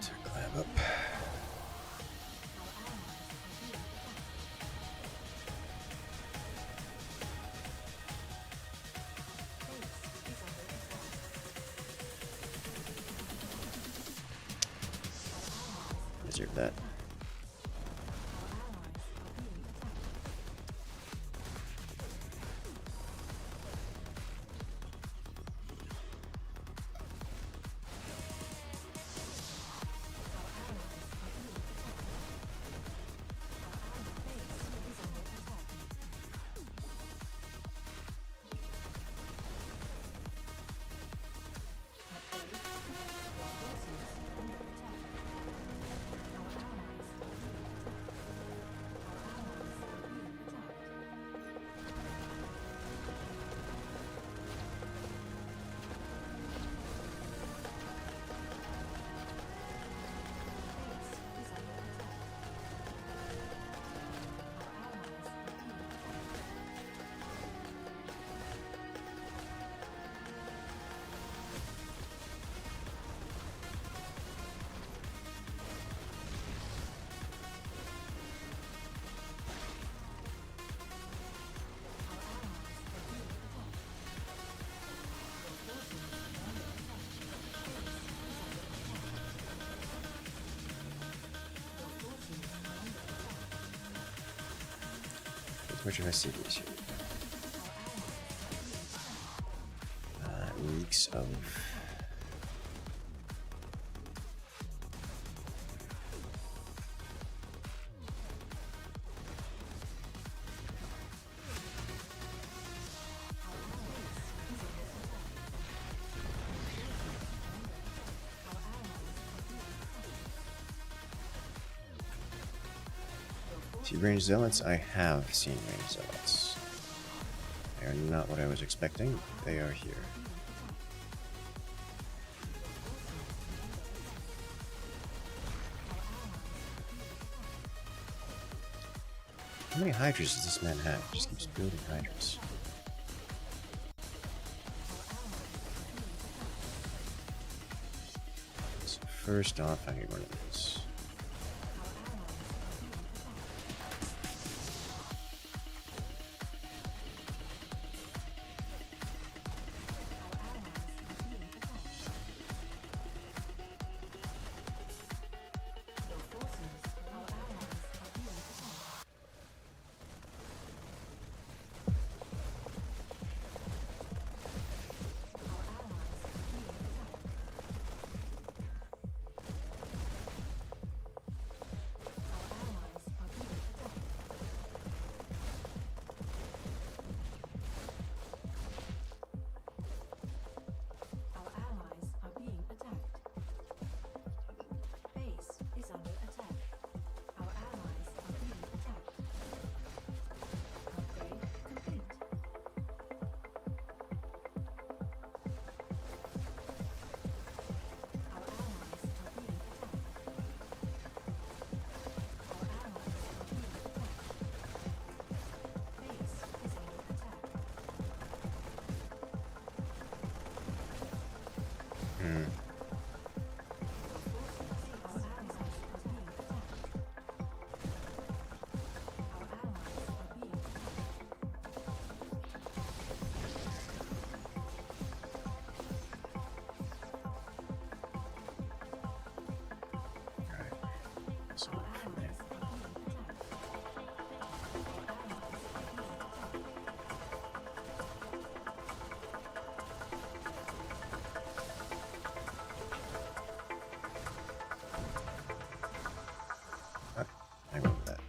To climb up. Deserve that. Which of my CDs here? Weeks of. See, ranged zealots, I have seen ranged zealots. They are not what I was expecting. They are here. How many Hydras does this man have? He just keeps building Hydras. So first off, I need one of these. So from there. I go with that.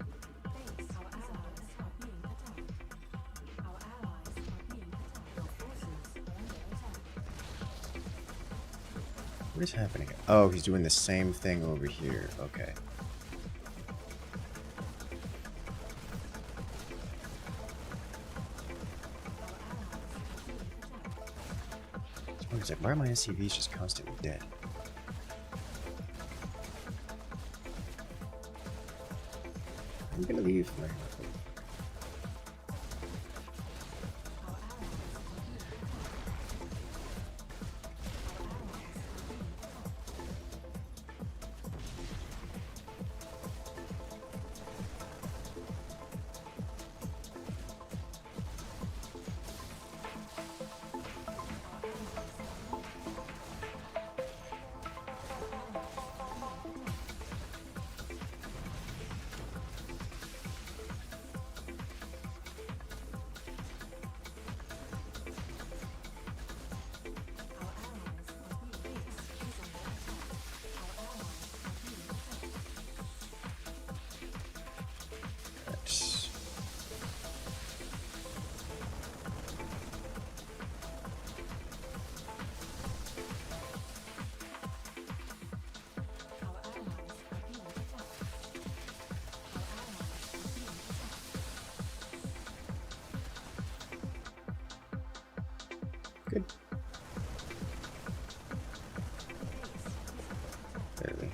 What is happening? Oh, he's doing the same thing over here. Okay. It's like, why are my SCVs just constantly dead? I'm gonna leave. Good. Barely.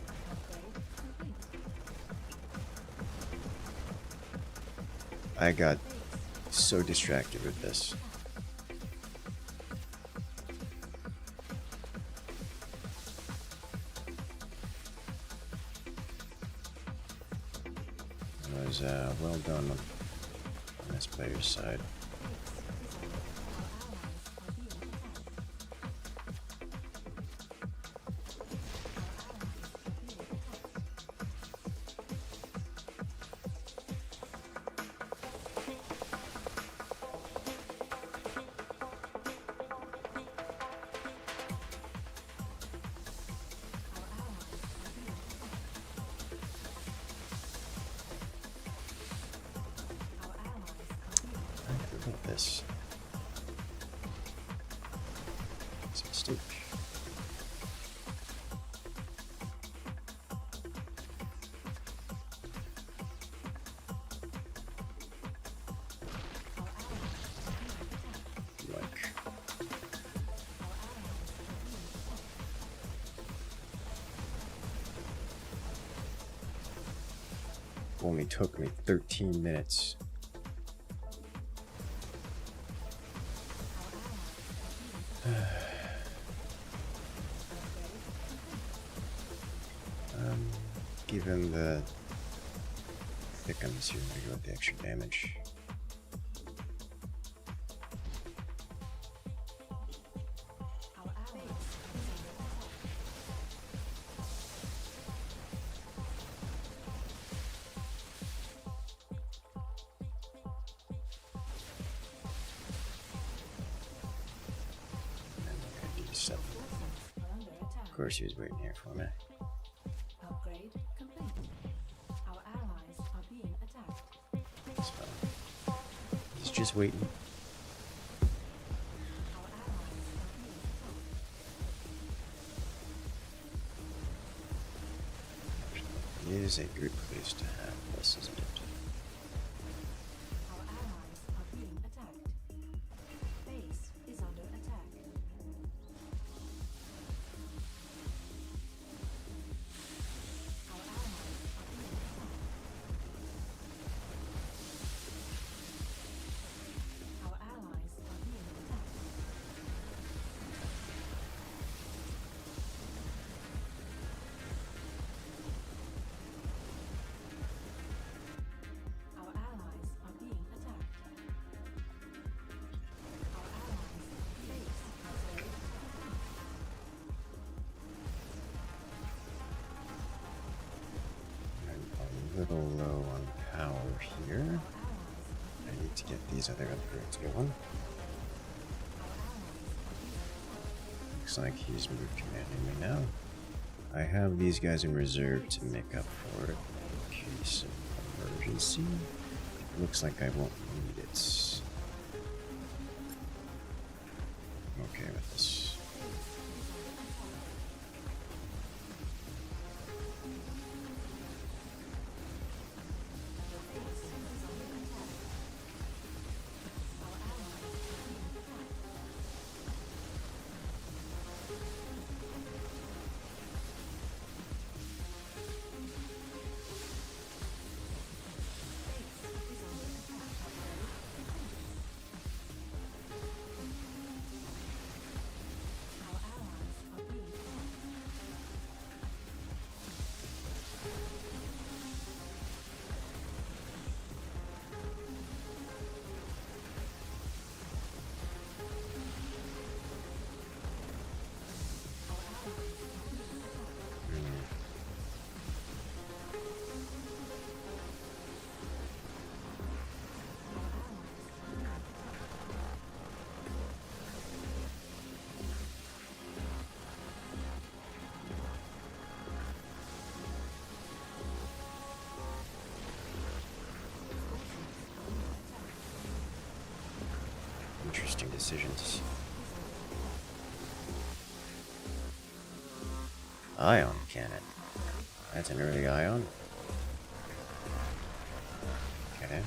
I got so distracted with this. It was well done on this player's side. Look at this. It's a stitch. Like. Only took me 13 minutes. even the thickums here to go with the extra damage. Our allies is under attack. And we're gonna do 7. Forces are under attack. Of course, he was waiting here for me. Upgrade complete. Our allies are being attacked. So he's just waiting. Our allies are being attacked. It is a good place to have this, isn't it? Our allies are being attacked. Base is under attack. Our allies are being attacked. Our allies are being attacked. Our allies are being attacked. Our allies' base has been attacked. I'm a little low on power here. Our allies I need to get these other upgrades going. Looks like he's moved commanding me now. I have these guys in reserve to make up for it in case of emergency. Looks like I won't need it. I'm okay with this. Interesting decisions. Ion cannon. That's an early ion. Okay.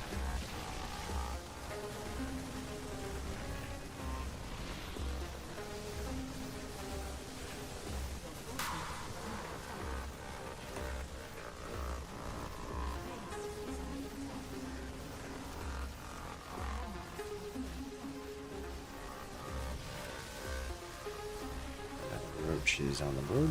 Roach is on the board.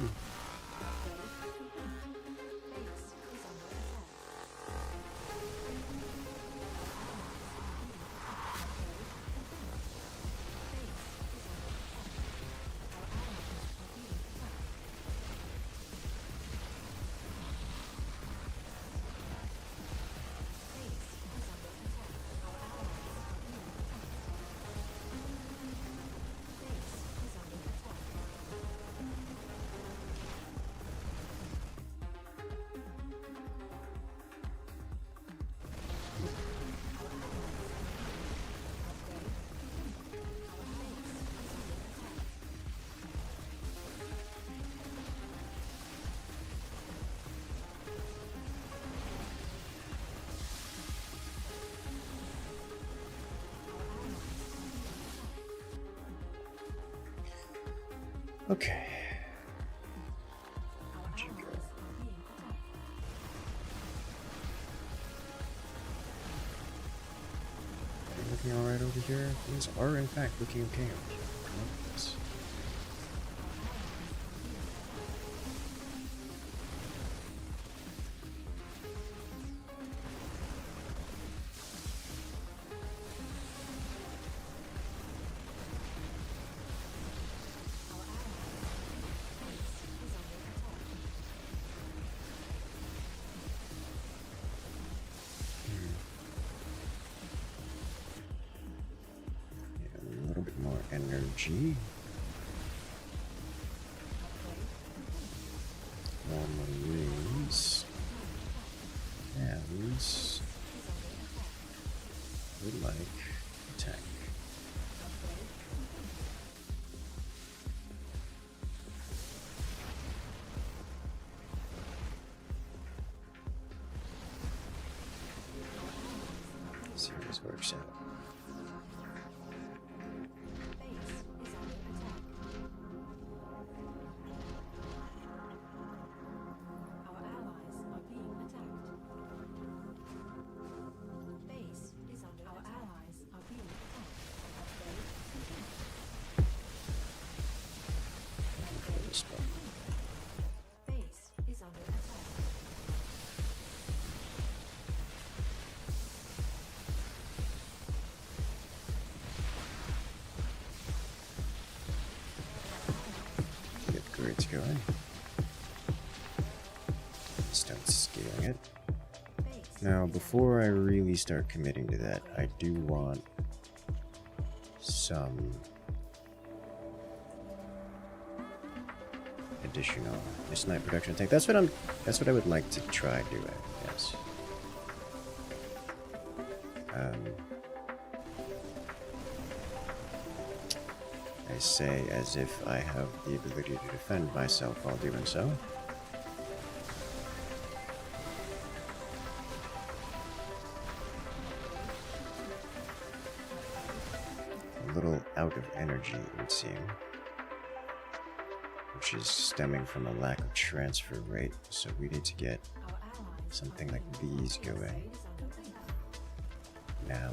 Okay. Where'd you go? Are you looking alright over here? Things are in fact looking okay over here. I like this. energy. More marines. And would like attack. See how this works out. It's going. Start scaling it. Now, before I really start committing to that, I do want some additional sniper production tank. That's what I would like to try doing. Yes. I say as if I have the ability to defend myself while doing so. A little out of energy, it would seem, which is stemming from a lack of transfer rate, so we need to get something like these going now.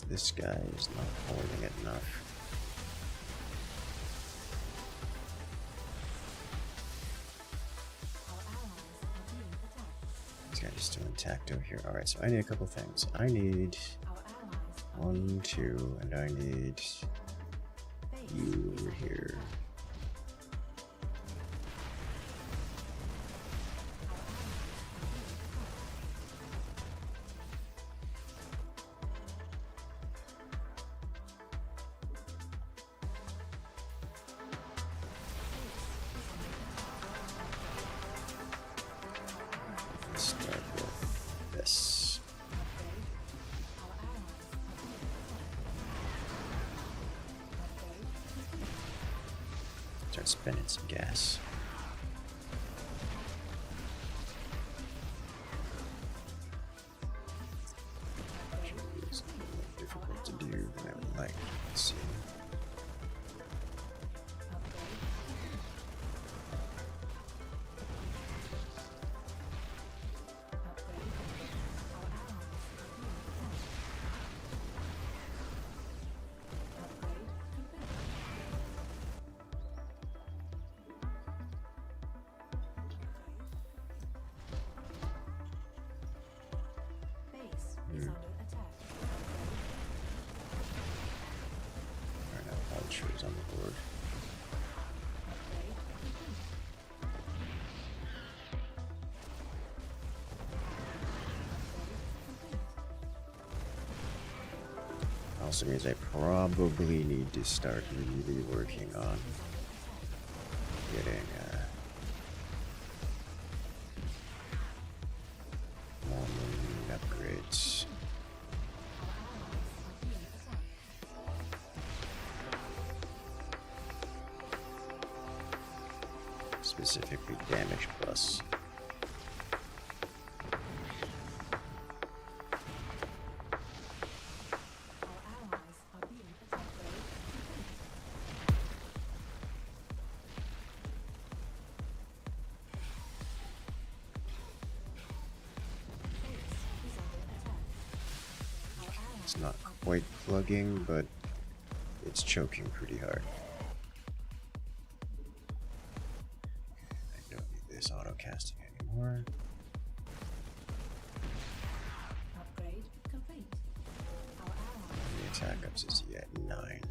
This guy is not holding it enough. This guy is still intact over here. Alright, so I need a couple things. I need 1, 2, and I need you over here. Start spending some gas. It's a little difficult to do than I would like. Let's see. Is on the board. Also means I probably need to start really working on getting more marine upgrades. Specifically damage plus. It's not quite plugging, but it's choking pretty hard. Auto casting anymore. Upgrade complete. The attack ups is yet 9.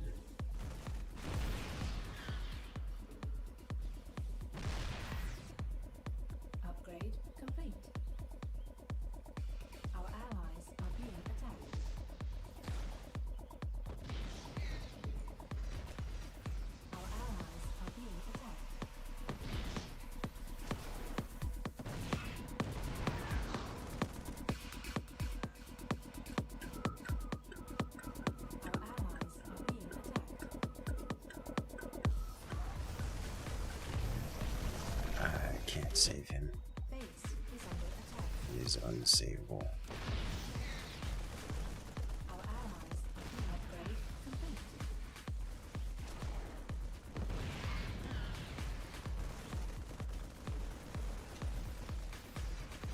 Can't save him. Base is under attack. He is unsavable. Our allies upgrade complete.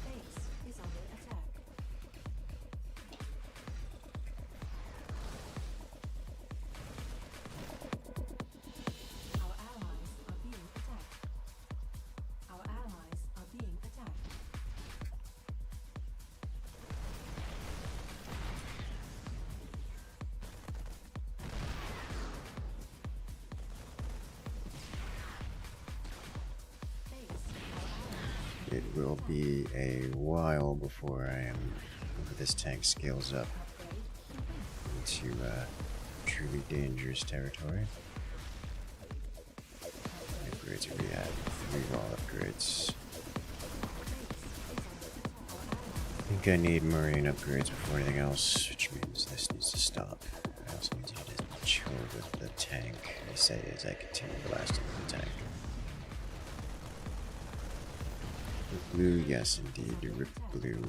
Base is under attack. Our allies are being attacked. Our allies are being attacked. Base, our allies It will be a while before this tank scales up upgrade complete. into truly dangerous territory. Upgrades are rehab. 3 wall upgrades. I think I need marine upgrades before anything else, which means this needs to stop. I also need to chill with the tank, I say, as I continue blasting the tank. Rip blue, yes indeed, rip blue.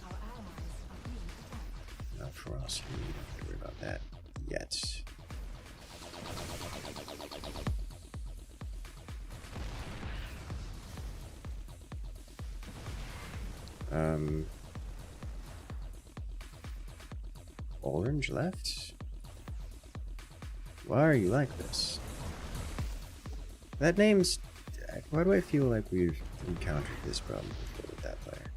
Our allies are being attacked. Not ferocity, you don't have to worry about that yet. Orange left? Why are you like this? That name's... Why do I feel like we've encountered this problem before with that player?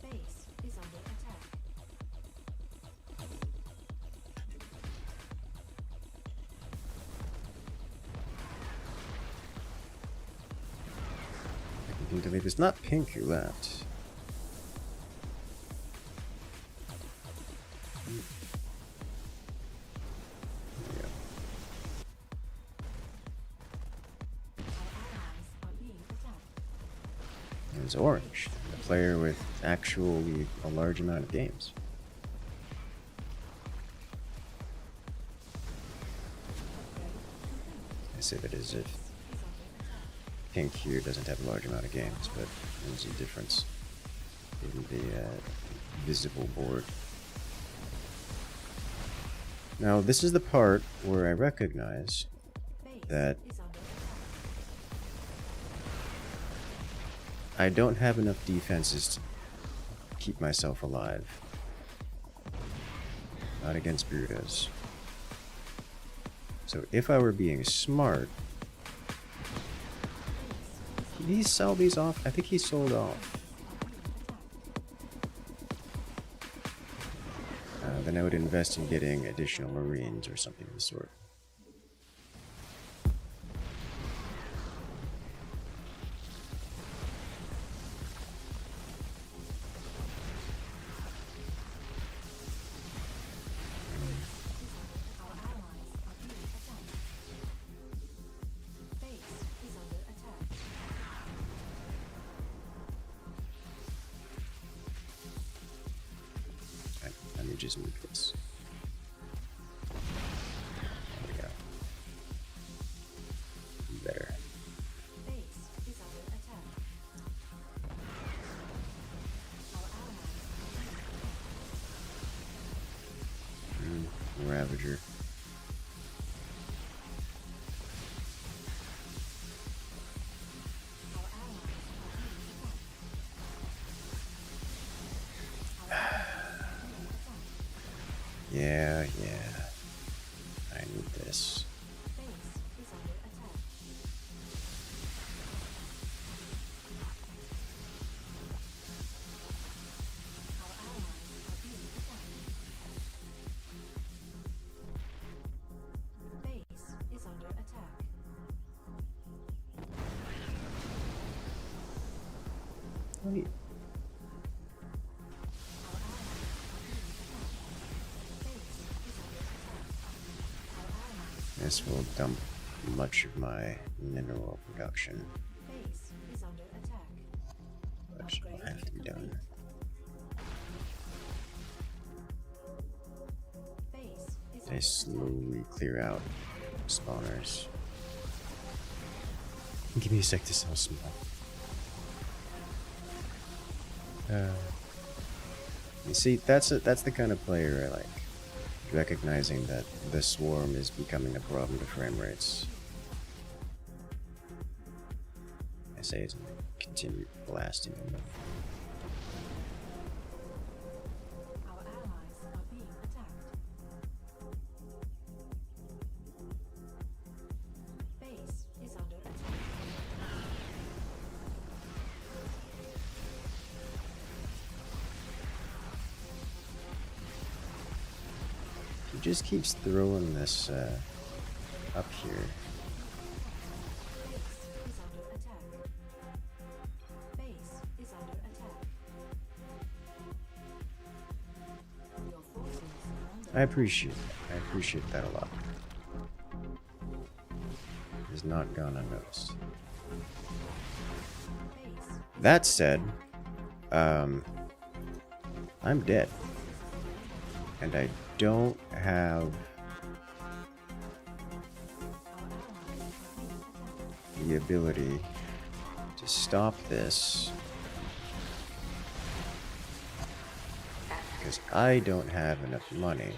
Base is under attack. I can believe it's not pink who left. There we go. Our allies are being attacked. It was orange, a player with actually a large amount of games. I say that as if pink here doesn't have a large amount of games, but there's a difference in the visible board. Now, this is the part where I recognize Base that is under attack. I don't have enough defenses to keep myself alive. Not against Brutos. So if I were being smart, did he sell these off? I think he sold off. Then I would invest in getting additional Marines or something of the sort. Our allies are being attacked. Base is under attack. Let me just move this. There we go. Better. Base is under attack. Our allies are being attacked. Ravager. Our allies Yeah. I need this. Base is under attack. Our allies are being attacked. Base is under attack. Wait. Our allies are being attacked. Base is under attack. Our allies. This will dump much of my mineral production, Base is under attack. which will have to be done. Base is I slowly clear out spawners. Give me a sec to sell some. You see, that's the kind of player I like. Recognizing that the swarm is becoming a problem to frame rates. I say it's gonna continue blasting them. Our allies are being attacked. Base is under attack. He just keeps throwing this up here. Base is under attack. Base is under attack. Your forces are under I appreciate that. I appreciate that a lot. It's not gone unnoticed. base. That said, I'm dead. And I don't have Our allies are being attacked. the ability to stop this. Because I don't have enough money. Base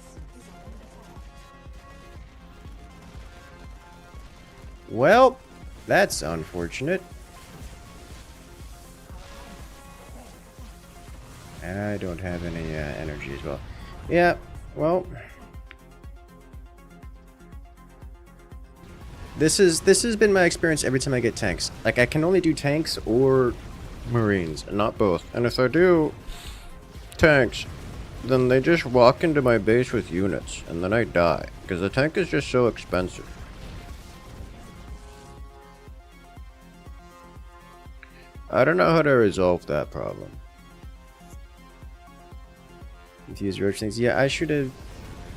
is under attack. Well, that's unfortunate. And I don't have any energy as well. Yeah, well, this has been my experience every time I get tanks. Like, I can only do tanks or marines, and not both. And if I do tanks, then they just walk into my base with units, and then I die because the tank is just so expensive. I don't know how to resolve that problem. Confused roach things. Yeah, I should have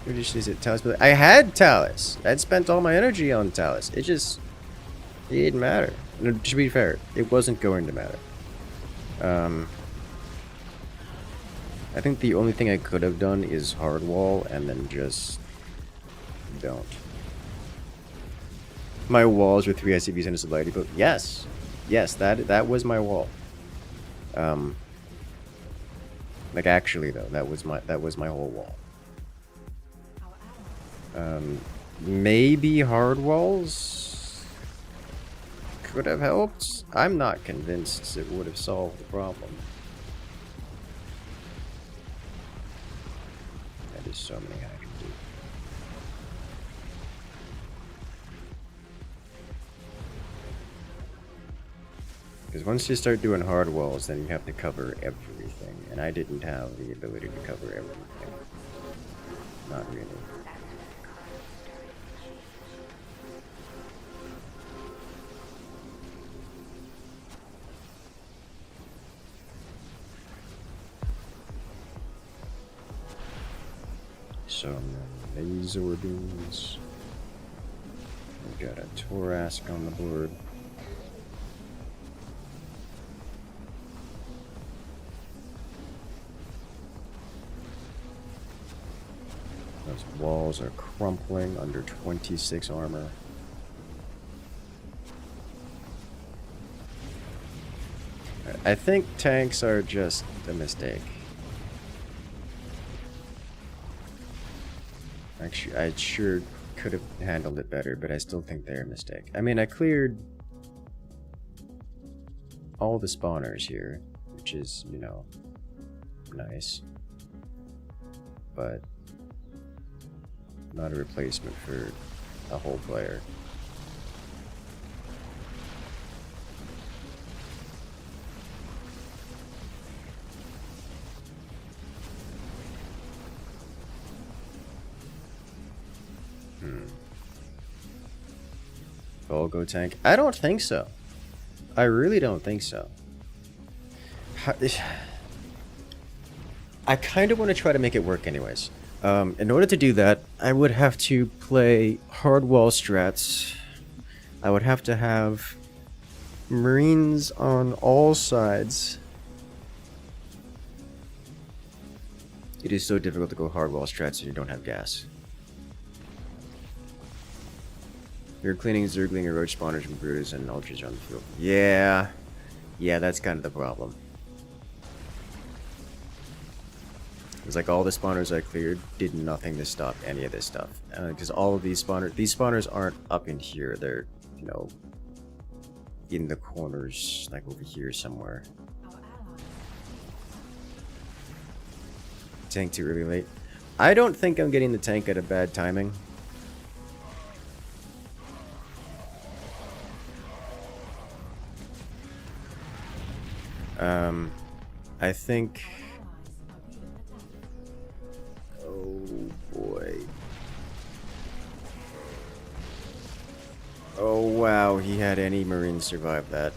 reduced these at Talus, but I had Talus. I'd spent all my energy on Talus. It didn't matter. No, to be fair, it wasn't going to matter. I think the only thing I could have done is hard wall and then just don't. My walls were 3 ICVs and a sobriety boat. Yes, that was my wall. Like, actually though, that was my whole wall. Our allies Maybe hard walls could have helped. I'm not convinced it would have solved the problem. That is so many I can do. Because once you start doing hard walls, then you have to cover everything, and I didn't have the ability to cover everything. Not really. Some laser beams. We got a Torask on the board. Those walls are crumpling under 26 armor. I think tanks are just a mistake. Actually, I sure could have handled it better, but I still think they're a mistake. I mean, I cleared all the spawners here, which is, you know, nice. But not a replacement for a whole player. Volgo tank? I don't think so. I really don't think so. I kind of want to try to make it work anyways. In order to do that, I would have to play hard wall strats. I would have to have Marines on all sides. It is so difficult to go hardwall strats if you don't have gas. You're cleaning Zergling or Roach spawners from Brutus and Ultras on the field. Yeah. Yeah, that's kind of the problem. It's like all the spawners I cleared did nothing to stop any of this stuff. Because all of these spawners aren't up in here. They're, you know, in the corners, like over here somewhere. Tank too early late. I don't think I'm getting the tank at a bad timing. I think... Oh boy. Oh wow, he had any Marines survive that.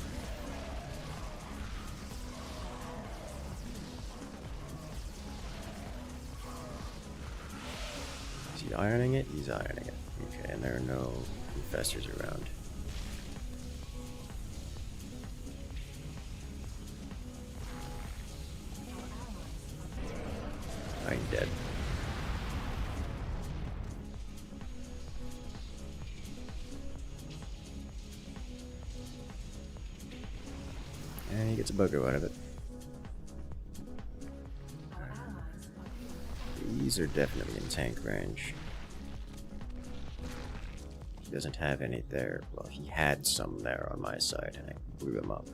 Is he ironing it? He's ironing it. Okay, and there are no infestors around. I'm dead. And he gets a bugger out of it. These are definitely in tank range. He doesn't have any there. Well, he had some there on my side, and I blew him up.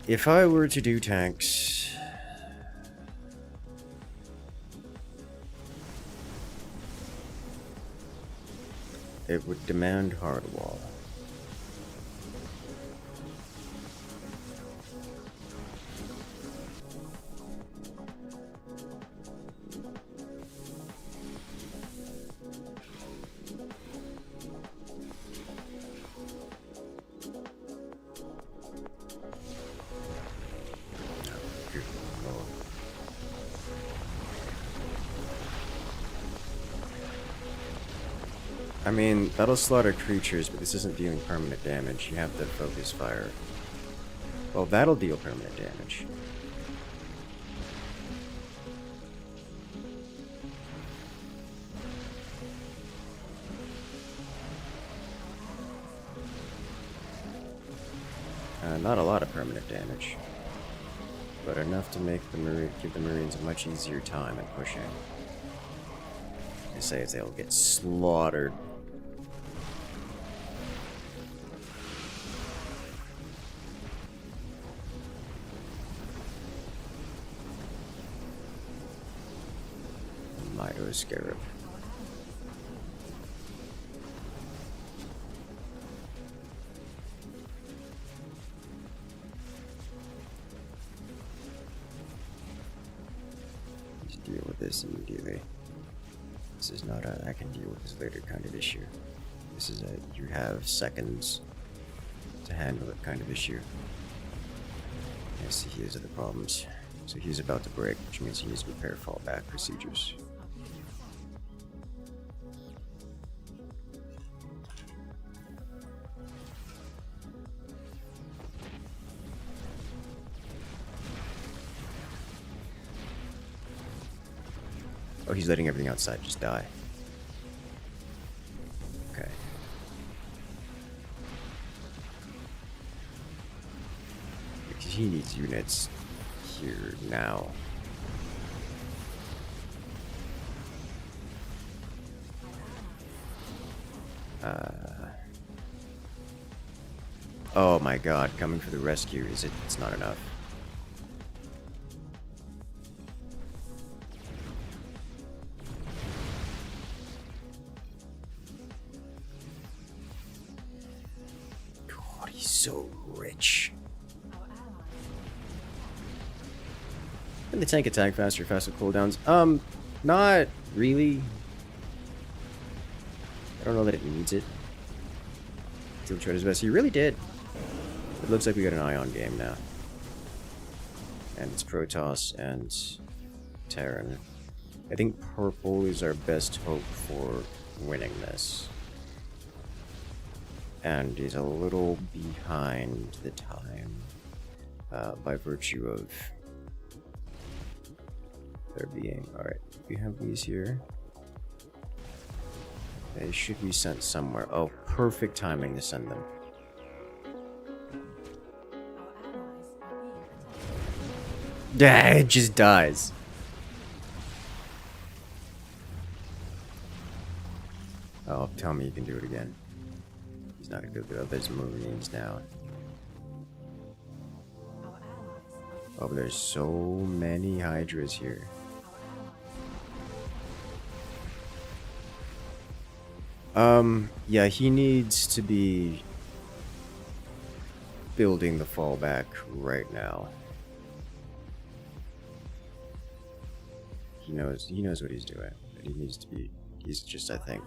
If I were to do tanks... it would demand hardwall. I mean, that'll slaughter creatures, but this isn't dealing permanent damage. You have to focus fire. Well, that'll deal permanent damage. Not a lot of permanent damage, but enough to make give the Marines a much easier time at pushing. They say they'll get slaughtered. Mito Scarab. Just deal with this immediately. This is not a I can deal with this later kind of issue. This is a you have seconds to handle it kind of issue. Yes, here's the problems. So he's about to break, which means he needs to prepare fallback procedures. Oh, he's letting everything outside just die. Okay. Because he needs units here now. Oh my god, coming for the rescue, is it? It's not enough. God, he's so rich. Can the tank attack faster cooldowns? Not really. I don't know that it needs it. He'll try his best. He really did. It looks like we got an Ion game now. And it's Protoss and Terran. I think purple is our best hope for winning this. And he's a little behind the time. by virtue of their being. Alright, we have these here. They should be sent somewhere. Oh, perfect timing to send them. Yeah, it just dies. Oh, tell me you can do it again. He's not gonna do it. There's Marines now. Oh, but there's so many Hydras here. Yeah, he needs to be building the fallback right now. He knows what he's doing, but he needs to be, he's just, I think,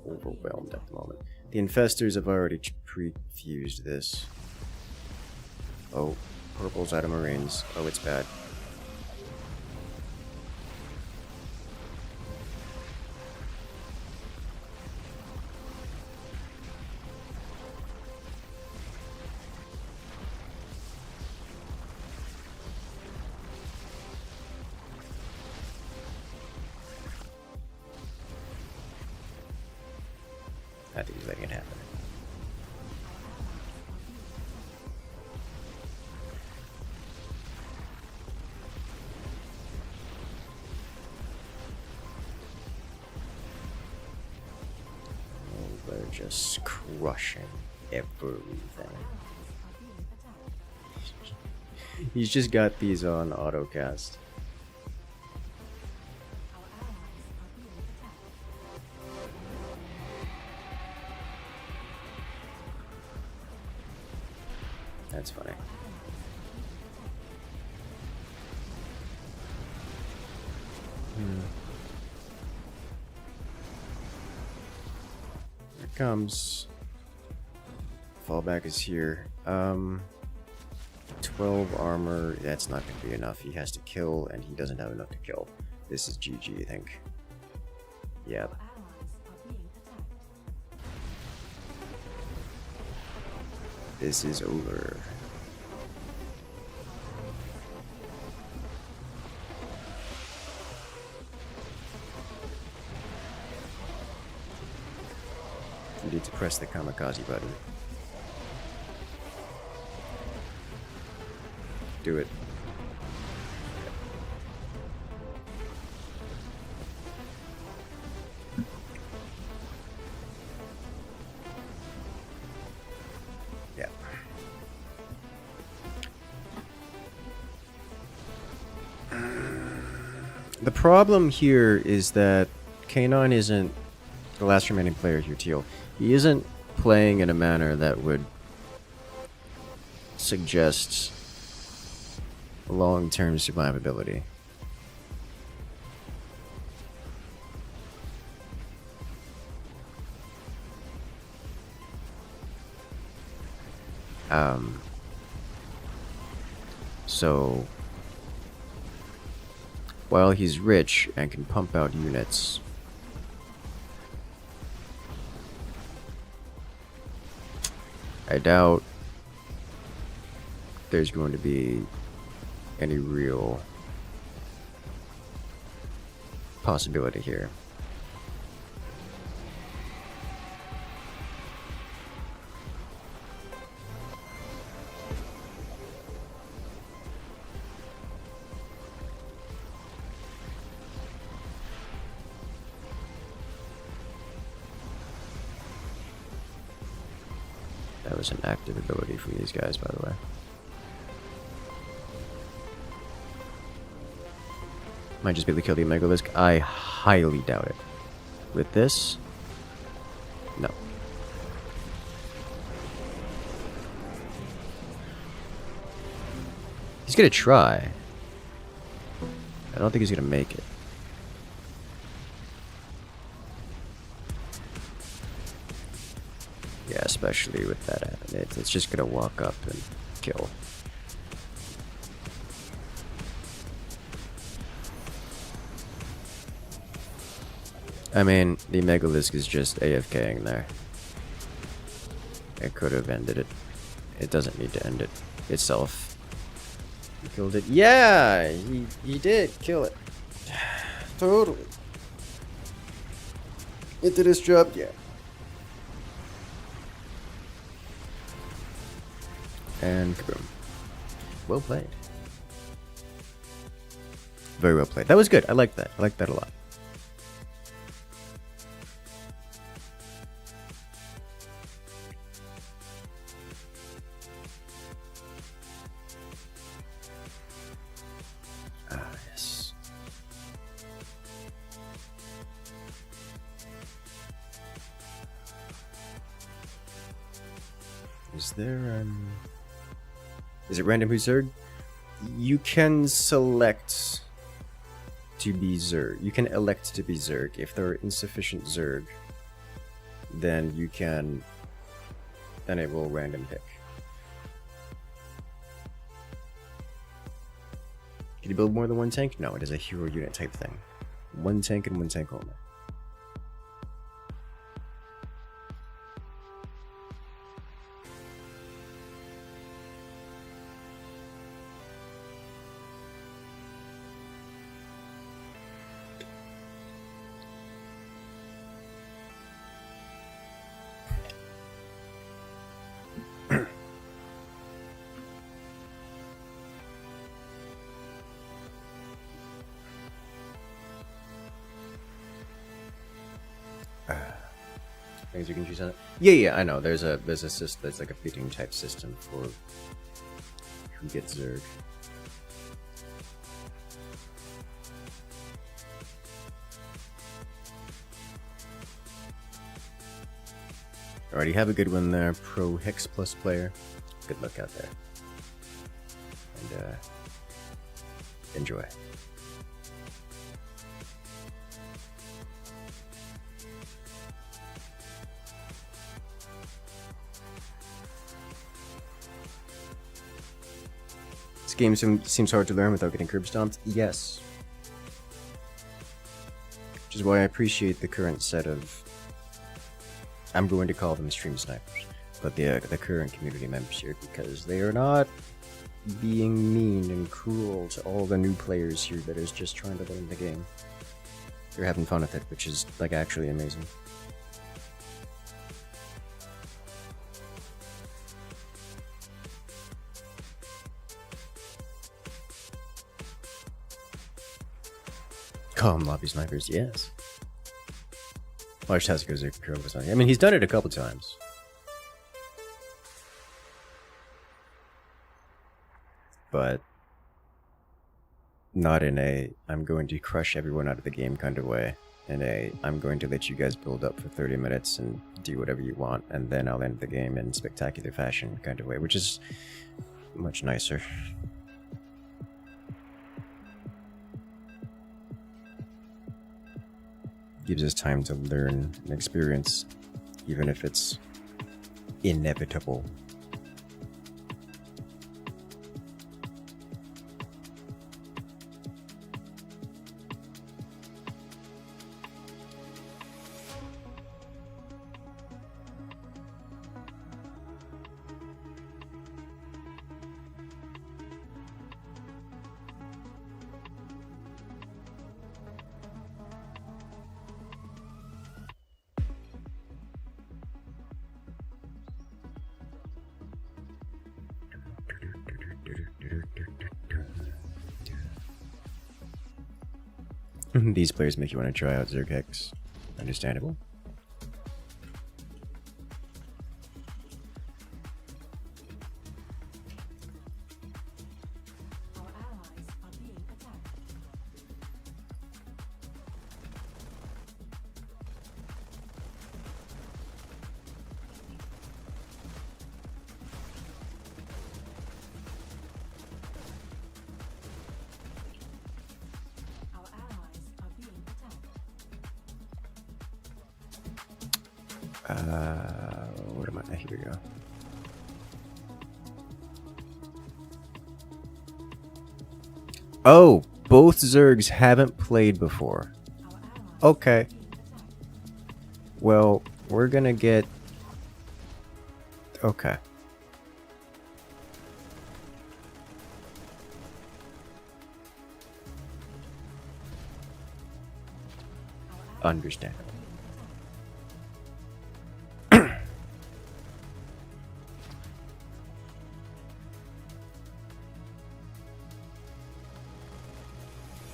overwhelmed at the moment. The infestors have already pre-fused this. Oh, purple's out of Marines. Oh, it's bad. I think he's letting it happen. Oh, they're just crushing everything. He's just got these on autocast. That's funny. Here it comes. Fallback is here. 12 armor. That's not going to be enough. He has to kill, and he doesn't have enough to kill. This is GG, I think. Yep. This is over. You need to press the kamikaze button. Do it. Yeah. The problem here is that K9 isn't the last remaining player here, Teal. He isn't playing in a manner that would suggest long-term survivability. So while he's rich and can pump out units, I doubt there's going to be any real possibility here. That was an active ability from these guys, by the way. Might just be able to kill the Megalisk. I highly doubt it. With this? No. He's gonna try. I don't think he's gonna make it. Yeah, especially with that happening. It's just gonna walk up and kill. I mean, the Megalisk is just AFKing there. It could have ended it. It doesn't need to end it itself. He killed it. Yeah, he did kill it. Totally. It did its job, yeah. And kaboom. Well played. Very well played. That was good. I like that. I like that a lot. Ah, yes. Is there, is it random who's Zerg? You can select to be Zerg. You can elect to be Zerg. If there are insufficient Zerg, then you can enable random pick. Can you build more than one tank? No, it is a hero unit type thing. One tank and one tank only. Things you can choose on it. Yeah, I know. There's a system. There's like a fitting type system for who gets Zerg. Alrighty, have a good one there, Pro Hex Plus player. Good luck out there, and enjoy. This game seems hard to learn without getting curb stomped. Yes. Which is why I appreciate the current set of, I'm going to call them stream snipers, but the current community members here, because they are not being mean and cruel to all the new players here that is just trying to learn the game. They're having fun with it, which is like actually amazing. Calm lobby snipers, yes. Large Taziko's a curl was on. I mean, he's done it a couple times. But not in a I'm going to crush everyone out of the game kind of way. In a I'm going to let you guys build up for 30 minutes and do whatever you want, and then I'll end the game in spectacular fashion kind of way, which is much nicer. Gives us time to learn and experience, even if it's inevitable. These players make you want to try out Zerg. Understandable. Our allies are being attacked. Our allies are being attacked. What am I? Here we go. Oh, both Zergs haven't played before. Our allies Okay. are being attacked. Well, we're gonna get... Okay. Understandable.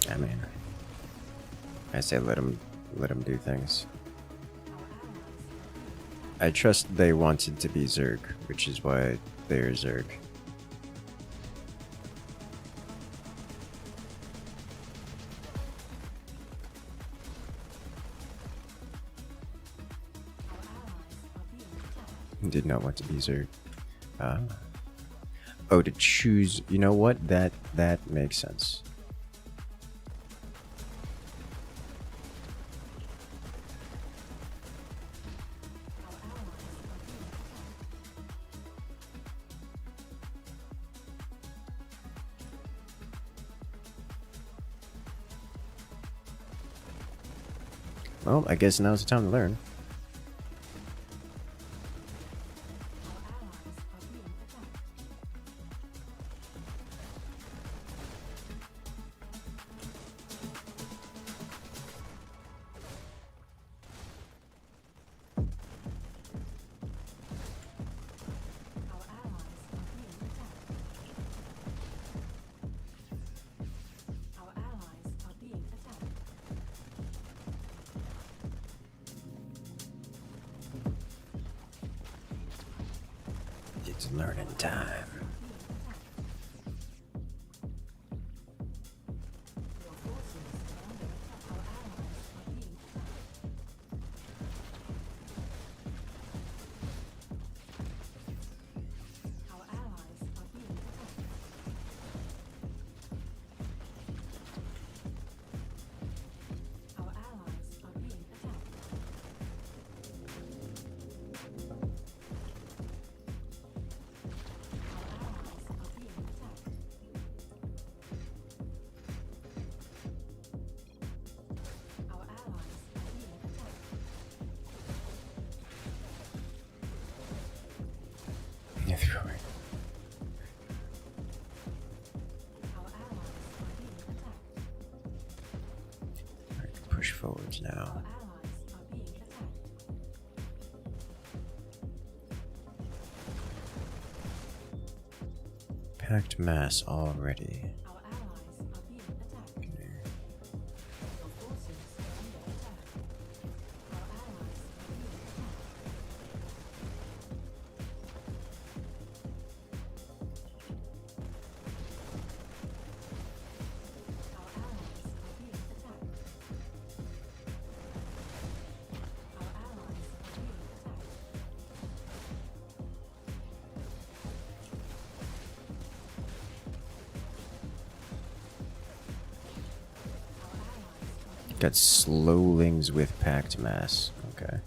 I mean, I say let them do things. I trust they wanted to be Zerg, which is why they're Zerg. Did not want to be Zerg. Oh, to choose. You know what? That makes sense. Well, I guess now's the time to learn. It's learning time. Push forwards now. Packed mass already. Got slowlings with packed mass. Okay.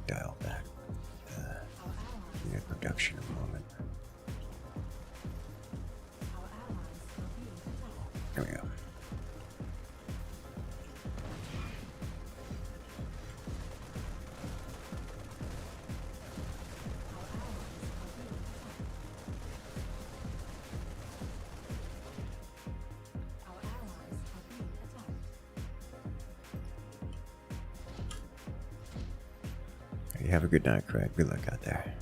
Dial back unit production a moment. There we go. You have a good night, Craig. Good luck out there.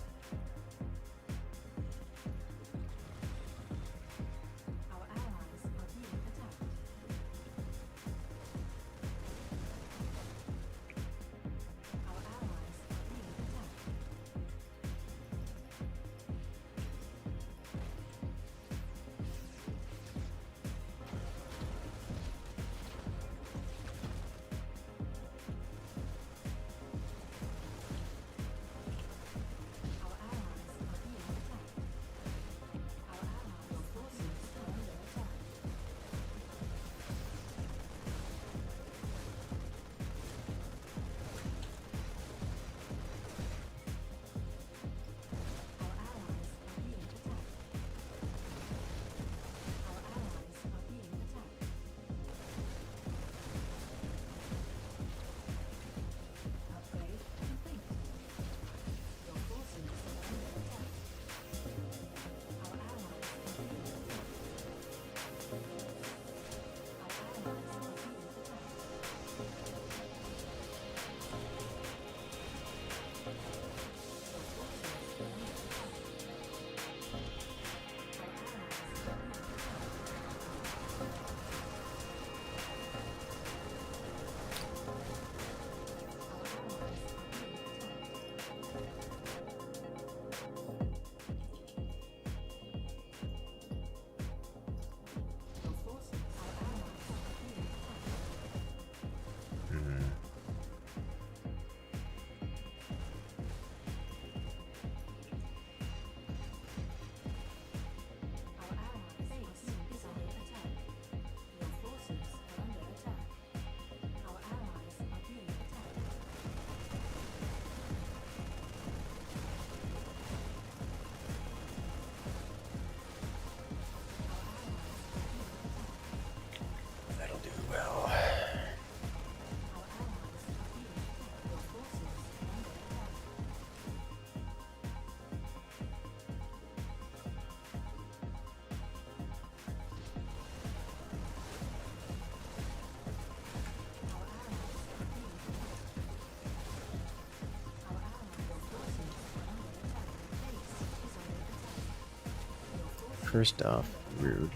First off, rude.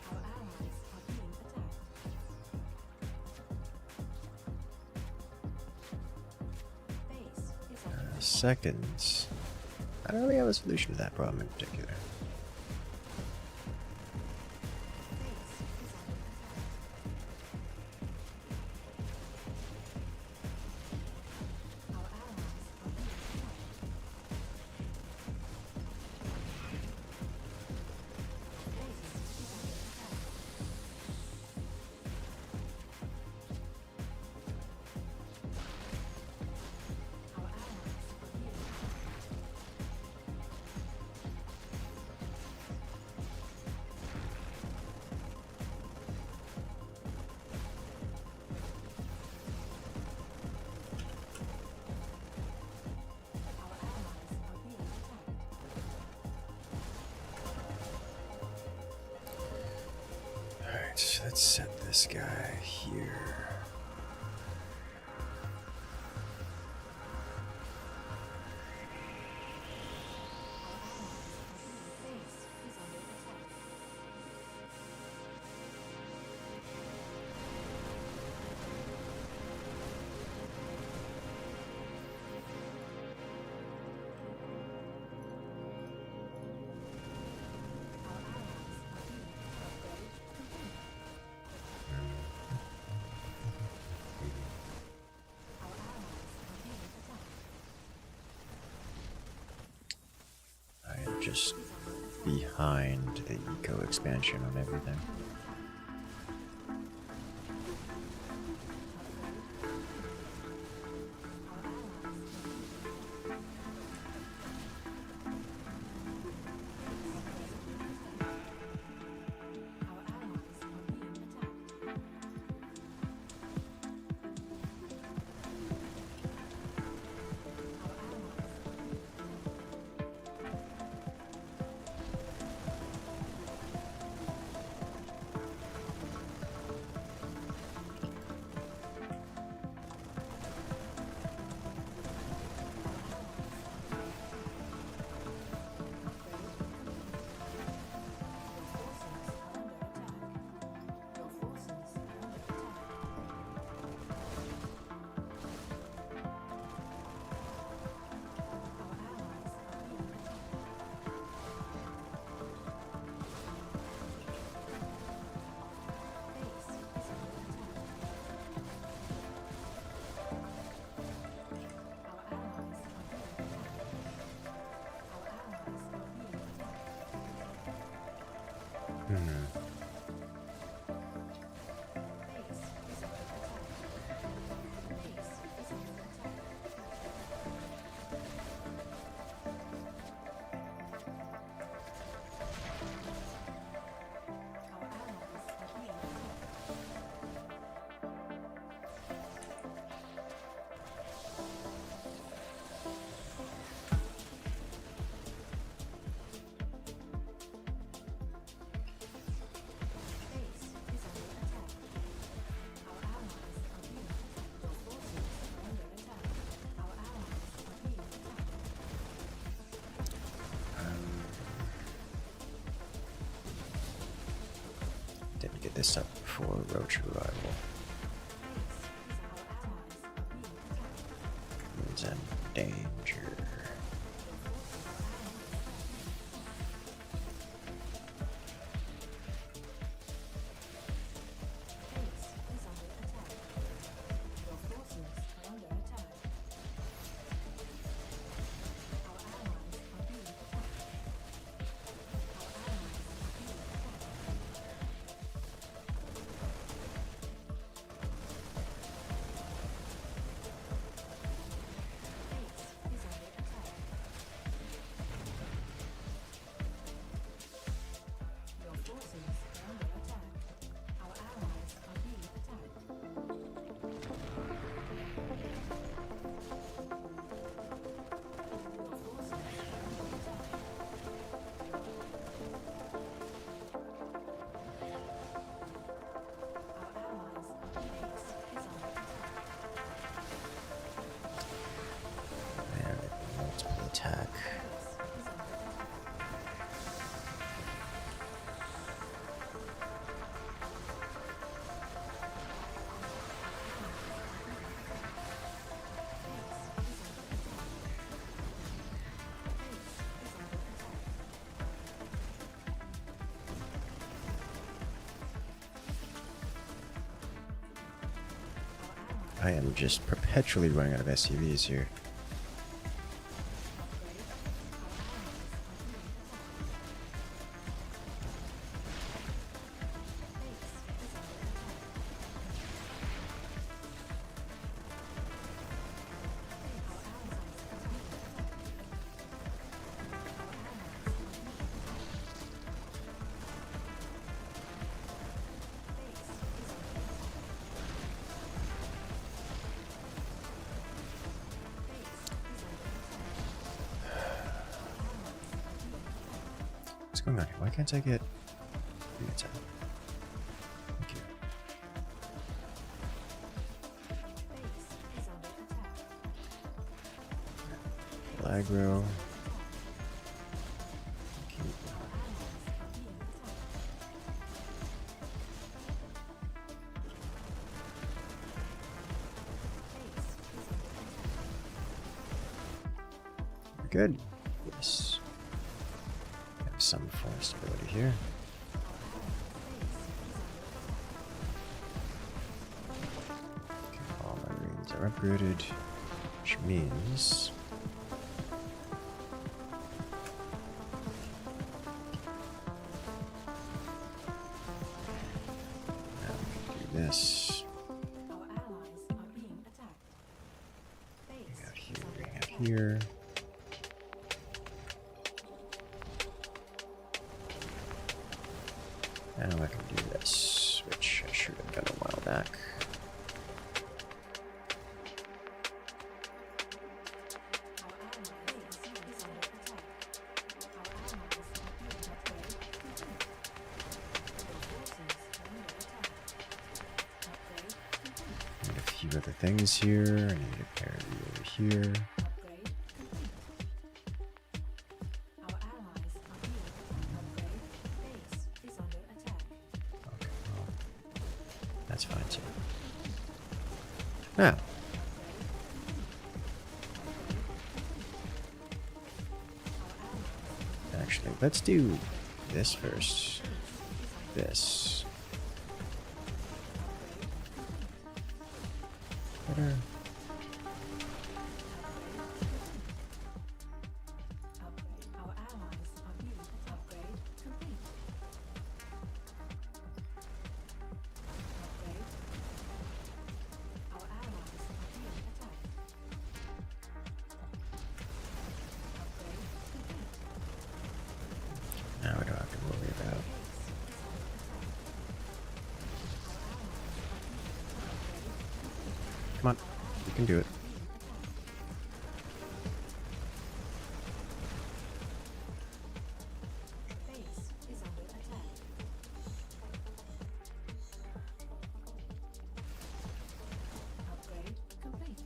Our allies are being attacked. Base is under attack. Seconds. I don't really have a solution to that problem in particular. Base is under attack. Our allies are being attacked. Base is under attack. Our allies are being attacked. Our allies are being attacked. Alright, so let's set this guy here. Base is under attack. Our allies are being upgrade complete. Our allies are being attacked. I am just behind the eco expansion on everything. Our allies are being attacked. Our allies are being attacked. Your forces are under attack. Our allies are being attacked. Base is under attack. Our allies are being attacked. Our allies are being attacked. Base is under attack. Base is under attack. Our allies are being attacked. Base is under attack. Our allies are being attacked. Your forces are under attack. Our allies are being attacked. Didn't get this up before roach revival. Base is our allies are being attacked. It's in danger. Base is under attack. Your forces are under attack. Our allies are being attacked. Our allies are being attacked. Base I am just perpetually running out of SCVs here. What's going on here? Why can't I get units out? Thank you. Aggro. We're good. Yes. Have some form stability here. Okay, all my marines are upgraded, which means now we can do this. Our allies are being attacked. Bring Base out here, is under bring out attack. here. Now I can do this, which I should have done a while back. Our ally base is under attack. Our allies are being upgraded. Your forces are under attack. Upgrade complete. Need a few other things here. I need a pair of you over here. Upgrade complete. Our allies are being upgraded. Base is under attack. Okay, well, that's fine too. Now, actually, let's do this first. This. Better. Upgrade. Our allies are being upgrade complete. Upgrade. Our allies are being attacked. Upgrade complete. Now we don't have to worry about. Base is under attack. Our allies are being upgraded. Come on, you can do it. Base is under attack. Upgrade complete.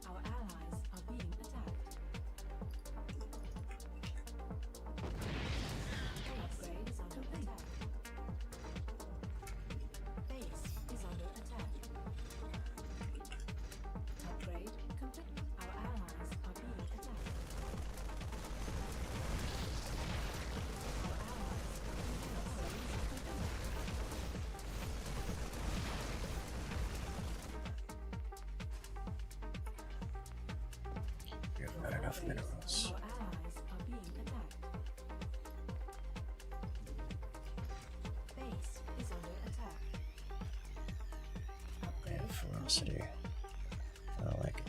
Our allies are being attacked. Upgrade is under attack. Base is under attack. Upgrade complete. Our allies are being attacked. Our allies are being upgraded. We have not enough minerals. Our allies are being attacked. Base is under attack. Yeah, Upgrade. ferocity. I don't like it.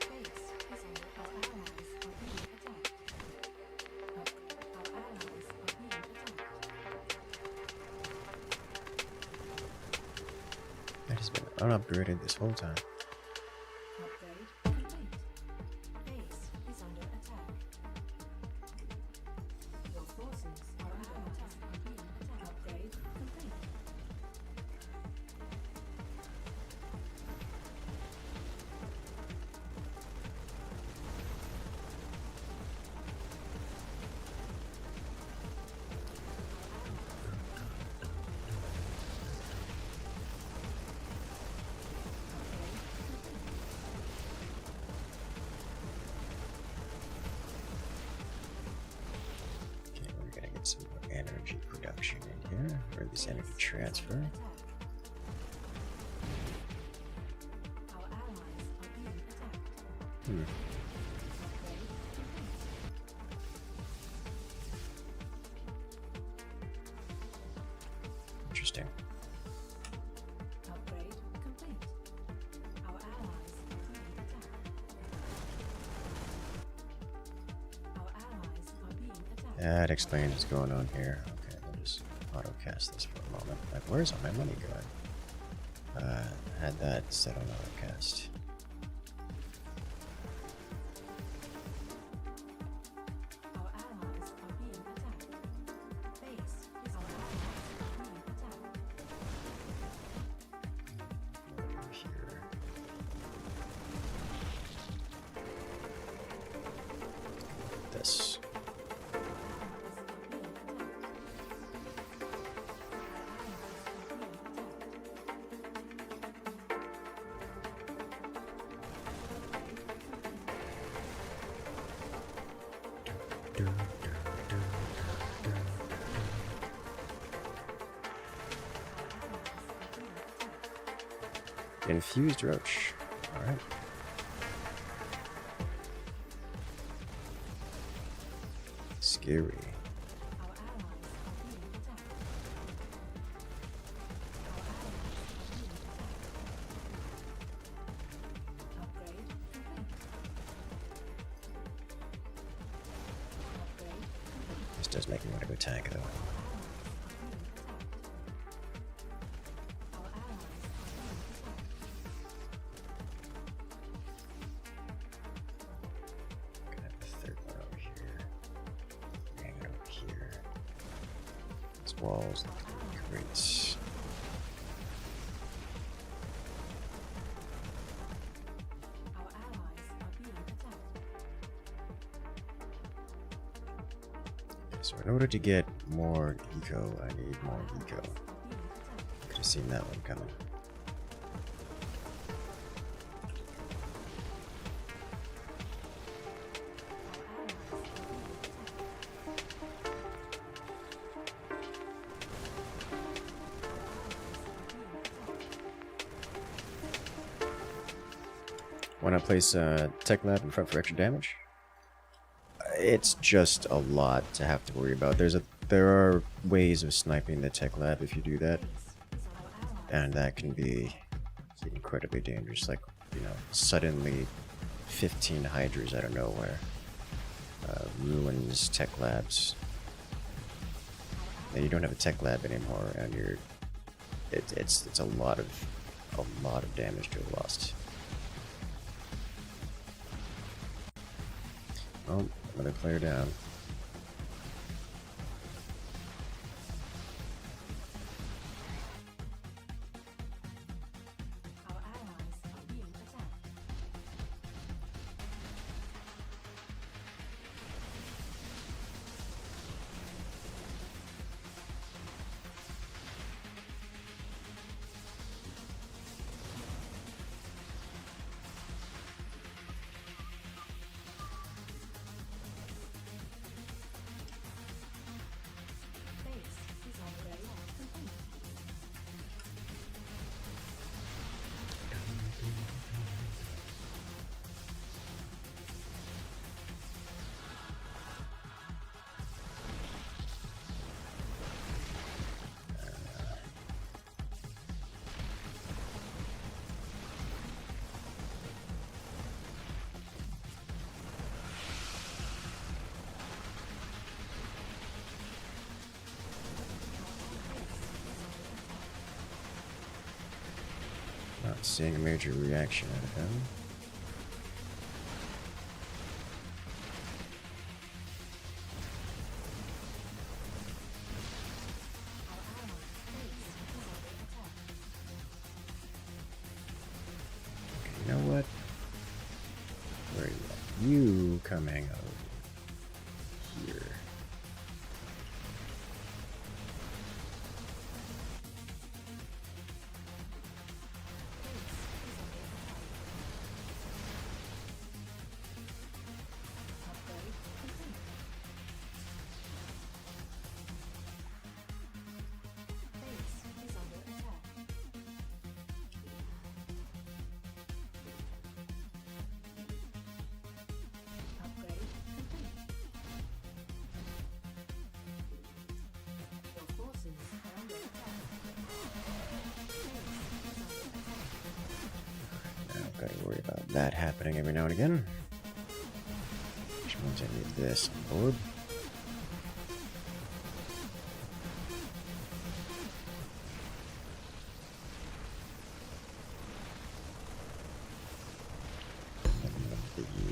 Base is under. Our allies are being attacked. Our allies are being attacked. That has been unupgraded this whole time. Upgrade complete. Base is under attack. Your forces are under attack. Are being attacked. Upgrade complete. Okay, we're gonna get some energy production in here, or this energy transfer. Attack. Hmm. Interesting. Upgrade complete. Our allies are being attacked. Our allies are being attacked. That explains what's going on here. Okay, we'll just autocast this for a moment. Like, where's all my money going? Had that set on autocast. Our allies are being attacked. Base is our allies are being attacked. Over here. This. Infused roach. All right. Scary. Our allies are being attacked. Our allies are being attacked. Upgrade complete. Upgrade complete. This does make me want to go tank though. Our allies are being attacked. Gonna have the third one over here. Hang it over here. These walls look great. Our allies are being attacked. Okay, so in order to get more eco, I need more eco. Are being attacked. Could have seen that one coming. Want to place a tech lab in front for extra damage? It's just a lot to have to worry about. There are ways of sniping the tech lab if you do that, and that can be incredibly dangerous. Like, you know, suddenly 15 hydras out of nowhere ruins tech labs. And you don't have a tech lab anymore, and it's a lot of damage to have lost. Oh, another player down. Our allies are being attacked. Base is already complete. Not seeing a major reaction out of him. Our allies' base is under attack. Okay, you know what? Where are you at? You come hang out here. Upgrade complete. Base is under attack. that happening every now and again. Which means I need this on board.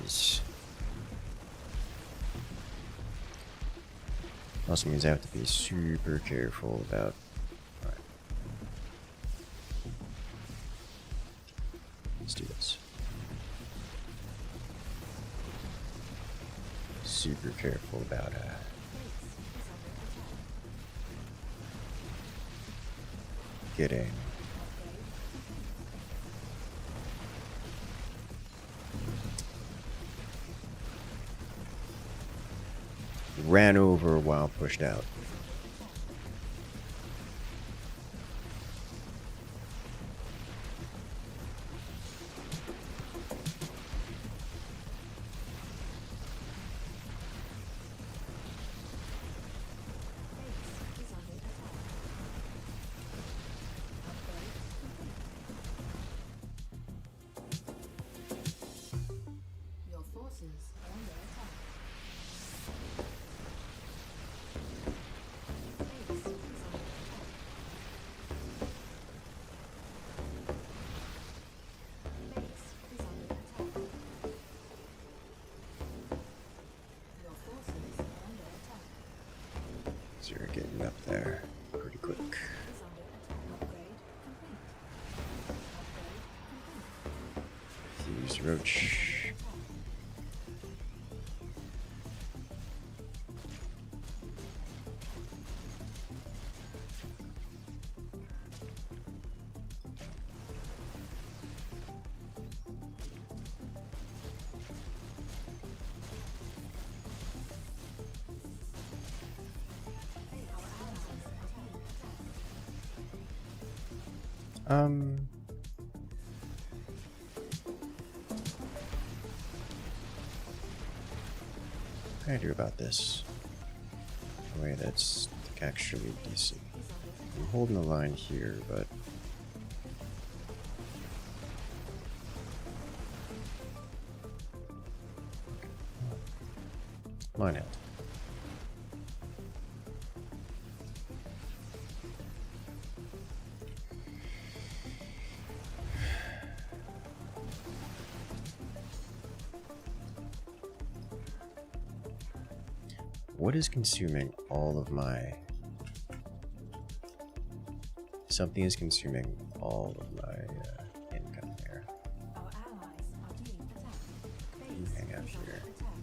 These. Also means I have to be super careful about. Alright. Let's do this. Super careful about getting ran over while pushed out. Your forces are under attack. Base is under attack. Base is under attack. Your forces are under attack. So you're getting up there pretty quick. Is under attack. Upgrade complete. Upgrade complete. Use Roach. What can I do about this? In a way that's actually decent. I'm holding the line here, but line held. What is consuming all of my... Something is consuming all of my income here. Our allies are being attacked. You Base hang out is under here. attack.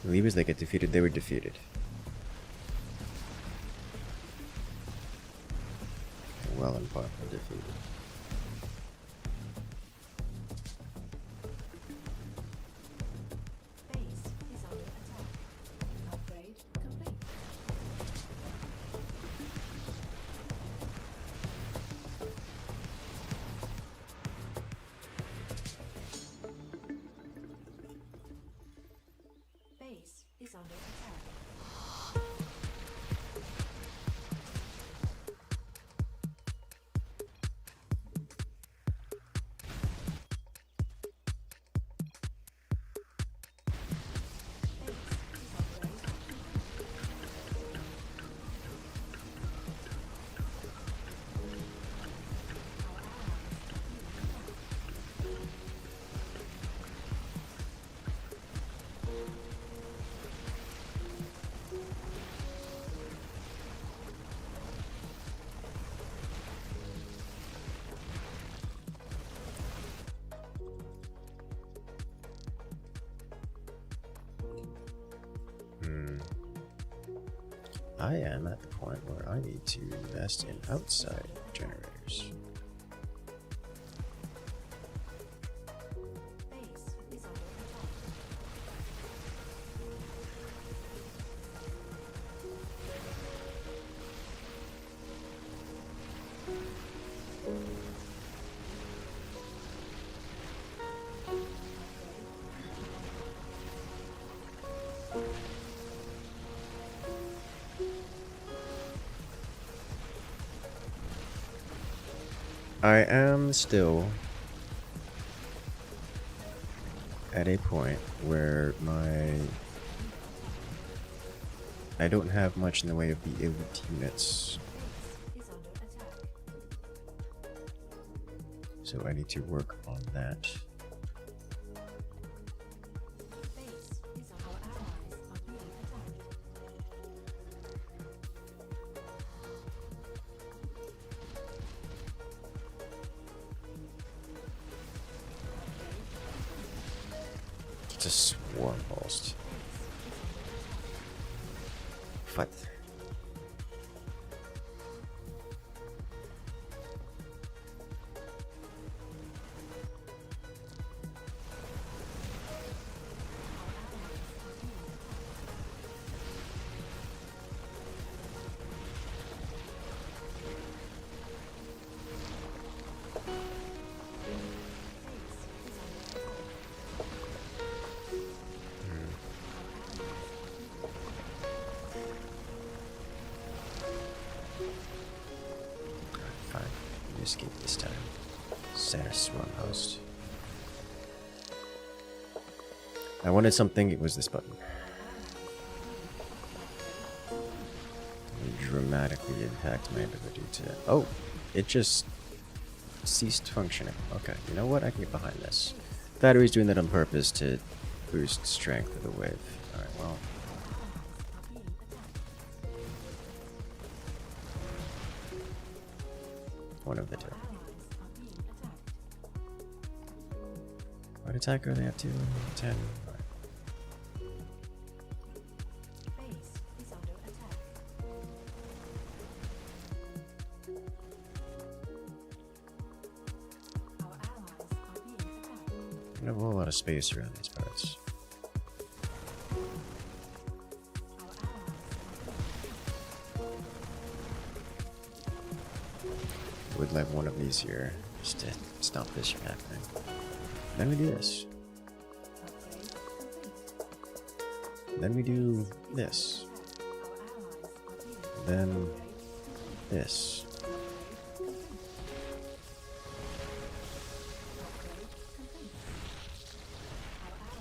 I believe as they get defeated, they were defeated. Well and far from defeated. Base is under attack. Upgrade complete. Base is under attack. Base is under attack. Our allies are being attacked. I am at the point where I need to invest in outside generators. Base is under attack. I am still at a point where I don't have much in the way of the elite units, Is under attack. so I need to work on that. Base is our allies are being attacked. It's a swarm pulsed. What? Fine. You escape this time. Center swarm host. I wanted something, it was this button. It dramatically impact my ability to... Oh! It just ceased functioning. Okay, you know what? I can get behind this. Battery's doing that on purpose to boost strength of the wave. Alright, well... one of the two. What attack are they up to? 10. Right. Base is under attack. Our allies are being attacked. I have a whole lot of space around these parts. Our allies Would like one of these here just to stop this from happening. Then we do this. upgrade complete. Then we do this. Our allies are being Then this.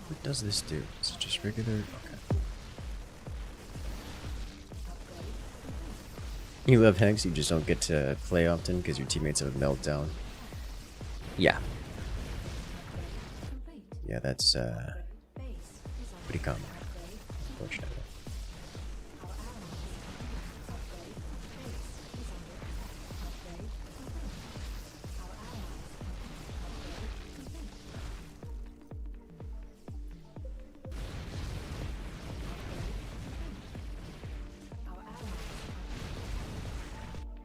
What does this do? Is it just regular? Okay. You love Hex, you just don't get to play often because your teammates have a meltdown. Yeah. Yeah, that's pretty common, unfortunately.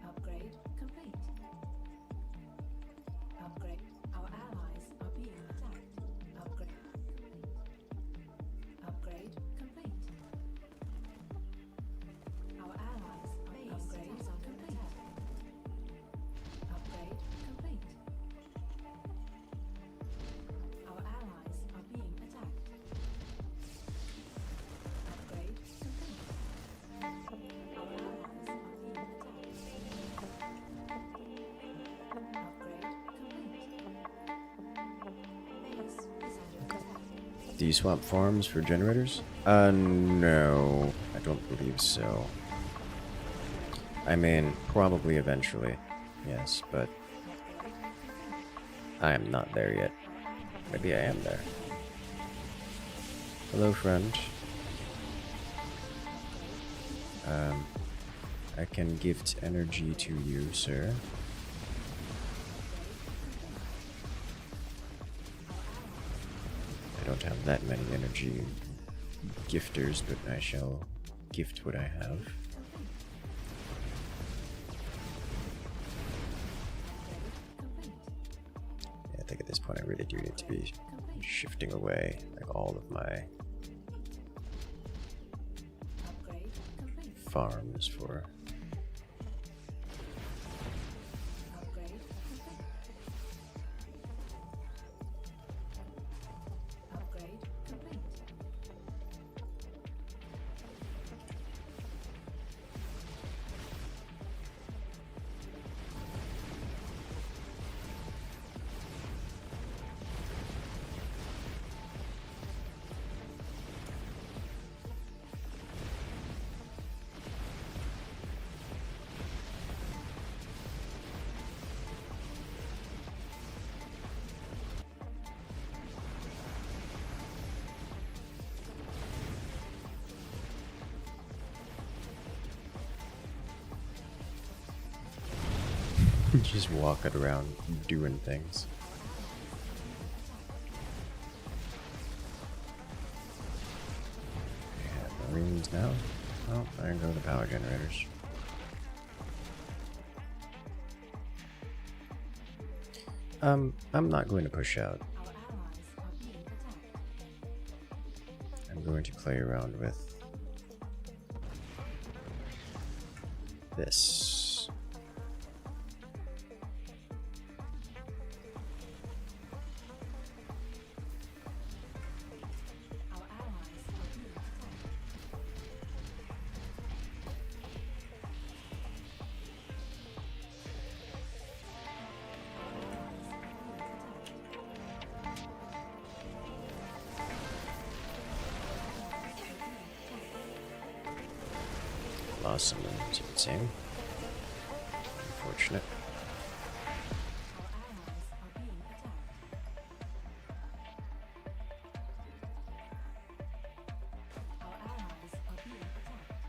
Upgrade complete. Upgrade. Our allies are being attacked. Upgrade. Upgrade complete. Our allies are being upgrades are complete. Upgrade complete. Our allies are being attacked. Upgrade complete. Our allies are being attacked. Do you swap farms for generators? No. I don't believe so. I mean, probably eventually. Yes, but... I am not there yet. Maybe I am there. Hello, friend. I can gift energy to you, sir. I don't have that many energy gifters, but I shall gift what I have. Yeah, I think at this point I really do need to be shifting away, like all of my farms for... Just walking around doing things. Yeah, Marines now. Oh, there go the power generators. I'm not going to push out. Our allies are being attacked. I'm going to play around with this. Our allies are being attacked. Lost someone to the team. Unfortunate. Our allies are being attacked. Our allies are being attacked.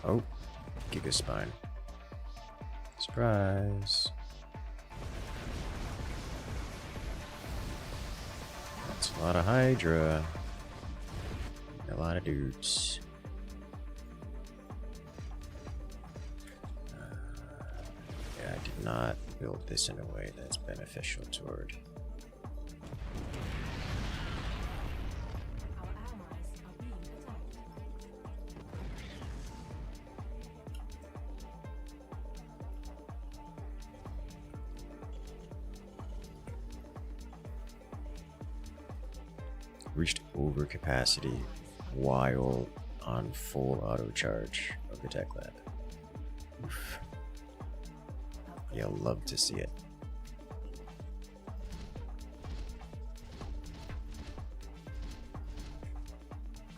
Oh, Giga Spine. Surprise. That's a lot of Hydra. A lot of dudes. Yeah, I did not build this in a way that's beneficial toward. Our allies are being attacked. Reached overcapacity while on full auto charge of the tech lab. Oof. You'll love to see it.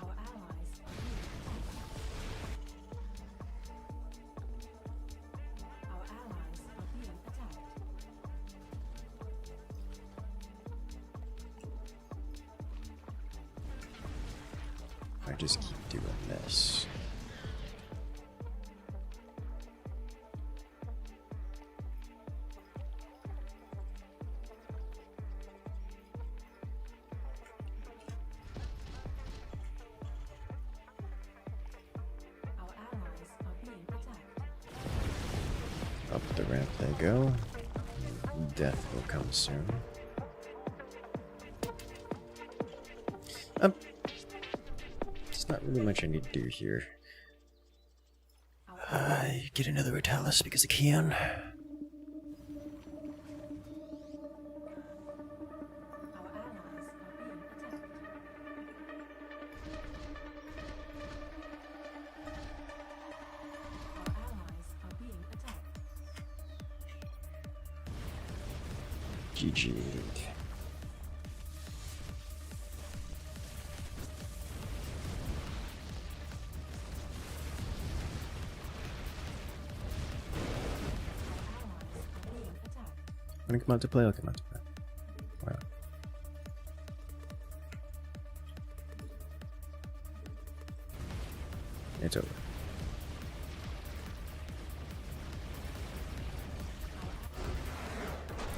Our allies are being attacked. Our allies are being attacked. I just keep doing this. Our allies are being attacked. Up the ramp they go. Death will come soon. There's not really much I need to do here. I get another Italis because I can. Our allies are being attacked. Our allies are being attacked. GG. Our allies are being attacked. Wanna come out to play? I'll come out to play. Why not? It's over.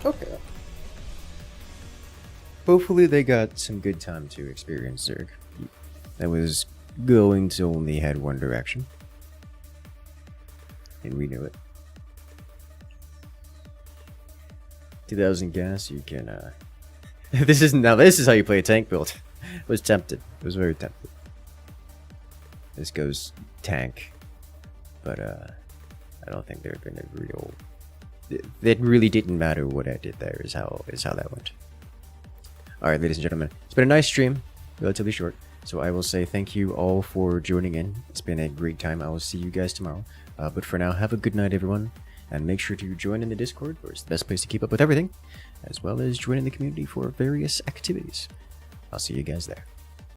Okay. Hopefully they got some good time to experience Zerg. That was going to only head one direction. And we knew it. 2000 gas, you can this is how you play a tank build. Was tempted. Was very tempted. This goes tank. But I don't think there'd been a real it really didn't matter what I did there is how that went. Alright, ladies and gentlemen. It's been a nice stream, relatively short. So I will say thank you all for joining in. It's been a great time. I will see you guys tomorrow. But for now, have a good night, everyone. And make sure to join in the Discord, where it's the best place to keep up with everything, as well as join in the community for various activities. I'll see you guys there.